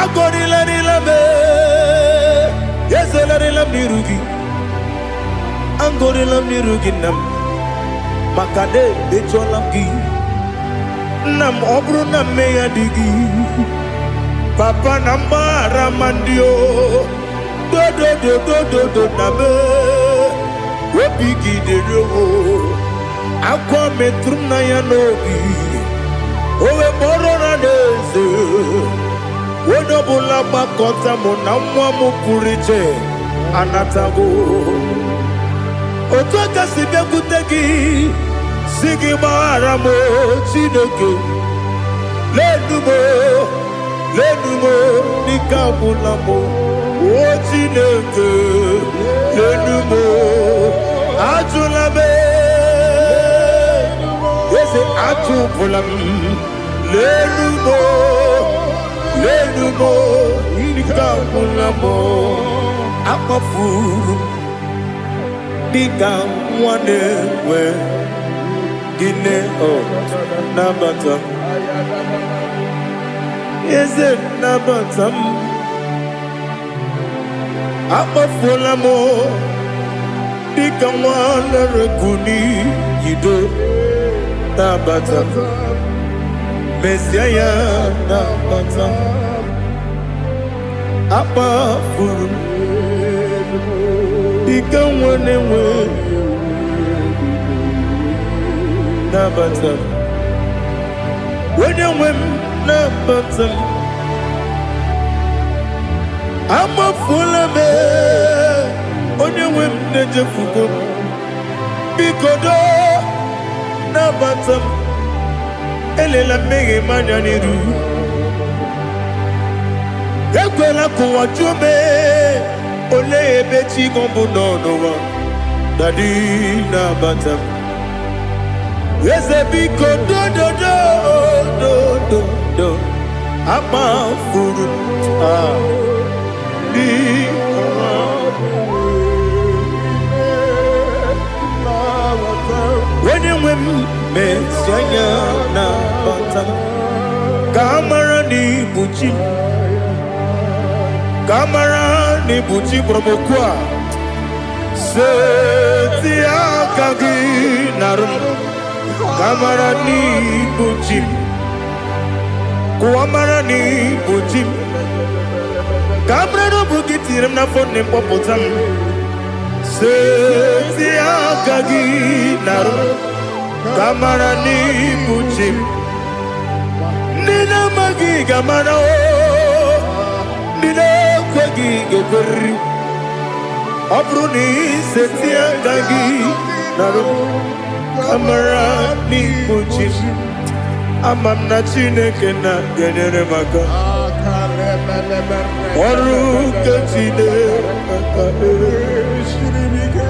S1: Agorila nilabe Yesela nirugi Angorila nirugi nam Makade becholamgi Nam obru nam meya digi Papa nambara mandio Do nabe Wepigi de rogo Akwa metrum na yanogi Owe moro na neze Wodobula bakota mona mwamu puriche anatago Otoka sibe kutegi Sigi maharamo Chineke Lenumo Nikabulamo O Chineke Lenumo Ajulame Yese ajubulam Lenumo Nikabulamo Akafuru Diga mwane we Gine o Nabata Is it Nabatam Akafulamo Diga mwane rekuni Yido Nabata Messiah Nabata Akafuru Diga mwane we Nabata When you win nabata m amafula me onye nwe m na-ejefugo m biko do nabata m elela mmehie m anya n'iru ekwela ka ụwa jụọ m olee ebe chi gị bụ n'ụwa dadi nabata m eze biko do amafuru onye nwe m mezi anya nabata m ka amara n'ibu chi m ka amara n'ibu chi kpọrọ m okwu a seti aka gị narụ m ka amara n'ibu chi m kụwa mara n'ibu chi m ka amara n'obu gị tiri m n'afọ nne mkpọpụta m seti aka gị narụ m ka amara n'ibu chi m ndị na-amaghị ga-amara ndị na-ekweghị ga-ekweriri ọ bụrụ na iseti aka gị narụ ka amara n'ibu chi m ama m na Chineke na-enyere m aka ọrụ nke Chineke aka esiri m ike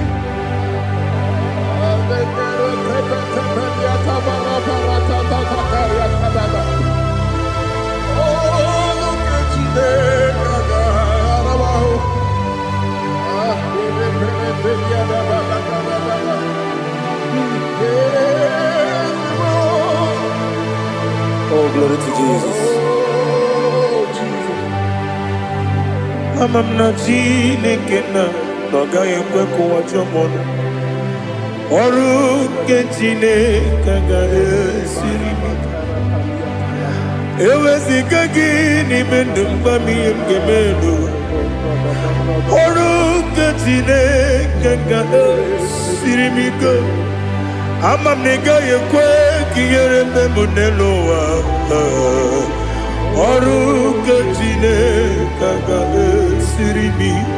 S1: Oh, glory to Jesus. Ama m na Chineke na ọ gaghị ekwe ka ụwa jụọ m ọnụ ọrụ nke Chineke ga-esiri m ike eweziga gị n'ime ndụ mgba m ihe m ga-eme n'ụwa ọrụ nke Chineke ga-esiri m ike ama m na ị gaghị ekwe ka ihere mbe m n'elu ụwa ọrụ nke Chineke ga-esiri m ike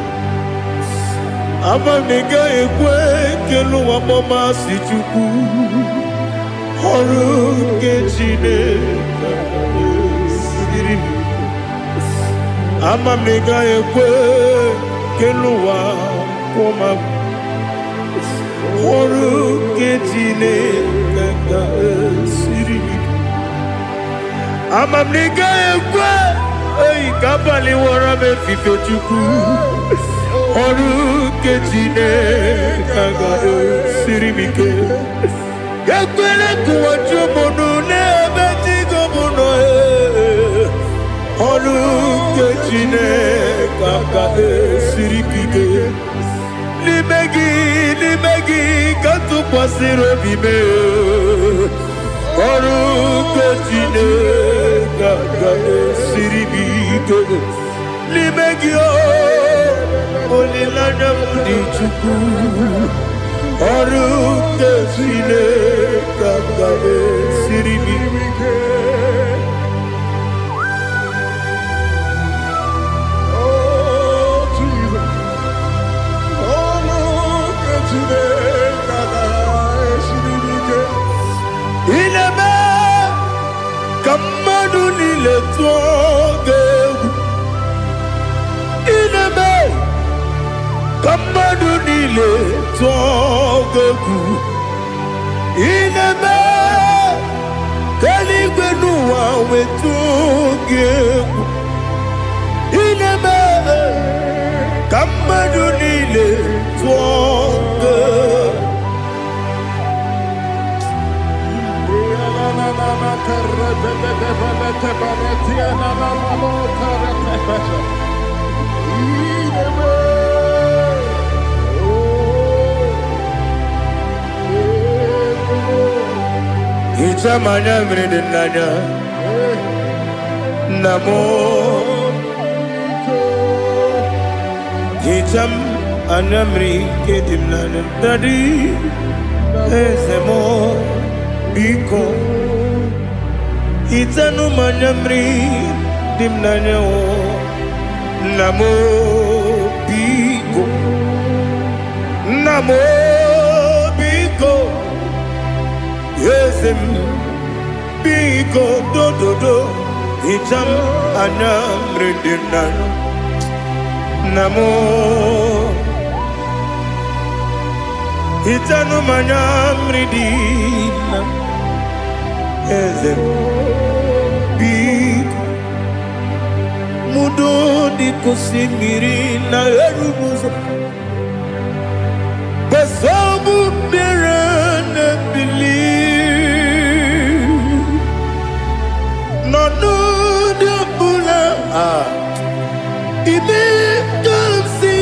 S1: ama m na ị gaghị ekwe ka elu ụwa gbamasị Chukwu ọrụ nke Chineke ga-esiri m ike ama m na ị gaghị ekwe ka elu ụwa kwụma ọrụ nke Chineke ga-esiri m ike ama m na ị gaghị ekwe oyi ka abalị wara m efife Chukwu ọrụ nke Chineke ga-esiri m ike ekwela ka ụwa jụọ m ọnụ n'ebe chi gị bụ nọ ọrụ nke Chineke ga-esiri m ike n'ime gị ka tụkwasịrị obi m ọrụ nke Chineke ga-esiri m ike n'ime gị olileanya m dị Chukwu ọrụ nke Chineke ga-esiri m ike ineme ka mmadụ niile tụọ gị egwu ineme ka mmadụ niile tụọ gị egwu ineme ka eluigwe n'ụwa wee tụọ gị egwu ineme ka mmadụ niile tụọ gị egwu Ichamanya mrede nanya namo Icham anamri kedim nanya Dadi ezemo biko Itanu manyamri dimnanya o namo biko yesem biko do itam anyamri dimnanya namo itanu manyamri dimnanya yesem biko mudo di kusimiri na erumuzo besobu mirane believe no de bula ibe kamsi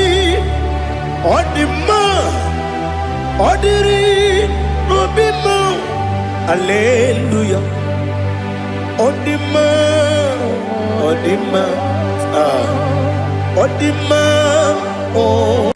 S1: odima odiri obima hallelujah odima oh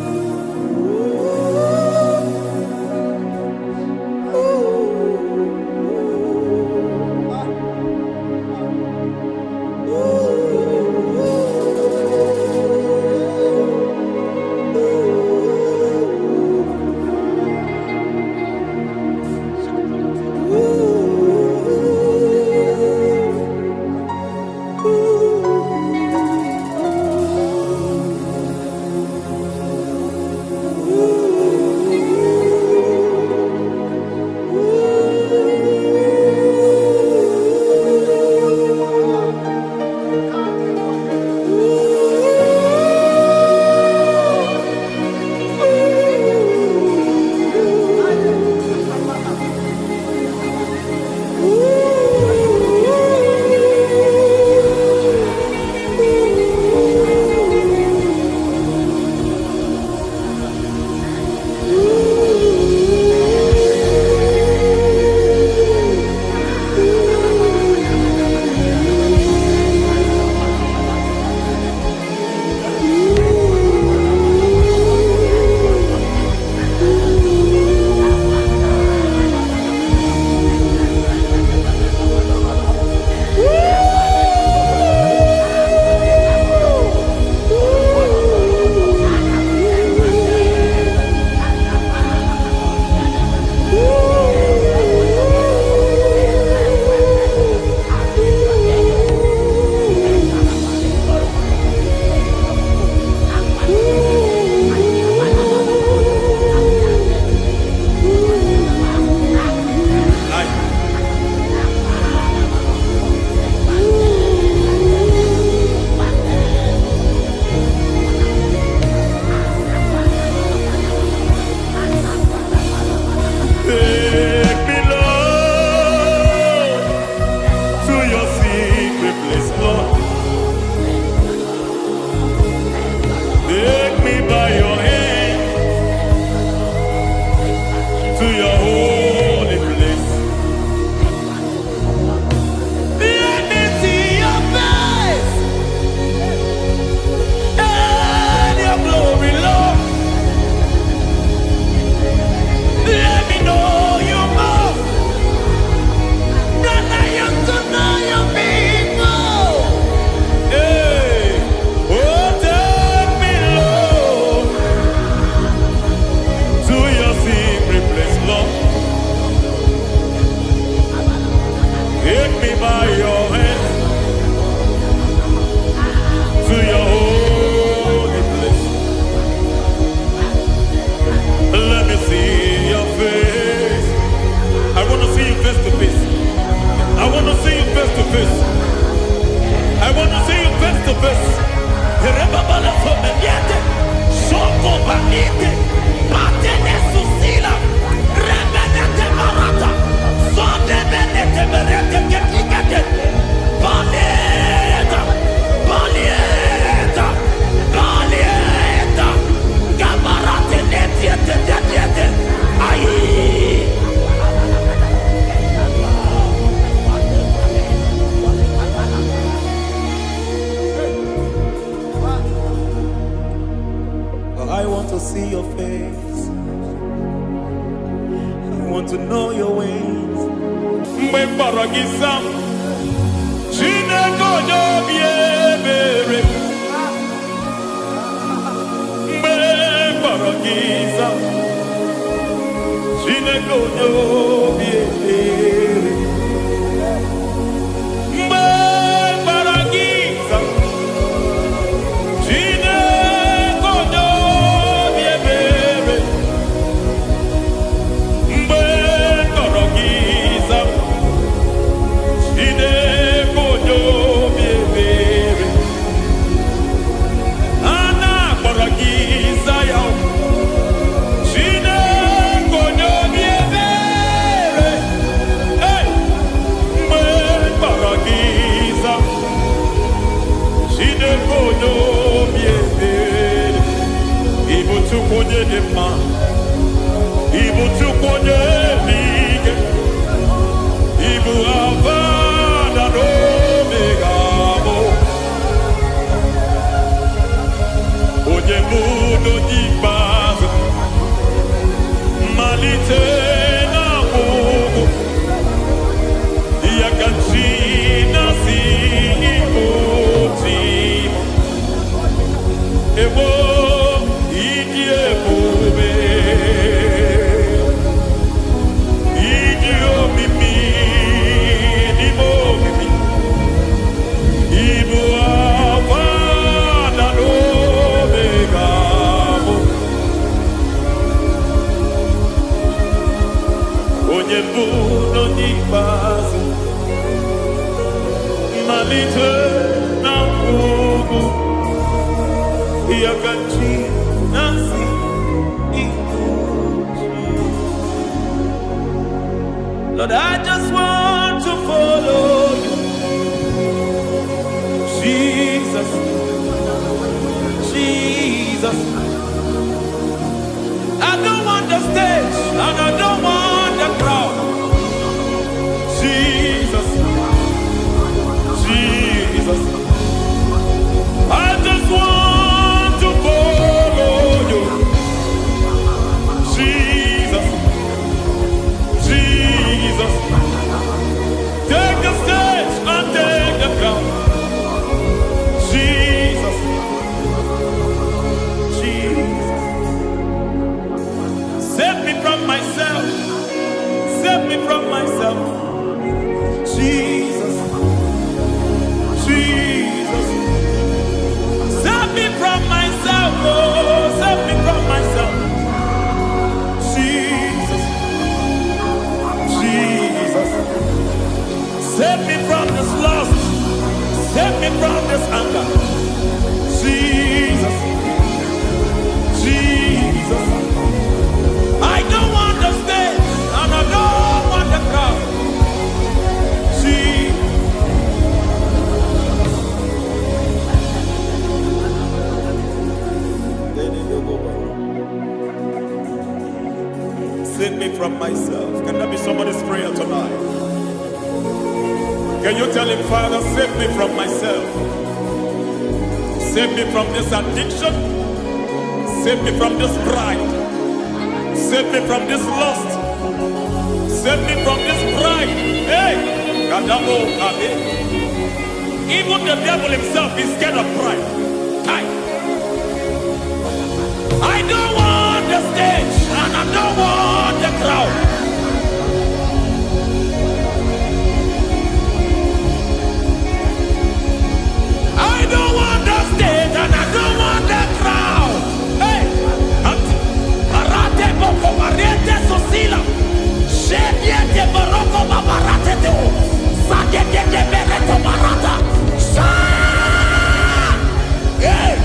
S3: to see your face. I want to know your ways. Mgbe mkpọrọ gị sam,
S1: Chineke onye obi ebere mgbe kpọrọ gị ịza Chineke onye obi ebere mgbe kpọrọ gị ịza Chineke onye obi ebere mgbe kpọrọ gị ịza Chineke onye obi ebere a na-akpọrọ gị ịza ya Chineke onye obi ebere mgbe kpọrọ gị ịza Chineke onye obi ebere ịbụ Chukwu onye dị mma ịbụ Chukwu onye dị ike ịbụ Alfa na Omega bụ onye bụ n'onye ikpeazụ mmalite na ọgwụgwụ ya ka chi na-asị Igbo timo Egbo ịdị ebube ịdị omimi n'ime omimi ịbụ Alfa na Omega bụ onye mbụ n'onye ikpeazụ mmalite na ọgwụgwụ ya ka chi na-asị Igbo timo Lord, I just want to follow you, Jesus, Jesus. I don't want the stage and I don't want the crowd. Jesus, Jesus. I just want to follow you, Jesus, Jesus. Take the stage and take the crown. Jesus, Jesus. Save me from myself. Save me from myself. Jesus, Jesus. Save me from myself. Oh, save me from myself. Jesus, Jesus. Save me from this lust. Save me from this anger. Jesus, Jesus. I don't want the stage and I don't want the crowd. Jesus. Save me from myself. Can that be somebody's prayer tonight? Can you tell him, Father, save me from myself? Save me from this addiction. Save me from this pride. Save me from this lust. Save me from this pride. Hey! Kadamo, Kade. Even the devil himself is scared of pride. I don't want the stage and I don't want the crowd. I don't want the stage and I don't want the crowd. Hey! Barate boko barete sosila. Shediete baroko babarate teo. Sadete bereto barata. Hey!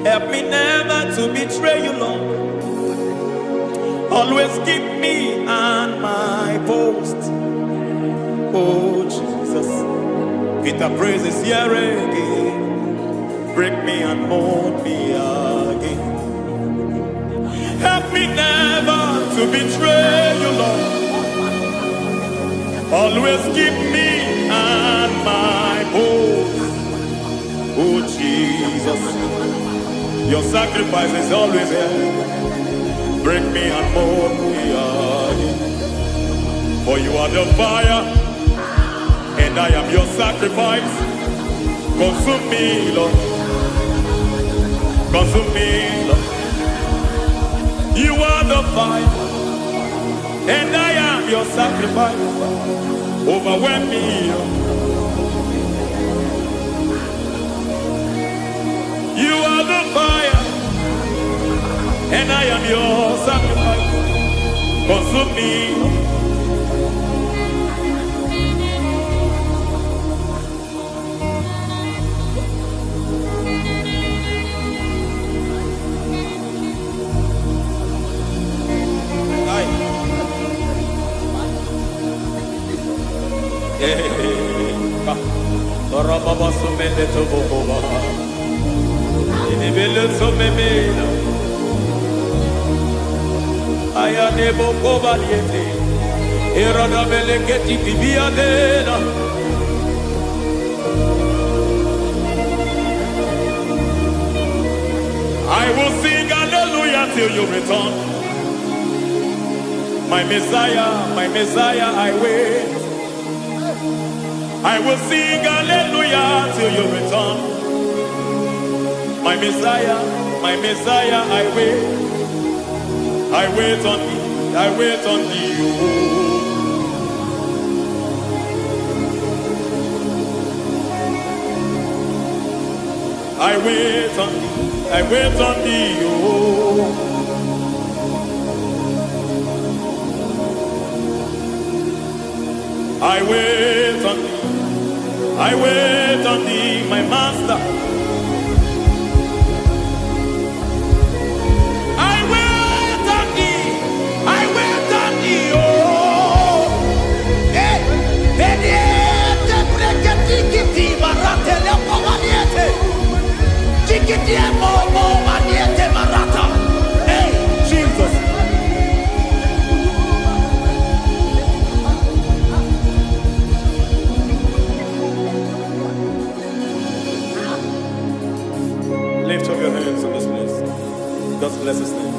S3: Help me never to betray you, Lord. Always keep me on my post. Oh Jesus, Peter praises here again. Break me and mold me again. Help me never to betray you, Lord. Always keep me on my post. Oh Jesus, your sacrifice is always here. Break me and mold me again. For you are the fire, and I am your sacrifice. Consume me, Lord. Consume me, Lord. You are the fire, and I am your sacrifice. Overwhelm me, Lord. You are the fire, and I am your sacrifice. Consume me. Baba sumende to boba. Ini belu sumemela. Aya ne boko baliete. Erada beleketi bibia dena. I will sing hallelujah till you return. My Messiah, I wait. I will sing hallelujah till you return. My Messiah, I wait. I wait on thee, I wait on thee. Oh. I wait on thee, I wait on thee. Oh. I wait on thee. I wait on thee, my master. I wait on thee. I wait on thee, oh. Hey, vediete, breketi, marate, lepo maniete. Tikiti, mo, maniete, marata. Hey, Jesus. Lift up your hands in this place. God bless His name.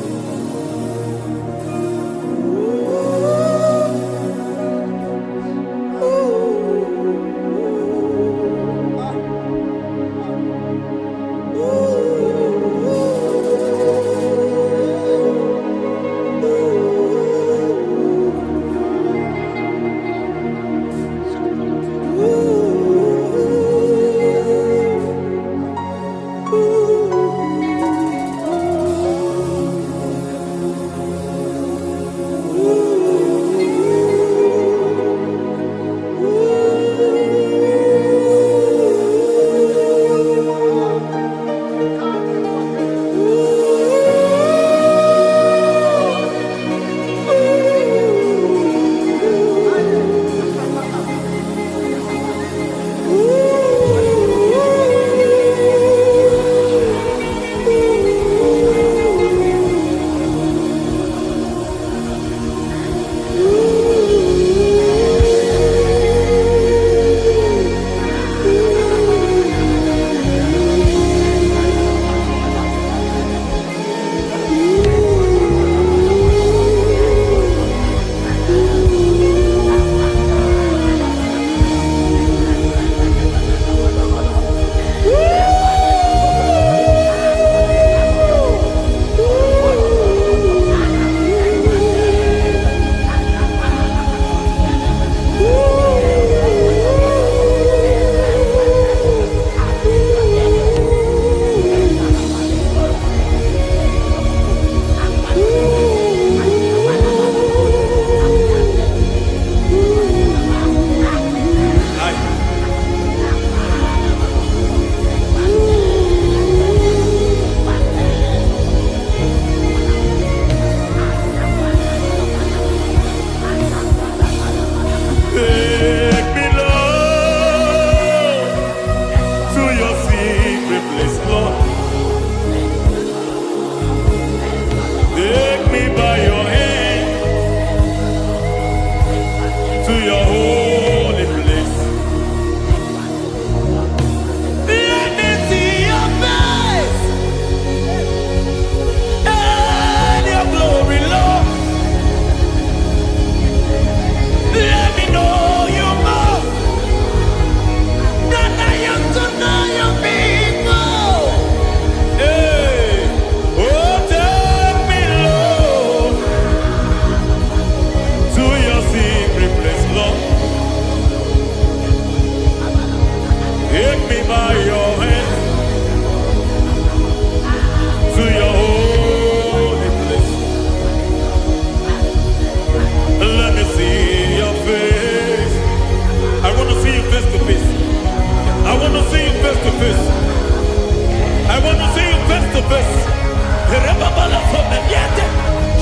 S1: Rebabala Fomeliete,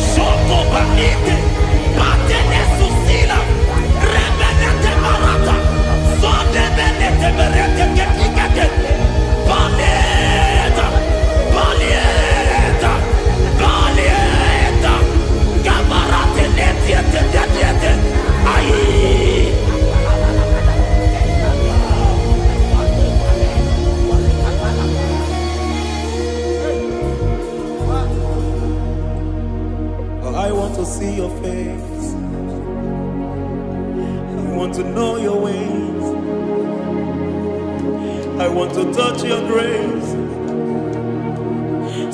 S1: Shoko Banite, Patene Susila, Rebenete Marata, Sonde Benete Berete Ketikate, Palieta, Palieta, Palieta, Gamarate Netiete, Aye. I want to see your face. I want to know your ways. I want to touch your grace,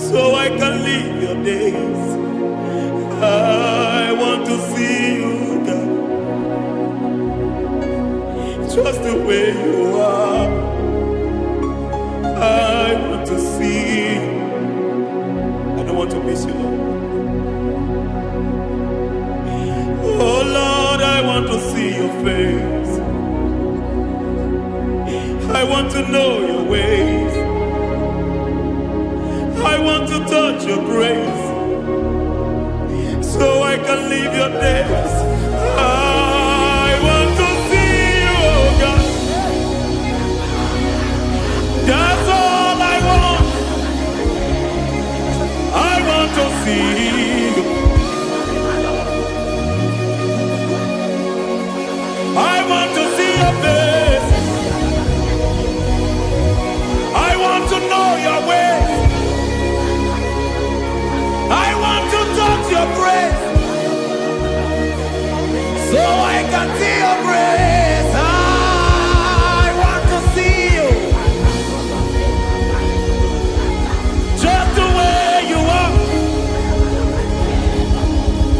S1: so I can live your days. I want to see you, God, just the way you are. I want to see you. I don't want to miss you, Lord. Oh Lord, I want to see your face. I want to know your ways. I want to touch your grace, so I can live your days. I want to see you, oh God. That's all I want. I want to see you. I want to see your face. I want to know your ways. I want to touch your grace, so I can see your grace. I want to see you, just the way you are.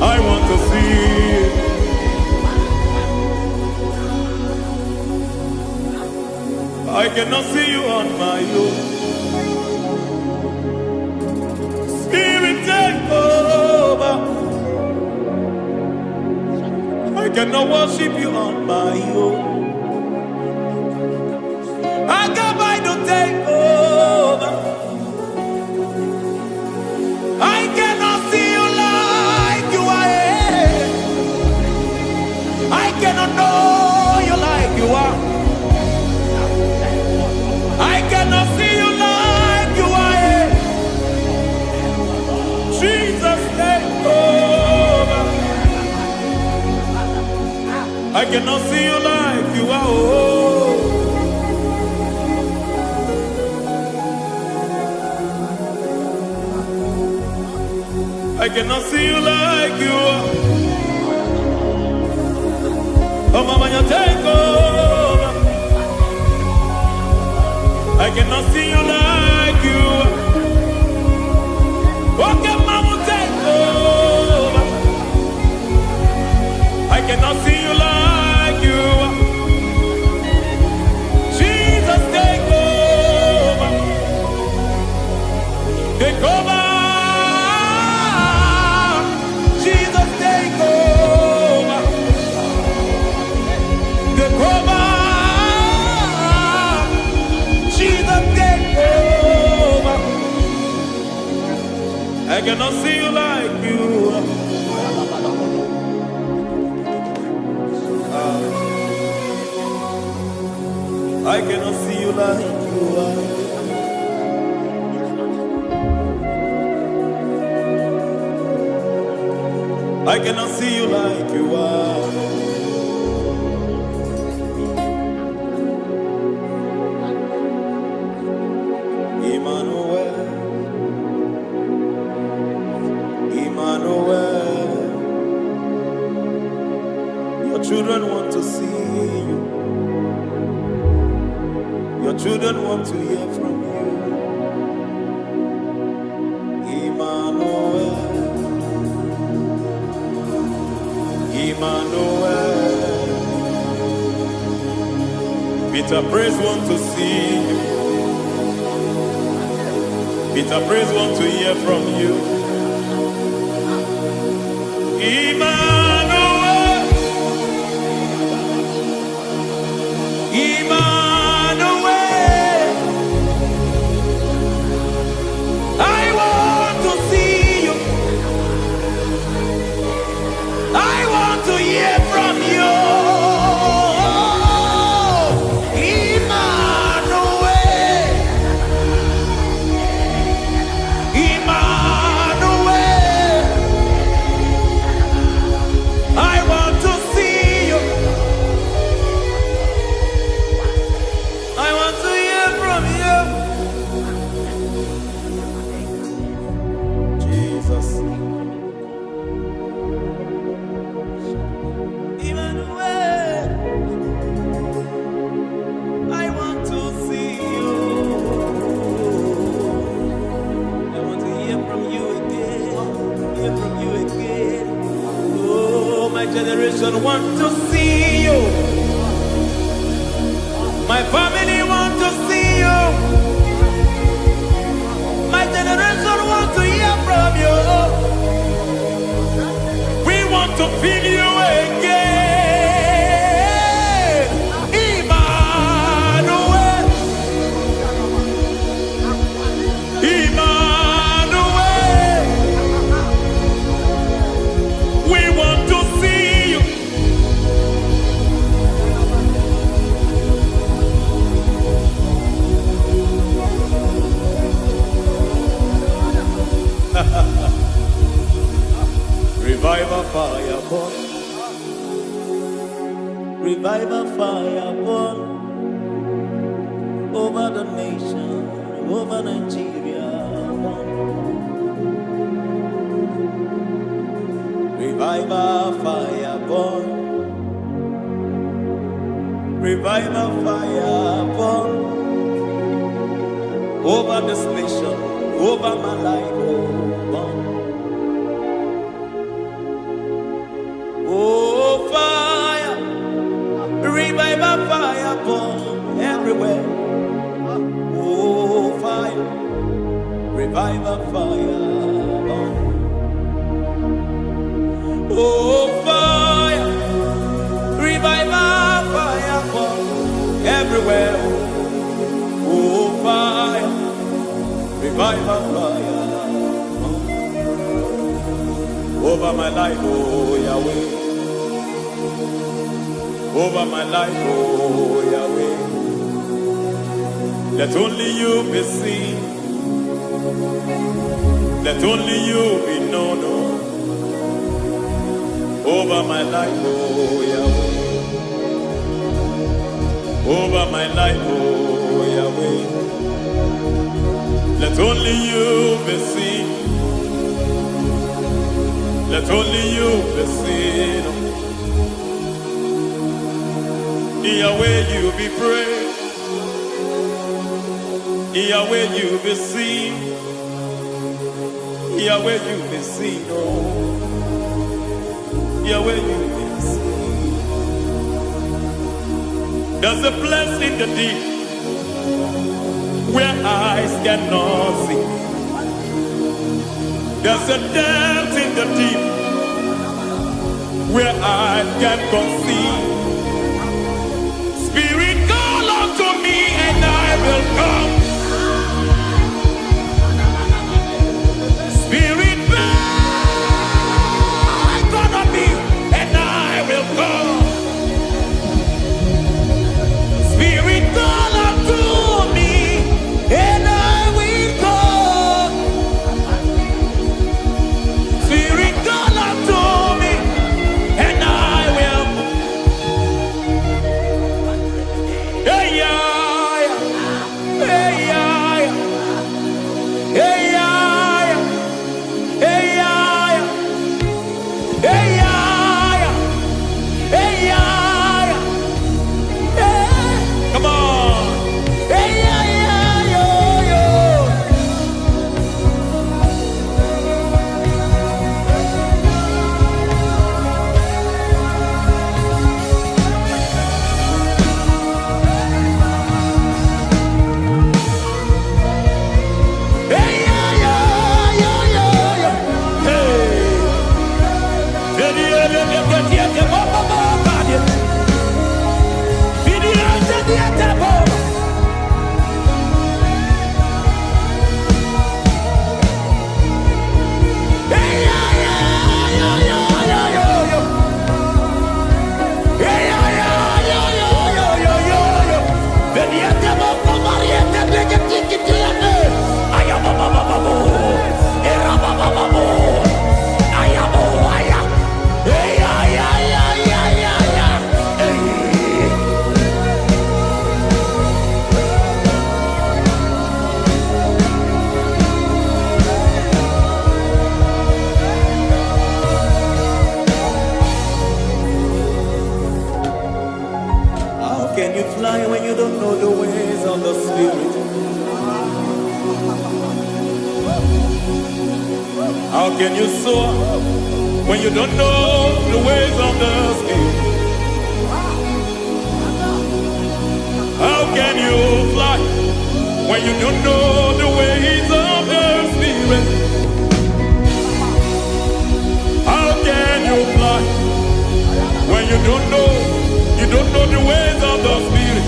S1: I want to see you. I cannot see you on my own. Spirit, take over. I cannot worship you on my own. I got by to take over. I cannot see you like you are. I cannot know you like you are. I cannot see you like you are. Jesus, take over. I cannot see you like you are. Oh. I cannot see you like you are. Oh, Mama, you take over. I cannot see you like you. Okay, Mama, take over. I cannot see you like you. Jesus, take over. Take over. Jesus, take over. Take over. I cannot see you like you. I cannot see you like you are. I cannot see you like you are. Emmanuel. Your children want to see you. Your children want to hear from you. Emmanuel. Peter Praise want to see you. Peter Praise want to hear from you. Emmanuel. Emmanuel. I want to
S3: my generation want to see you. My family want to see you. My generation want to hear from you. We want to feel you again. Emmanuel. Emmanuel. We want to see you. Revival fire burn. Revival fire burn over the nation, over Nigeria. Revival fire burn. Revival fire burn over this nation, over my life. Burn. Oh, fire, revival fire burn everywhere. Oh, fire, revival fire burn. Oh, fire, revival fire burn everywhere. Oh, fire, revival fire burn over my life, oh Yahweh. Over my life, oh Yahweh. Let only you be seen. Let only you be known. Over my life, oh Yahweh. Over my life, oh Yahweh. Let only you be seen. Let only you be seen. Yahweh, you be praised. Yahweh, you be seen. Yahweh, you be seen. Oh, Yahweh, you be seen. There's a place in the deep where eyes cannot see. There's a depth in the deep where eyes can conceive. Spirit, call unto me and I will come. Spirit, beg unto me and I will come. Spirit, call unto me and I will come. Spirit, call unto me and I will come. How can you soar when you don't know the ways of the Spirit? How can you fly when you don't know the ways of the Spirit? How can you fly when you don't know the ways of the Spirit?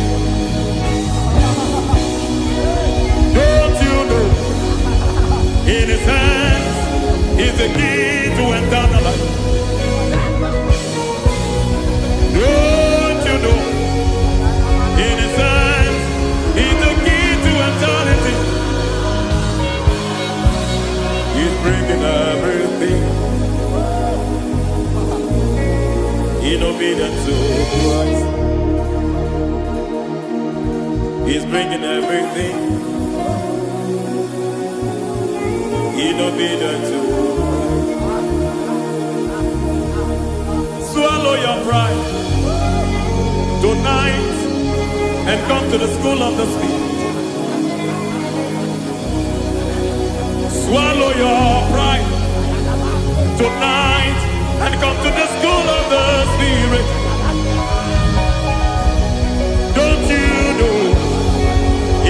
S3: Don't you know in His hands is the key to eternal life? Don't you know in His hands is the key to eternity? He's bringing everything in obedience to Christ. He's bringing everything in obedience to Christ. Swallow your pride tonight and come to the school of the Spirit. Swallow your pride tonight and come to the school of the Spirit. Don't you know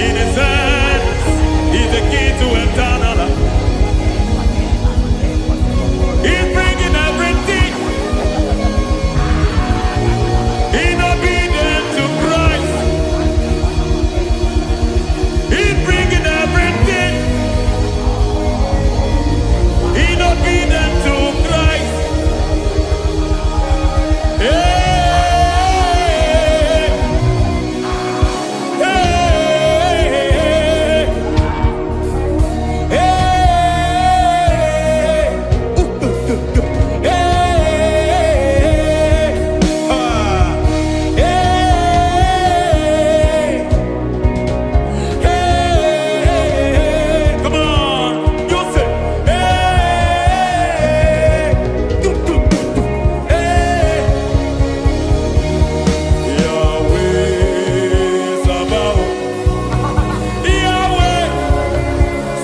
S3: in His hands is the key to eternal life? He's bringing everything in obedience to Christ. He's bringing everything in obedience to Christ. Hey, hey, hey, hey, come on, you say, Yahweh Sabaoth, Yahweh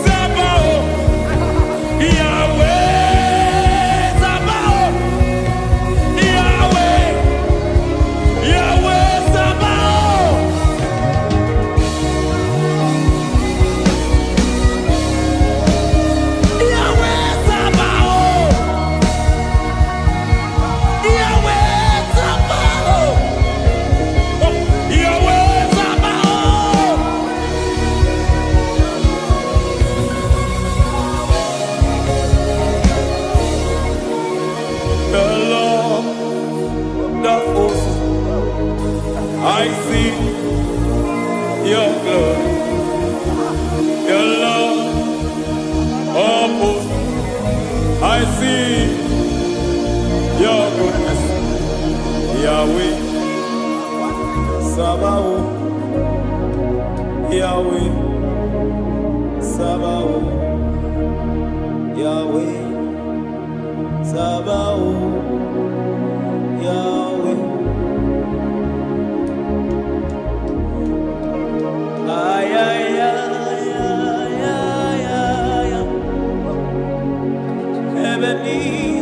S3: Sabaoth, Yahweh Sabaoth, Yahweh, Yahweh Sabaoth. Yahweh Sabaoth, Yahweh Sabaoth, Yahweh Sabaoth. The Lord of hosts, I see your glory. The Lord of hosts, I see your goodness. Yahweh Sabaoth, Yahweh Sabaoth, Yahweh Sabaoth, Yahweh. Ay, ay, ay, ay, ay, ay, ay. Ebenezer.